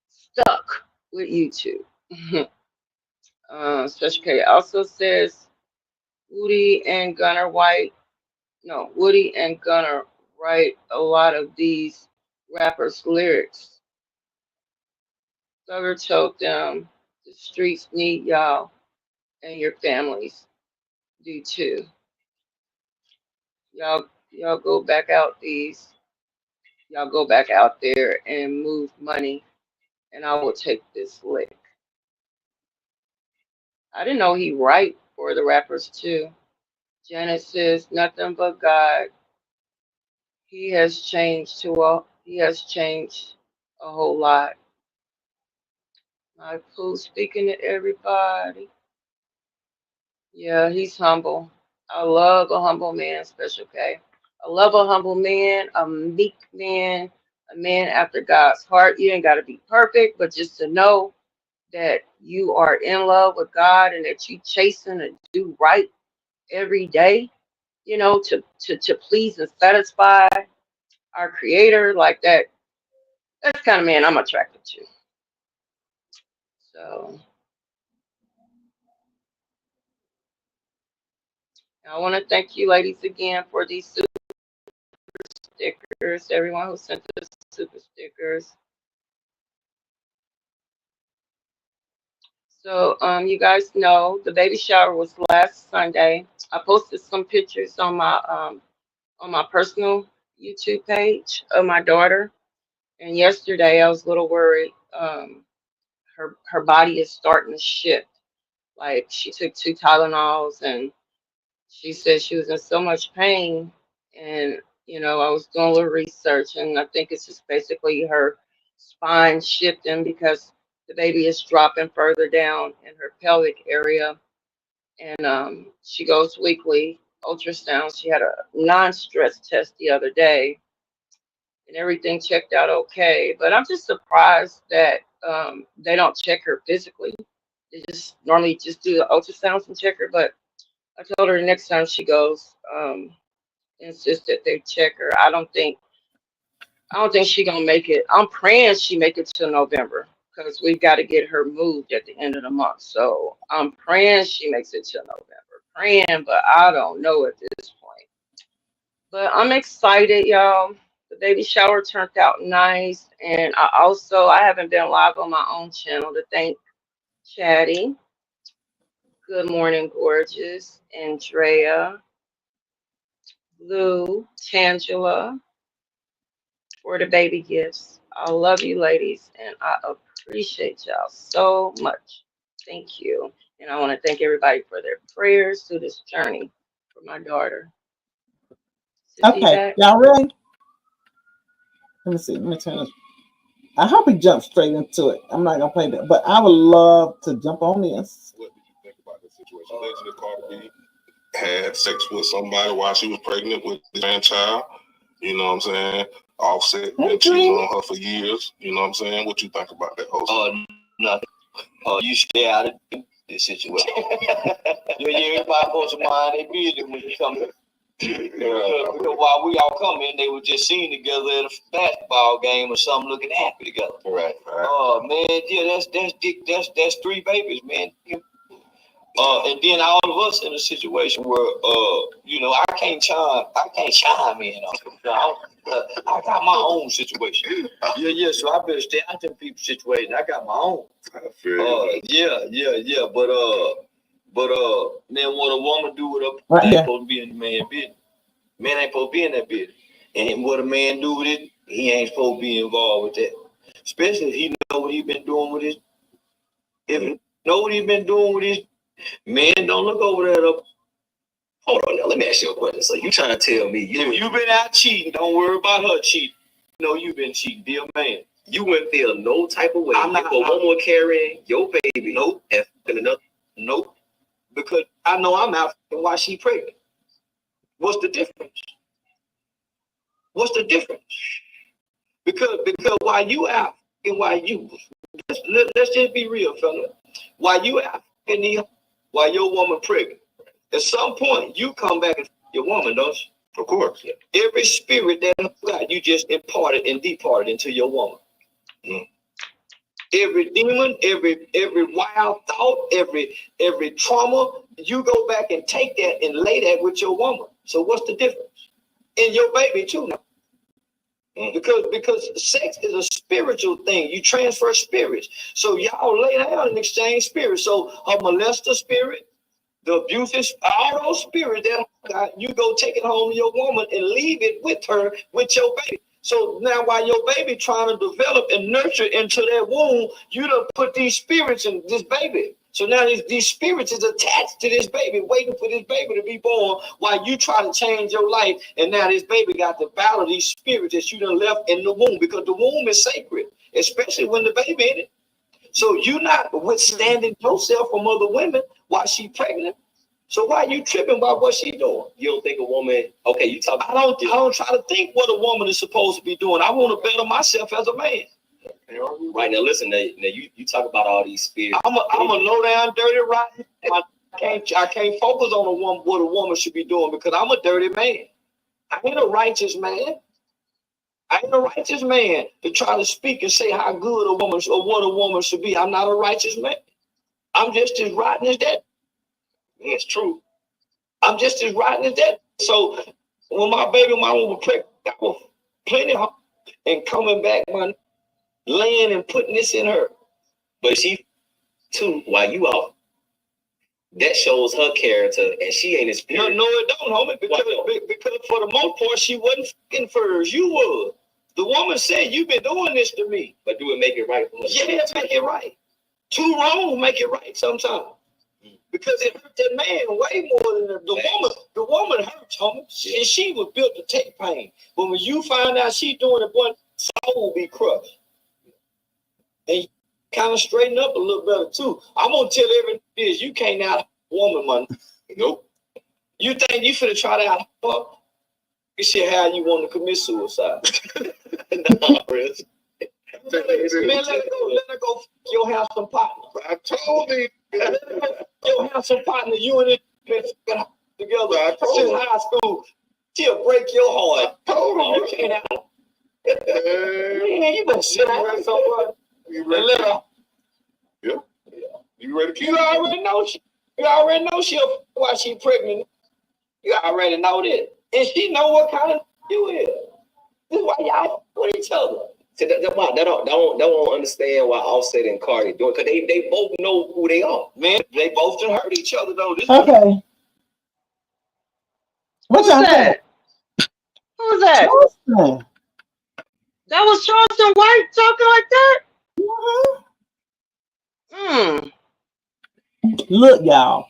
stuck with YouTube. Special K also says Woody and Gunner write a lot of these rappers' lyrics. Thugger told them the streets need y'all and your families do too. Y'all go back out y'all go back out there and move money and I will take this lick. I didn't know he write for the rappers too. Janet says nothing but God. He has changed a whole lot. My Pooh speaking to everybody. Yeah, he's humble. I love a humble man, Special K. I love a humble man, a meek man, a man after God's heart. You ain't got to be perfect, but just to know that you are in love with God and that you chasing to do right every day, you know, to please and satisfy our Creator, like that. That's the kind of man I'm attracted to. So I want to thank you, ladies, again for these super stickers. Everyone who sent us super stickers. So you guys know the baby shower was last Sunday. I posted some pictures on my personal YouTube page of my daughter. And yesterday I was a little worried. Her body is starting to shift. Like she took 2 Tylenols and she said she was in so much pain. And you know, I was doing a little research, and I think it's just basically her spine shifting because the baby is dropping further down in her pelvic area. And she goes weekly ultrasound. She had a non-stress test the other day, and everything checked out okay. But I'm just surprised that they don't check her physically. They just normally just do the ultrasounds and check her. But I told her the next time she goes, insist that they check her. I don't think she gonna make it. I'm praying she make it till November because we've got to get her moved at the end of the month. So I'm praying she makes it till November. Praying, but I don't know at this point. But I'm excited, y'all. The baby shower turned out nice, and I haven't been live on my own channel to thank Chatty. Good morning, gorgeous, Andrea, Lou, Tangela, for the baby gifts. I love you, ladies, and I appreciate y'all so much. Thank you. And I want to thank everybody for their prayers through this journey for my daughter. Okay, y'all ready? Let me see. Let me turn this. I hope we jump straight into it. I'm not gonna play that, but I would love to jump on this. situation. Allegedly, Cardi B had sex with somebody while she was pregnant with the grandchild. You know what I'm saying? Offset been cheating on her for years. You know what I'm saying? What you think about that whole Nothing. You stay out of this situation. Everybody supposed to mind their business when you come in. Because while we all come in, they were just seen together at a basketball game or something, looking happy together. Right. Oh man, yeah, that's 3 babies, man. And then all of us in a situation where I can't chime in on it. I got my own situation. Yeah, so I better stay out them people's situation. I got my own. Yeah. But man, what a woman do with her ain't supposed to be in the man's business. Man ain't supposed to be in that business. And what a man do with it, he ain't supposed to be involved with that. Especially if he know what he been doing with his. If he know what he been doing with his, man, don't look over there. Hold on, now let me ask you a question. So you trying to tell me if you been out cheating, don't worry about her cheating. No, you been cheating, be a man. You wouldn't feel no type of way. I'm not. If a woman carrying your baby, nope, and another, nope. Because I know I'm out while she pregnant. What's the difference? What's the difference? Because while you out and while you, let's just be real, fella. While you out and while your woman pregnant, at some point you come back and your woman, don't you? Of course. Every spirit that God you just imparted and departed into your woman. Mm. Every demon, every wild thought, every trauma, you go back and take that and lay that with your woman. So what's the difference? And your baby too now. Because sex is a spiritual thing. You transfer spirits. So y'all lay down and exchange spirits. So a molester spirit, the abusive, all those spirits that you go take it home to your woman and leave it with her, with your baby. So now while your baby trying to develop and nurture into that womb, you done put these spirits in this baby. So now these spirits is attached to this baby, waiting for this baby to be born while you try to change your life. And now this baby got to battle these spirits that you done left in the womb, because the womb is sacred, especially when the baby in it. So you're not withstanding yourself from other women while she pregnant. So why are you tripping about what she doing? You don't think a woman, okay, you talk. I don't try to think what a woman is supposed to be doing. I want to better myself as a man. Right now, listen. Now you talk about all these spirits. I'm a low down, dirty, rotten. I can't focus on what a woman should be doing, because I'm a dirty man. I ain't a righteous man. I ain't a righteous man to try to speak and say how good a woman or what a woman should be. I'm not a righteous man. I'm just as rotten as that. It's true. I'm just as rotten as that. So when my baby mama was pregnant, I was plenty of and coming back, man, laying and putting this in her. But she, too, while you out, that shows her character, and she ain't as no, it don't, homie. Because for the most part, she wasn't fucking first. You was. The woman said, "You've been doing this to me." But do it make it right? Yeah, make it right. Too wrong, make it right sometimes. Because it hurt that man way more than the woman. The woman hurts, homie. And she was built to take pain. But when you find out she doing it, boy, soul will be crushed. And you kind of straighten up a little better too. I'm gonna tell everything is you can't out a woman, man. Nope. You think you finna try to out her? You see how you want to commit suicide. Nah, Chris. Man, let her go your handsome partner. I told you. Your handsome partner, you and it been together since high school. She'll break your heart. I told him you can't have her. Man, you better sit down somewhere. You ready? Let her. Yeah. You ready to kill her? You already know she'll why she pregnant. You already know that. And she know what kind of you is. This is why y'all with each other. See, they don't understand why Offset and Cardi doing, because they both know who they are. Man, they both done hurt each other though. Okay. Who's that? Who's that? Charleston. That was Charleston White talking like that? Look, y'all.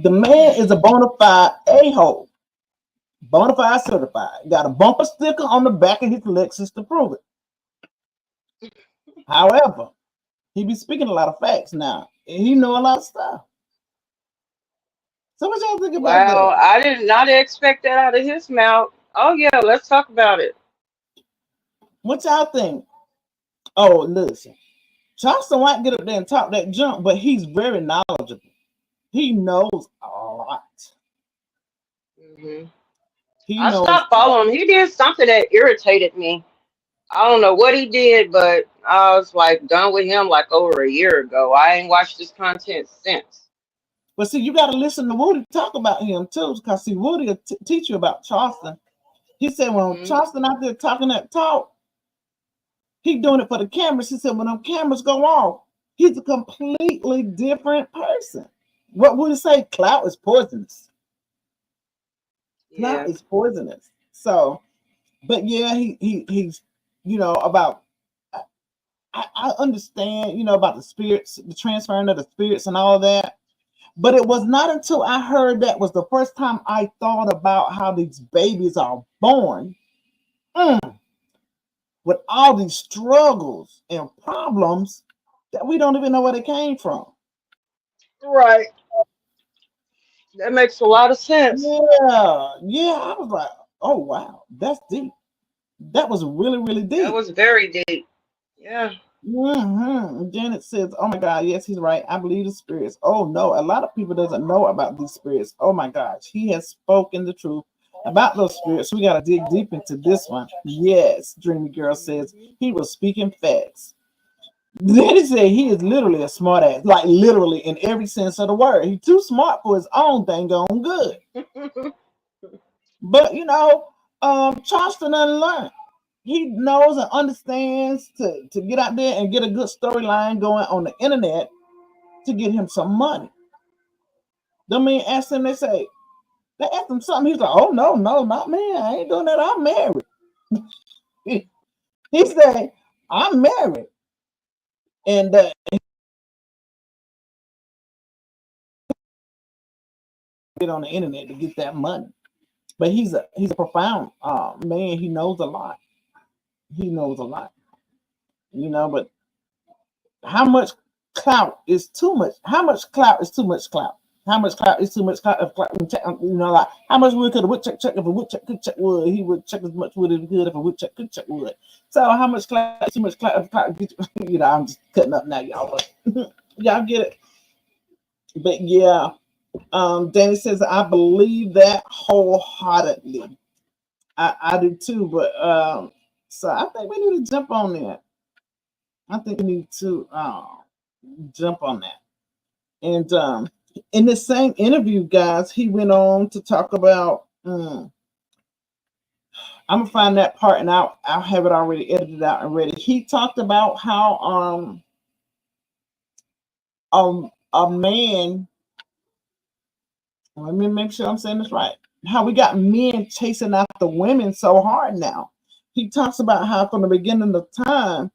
The man is a bona fide a-hole. Bona fide certified. Got a bumper sticker on the back of his Lexus to prove it. However, he be speaking a lot of facts now, and he know a lot of stuff. So what y'all think about Wow, that? I did not expect that out of his mouth. Oh yeah, let's talk about it. What y'all think? Oh, listen. Charleston White get up there and talk that junk, but he's very knowledgeable. He knows a lot. Hmm. He I knows. stopped following him. He did something that irritated me. I don't know what he did, but I was like done with him like over a year ago. I ain't watched his content since. But see, you got to listen to Woody talk about him too, because see, Woody will teach you about Charleston. He said when Hmm. Charleston out there talking that talk, he doing it for the cameras. He said when them cameras go off, he's a completely different person. What would he say? Clout is poisonous. Clout Yeah. is poisonous. So, but yeah, he's about. I understand about the spirits, the transferring of the spirits, and all that. But it was not until I heard that was the first time I thought about how these babies are born. With all these struggles and problems that we don't even know where they came from. Right. That makes a lot of sense. Yeah. I was like, oh wow, that's deep. That was really, really That deep. was very deep. Yeah. Janet says, oh my God, yes, he's right. I believe the spirits. Oh no, a lot of people doesn't know about these spirits. Oh my gosh, he has spoken the truth about those spirits. We got to dig deep into this one. Yes, Dreamy Girl says he was speaking facts. Then he said he is literally a smart ass, like literally in every sense of the word. He's too smart for his own thing going good. But Charleston doesn't learn. He knows and understands to get out there and get a good storyline going on the internet to get him some money. The men ask him, they ask him something. He's like, oh no, not me. I ain't doing that. I'm married. he said, I'm married. And get on the internet to get that money. But he's a profound man. He knows a lot. He knows a lot. But how much clout is too much? How much clout is too much clout? How much clout is too much clout? Like how much wood could a woodchuck check if a woodchuck could check wood? He would check as much wood as he could if a woodchuck could check wood. So how much clout is too much clout? If clout I'm just cutting up now, y'all. But y'all get it. But yeah, Danny says I believe that wholeheartedly. I do too, but so I think we need to jump on that. I think we need to jump on that. And in the same interview, guys, he went on to talk about. I'm gonna find that part and I'll have it already edited out and ready. He talked about how a man. Let me make sure I'm saying this right. How we got men chasing after women so hard now. He talks about how from the beginning of time,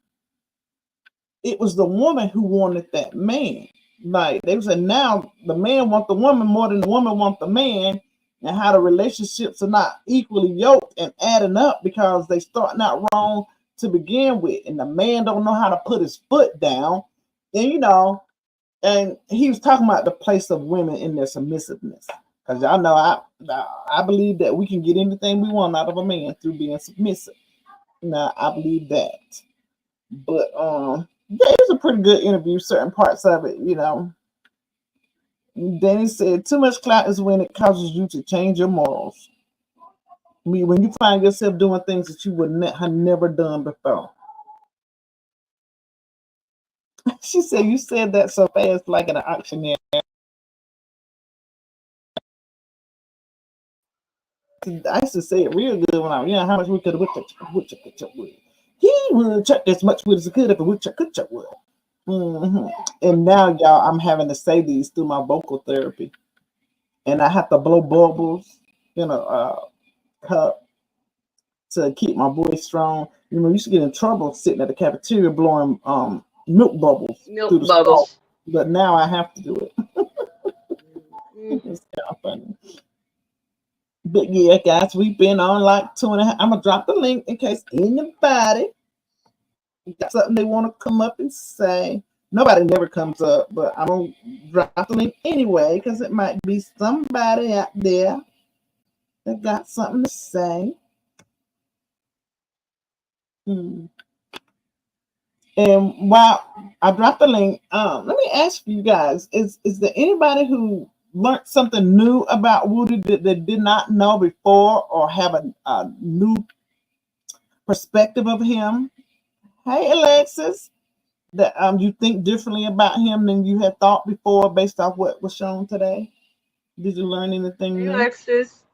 it was the woman who wanted that man. Like they said, now the man wants the woman more than the woman wants the man, and how the relationships are not equally yoked and adding up because they starting out wrong to begin with, and the man don't know how to put his foot down. And and he was talking about the place of women in their submissiveness. Because y'all know I believe that we can get anything we want out of a man through being submissive. Now I believe that. But yeah, it was a pretty good interview, certain parts of it, Danny said too much clout is when it causes you to change your morals. I mean, when you find yourself doing things that you would have never done before. She said you said that so fast like an auctioneer. I used to say it real good when I was how much we could have woodchuck wood. He would chuck as much wood as he could if a woodchuck could chuck wood. And now, y'all, I'm having to say these through my vocal therapy. And I have to blow bubbles in a cup to keep my voice strong. I used to get in trouble sitting at the cafeteria blowing milk bubbles through the straw. But now I have to do it. It's kind of funny. But yeah, guys, we've been on like 2.5. I'm gonna drop the link in case anybody got something they want to come up and say. Nobody never comes up, but I'm gonna drop the link anyway because it might be somebody out there that got something to say. And while I dropped the link, let me ask you guys: Is there anybody who learned something new about Woody that they did not know before, or have a new perspective of him? Hey, Alexis, that you think differently about him than you had thought before based off what was shown today? Did you learn anything Hey, new? Alexis.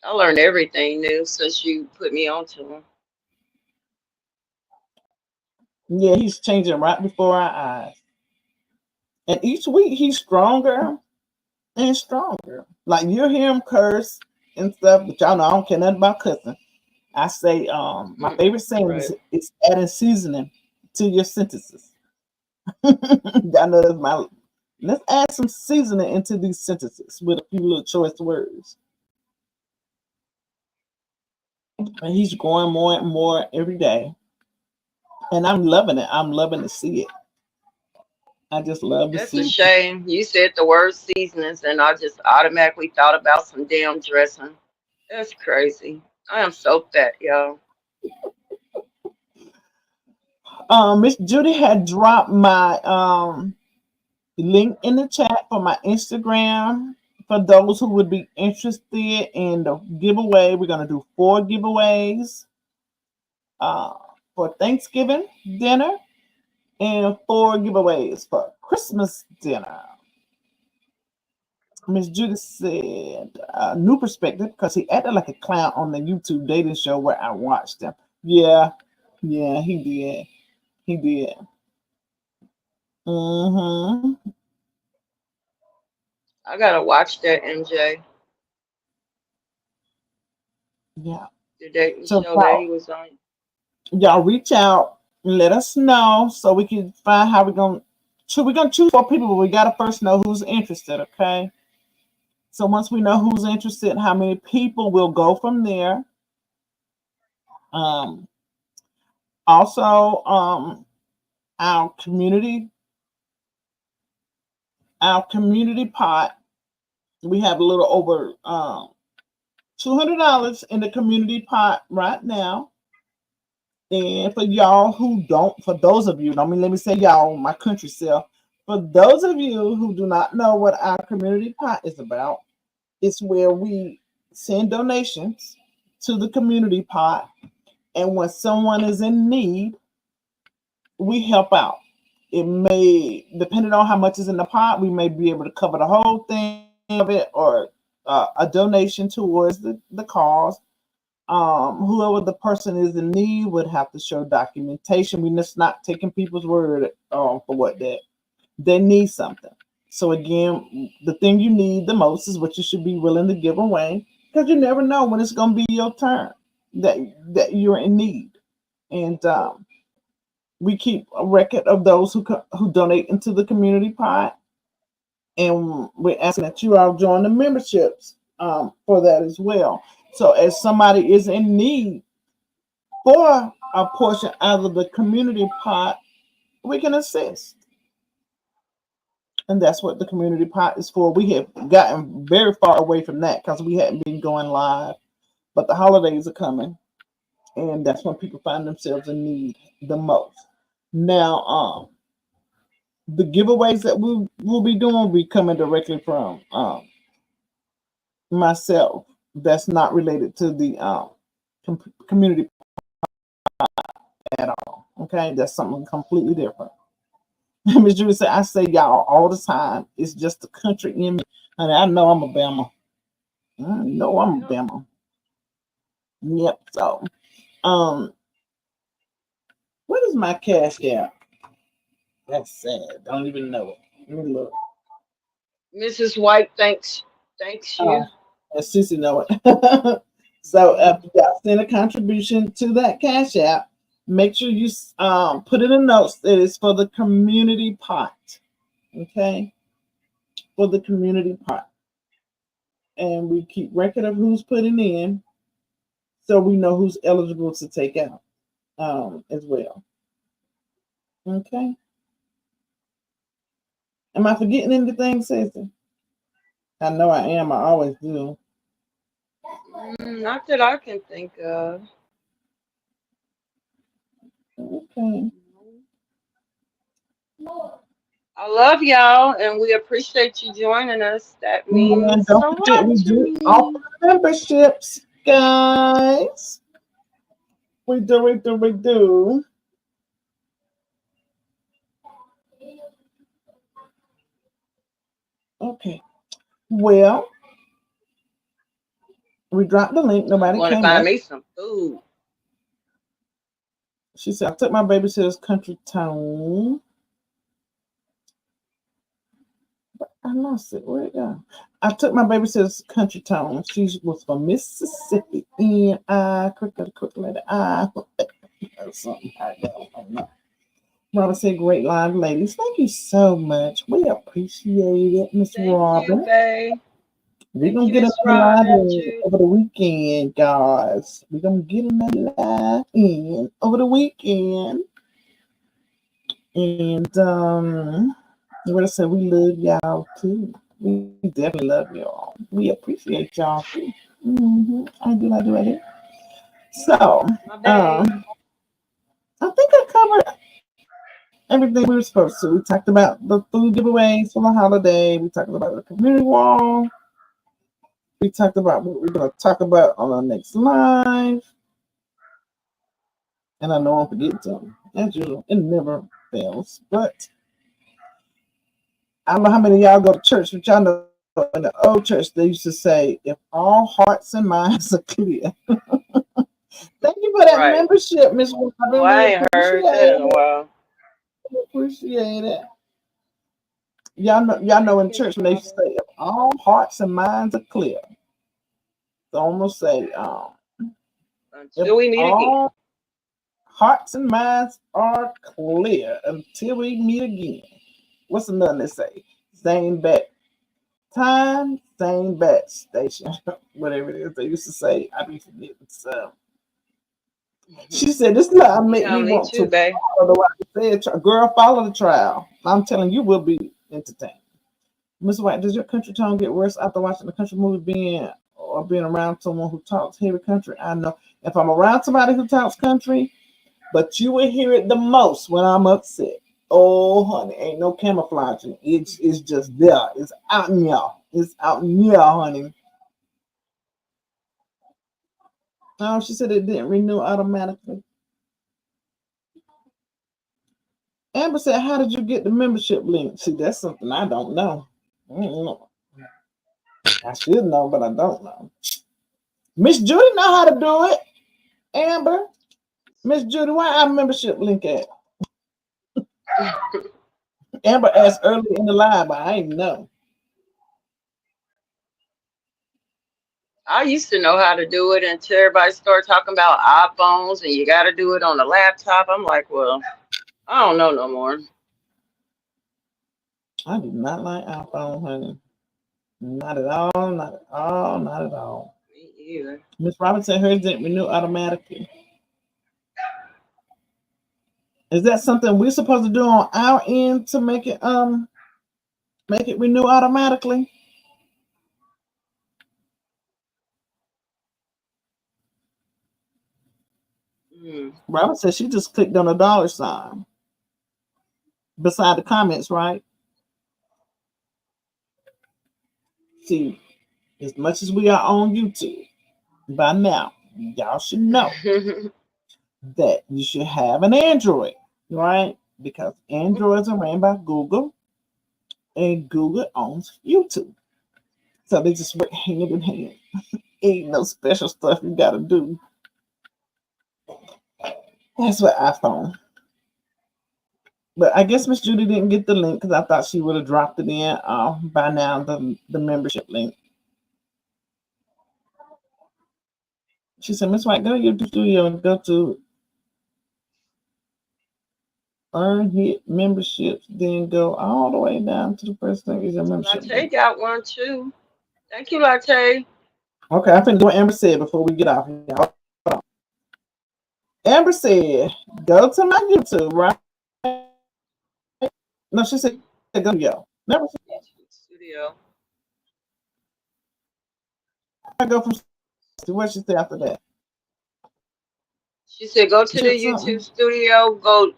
I learned everything new since you put me onto him. Yeah, he's changing right before our eyes. And each week he's stronger and stronger. Like you hear him curse and stuff, but y'all know I don't care nothing about cussing. I say, my favorite saying Right. is adding seasoning to your sentences. Y'all know that's my. Let's add some seasoning into these sentences with a few little choice words. And he's growing more and more every day, and I'm loving it. I'm loving to see it. I just love to That's a see. shame. You said the word seasonings, and I just automatically thought about some damn dressing. That's crazy. I am so fat, y'all. Miss Judy had dropped my link in the chat for my Instagram for those who would be interested in the giveaway. We're gonna do 4 giveaways for Thanksgiving dinner and 4 giveaways for Christmas dinner. Miss Judy said new perspective because he acted like a clown on the YouTube dating show where I watched him. Yeah, he did. He did. Mm-hmm. I gotta watch that, MJ. Yeah. The dating So show that he was on. y'all reach out and let us know so we can find how we're gonna choose 4 people, but we gotta first know who's interested, okay? So once we know who's interested and how many people, we'll go from there. Also, our community pot, we have a little over $200 in the community pot right now. And for y'all who don't, for those of you, let me say y'all, my country self, for those of you who do not know what our community pot is about, it's where we send donations to the community pot. And when someone is in need, we help out. It may, depending on how much is in the pot, we may be able to cover the whole thing of it or a donation towards the cause. Whoever the person is in need would have to show documentation. We're just not taking people's word for what they need something. So again, the thing you need the most is what you should be willing to give away because you never know when it's going to be your turn that you're in need. And we keep a record of those who donate into the community pot, and we're asking that you all join the memberships for that as well. So as somebody is in need for a portion out of the community pot, we can assist. And that's what the community pot is for. We have gotten very far away from that because we hadn't been going live, but the holidays are coming, and that's when people find themselves in need the most. Now, the giveaways that we'll be doing will be coming directly from myself. That's not related to the community at all. Okay, that's something completely different. Ms. Judy said, I say y'all all the time. It's just the country in me. And I know I'm a Bama. I know I'm a Bama. Yep. So, what is my cash app? That's sad. Don't even know it. Let me look. Mrs. White thanks you. Sissy know it. So if you got send a contribution to that cash app, make sure you put in the notes that it's for the community pot. Okay, for the community pot, and we keep record of who's putting in, so we know who's eligible to take out as well. Okay. Am I forgetting anything, Ceci? I know I am. I always do. Not that I can think of. Okay. I love y'all, and we appreciate you joining us. That And means a don't forget, lot we to do offer me. memberships, guys. We do. Okay. Well, we dropped the link. I'm Nobody going to came find back. me some food. She said, I took my babysitter's country town. I lost it. Where'd it go? I took my babysitter's country town. She was from Mississippi. And I, quick letter I. Something I don't know. Robin said, great live, ladies. Thank you so much. We appreciate it, Miss Thank you, Robin. babe. We're Thank going to you, get Miss another live Robin, in too. over the weekend, guys. We're going to get another live in over the weekend. And what I said, we love y'all too. We definitely love y'all. We appreciate y'all too. I do. So, I think I covered everything we were supposed to. We talked about the food giveaways for the holiday. We talked about the community wall. We talked about what we're going to talk about on our next live. And I know I'm forgetting something. As usual, it never fails. But I don't know how many of y'all go to church, but y'all know in the old church they used to say, if all hearts and minds are clear. Thank you for that membership, Miss Robin. Oh, I ain't heard that in a while. Appreciate it. Y'all know in church when they say, if all hearts and minds are clear. They almost say, until we meet again. Hearts and minds are clear until we meet again. What's another they say? Same bat time, same bat station. Whatever it is they used to say. I be forgetting. So she said, this not make me want too, to follow the girl, follow the trial. I'm telling you, will be entertained. Miss White, does your country tone get worse after watching the country movie being around someone who talks heavy country? I know if I'm around somebody who talks country, but you will hear it the most when I'm upset. Oh, honey, ain't no camouflaging. It's just there. It's out in y'all. It's out in y'all, honey. Oh, she said it didn't renew automatically. Amber said, how did you get the membership link? See, that's something I don't know. I should know, but I don't know. Miss Judy know how to do it. Amber. Miss Judy, where our membership link at? Amber asked earlier in the live, but I didn't know. I used to know how to do it until everybody started talking about iPhones and you got to do it on the laptop. I'm like, well, I don't know no more. I do not like iPhone, honey. Not at all, not at all, not at all. Me either. Miss Robinson, hers didn't renew automatically. Is that something we're supposed to do on our end to make it renew automatically? Robin said she just clicked on a $sign beside the comments, right? See, as much as we are on YouTube, by now, y'all should know that you should have an Android, right? Because Androids are ran by Google, and Google owns YouTube. So they just work hand in hand. Ain't no special stuff you got to do. That's what iPhone. But I guess Miss Judy didn't get the link because I thought she would have dropped it in by now, the membership link. She said, Miss White, go to your studio and go to earn hit memberships, then go all the way down to the first thing is your membership. Latte got one too. Thank you, Latte. Okay, I'm finna do what Amber said before we get off. Amber said, go to my YouTube, right? No, she said, go to yo. Never. YouTube Studio. I go from what she say after that. She said, go to the Said YouTube something. Studio, go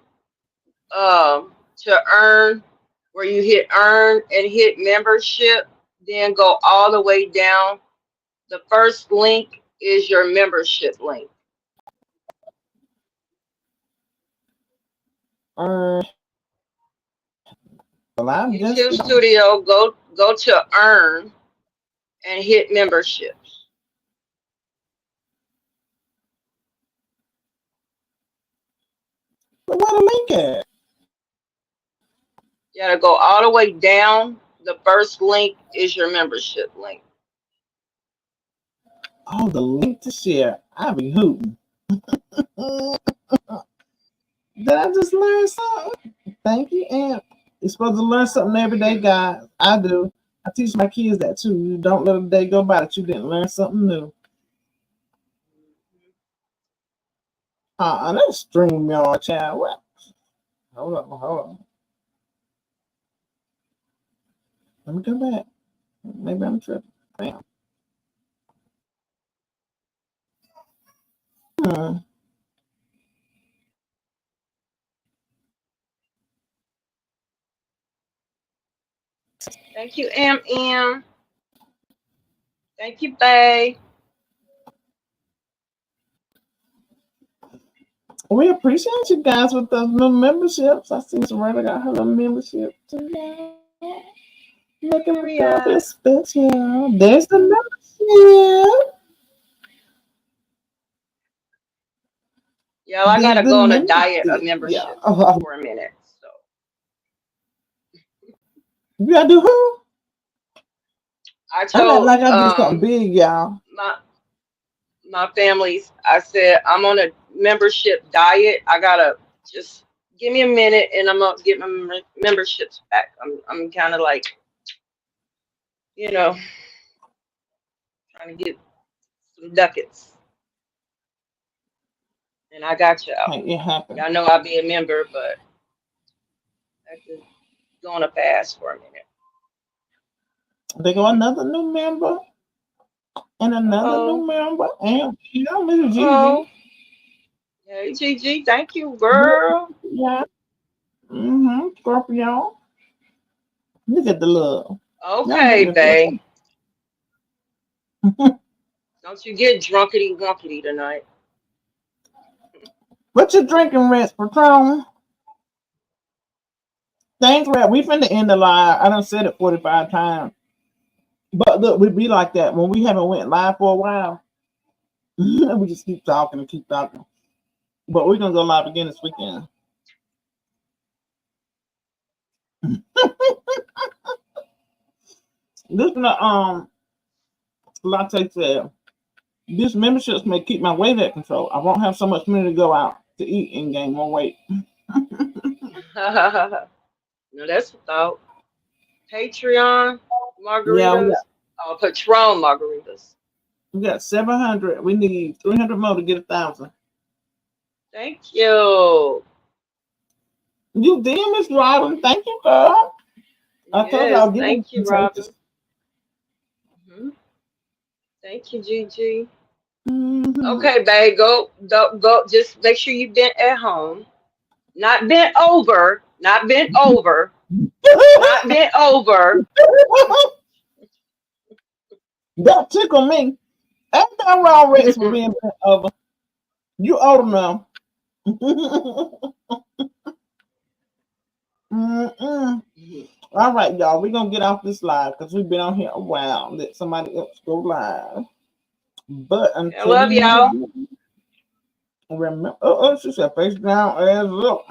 to earn, where you hit earn and hit membership, then go all the way down. The first link is your membership link. Well, I'm YouTube just Studio, go to earn and hit memberships. where the link at? You gotta go all the way down. The first link is your membership link. Oh, the link to share. I be hooting. Did I just learn something? Thank you, Aunt. You're supposed to learn something every day, guys. I do. I teach my kids that too. You don't let a day go by that you didn't learn something new. Let's stream y'all, child. What? Hold on. Let me go back. Maybe I'm tripping. Bam. Thank you, M. Thank you, Bay. We appreciate you guys with those new memberships. I see Serena got her little membership today. Looking for something special. There's the membership. Y'all, I gotta There's the go on a membership. diet of membership Yeah. for a minute. So You gotta do who? I told I do something big, y'all. my families, I said I'm on a membership diet. I gotta just give me a minute, and I'm gonna get my memberships back. I'm kind of like, you know, trying to get some ducats, and I got y'all. Hey, it happened. Y'all know I'll be a member, but I have to go on a fast for a minute. They go another new member and another new member, and you know, Miss Gigi. Hey, Gigi, thank you, girl. Yeah. Scorpio. Look at the love. Okay, babe. Don't you get drunkety wunkety tonight. What you drinking, Rex? Patron? Thanks, Rex. We finna end the live. I done said it 45 times. But look, we be like that when we haven't went live for a while. We just keep talking and keep talking. But we're gonna go live again this weekend. Listen to Latte said, this memberships may keep my weight at control. I won't have so much money to go out to eat and gain more weight. No, that's a thought. Patreon margaritas. Yeah, Patron margaritas. We got 700. We need 300 more to get 1,000. Thank you. You did, Miss Robin. Thank you, girl. I told you I'll give thank you, Robin. Thank you, Gigi. Okay, babe, go. Just make sure you bent at home. Not bent over. Not bent over. Not bent over. That tickled me. Ain't nothing wrong, Rex, for being bent over. You old enough. All right, y'all. We're going to get off this live because we've been on here a while. Let somebody else go live. But until I love y'all. Remember, she said face down as up.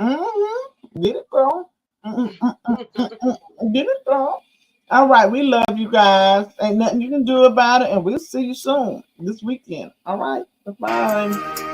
Get it, girl. Get it, girl. All right, we love you guys. Ain't nothing you can do about it, and we'll see you soon this weekend. All right, bye-bye.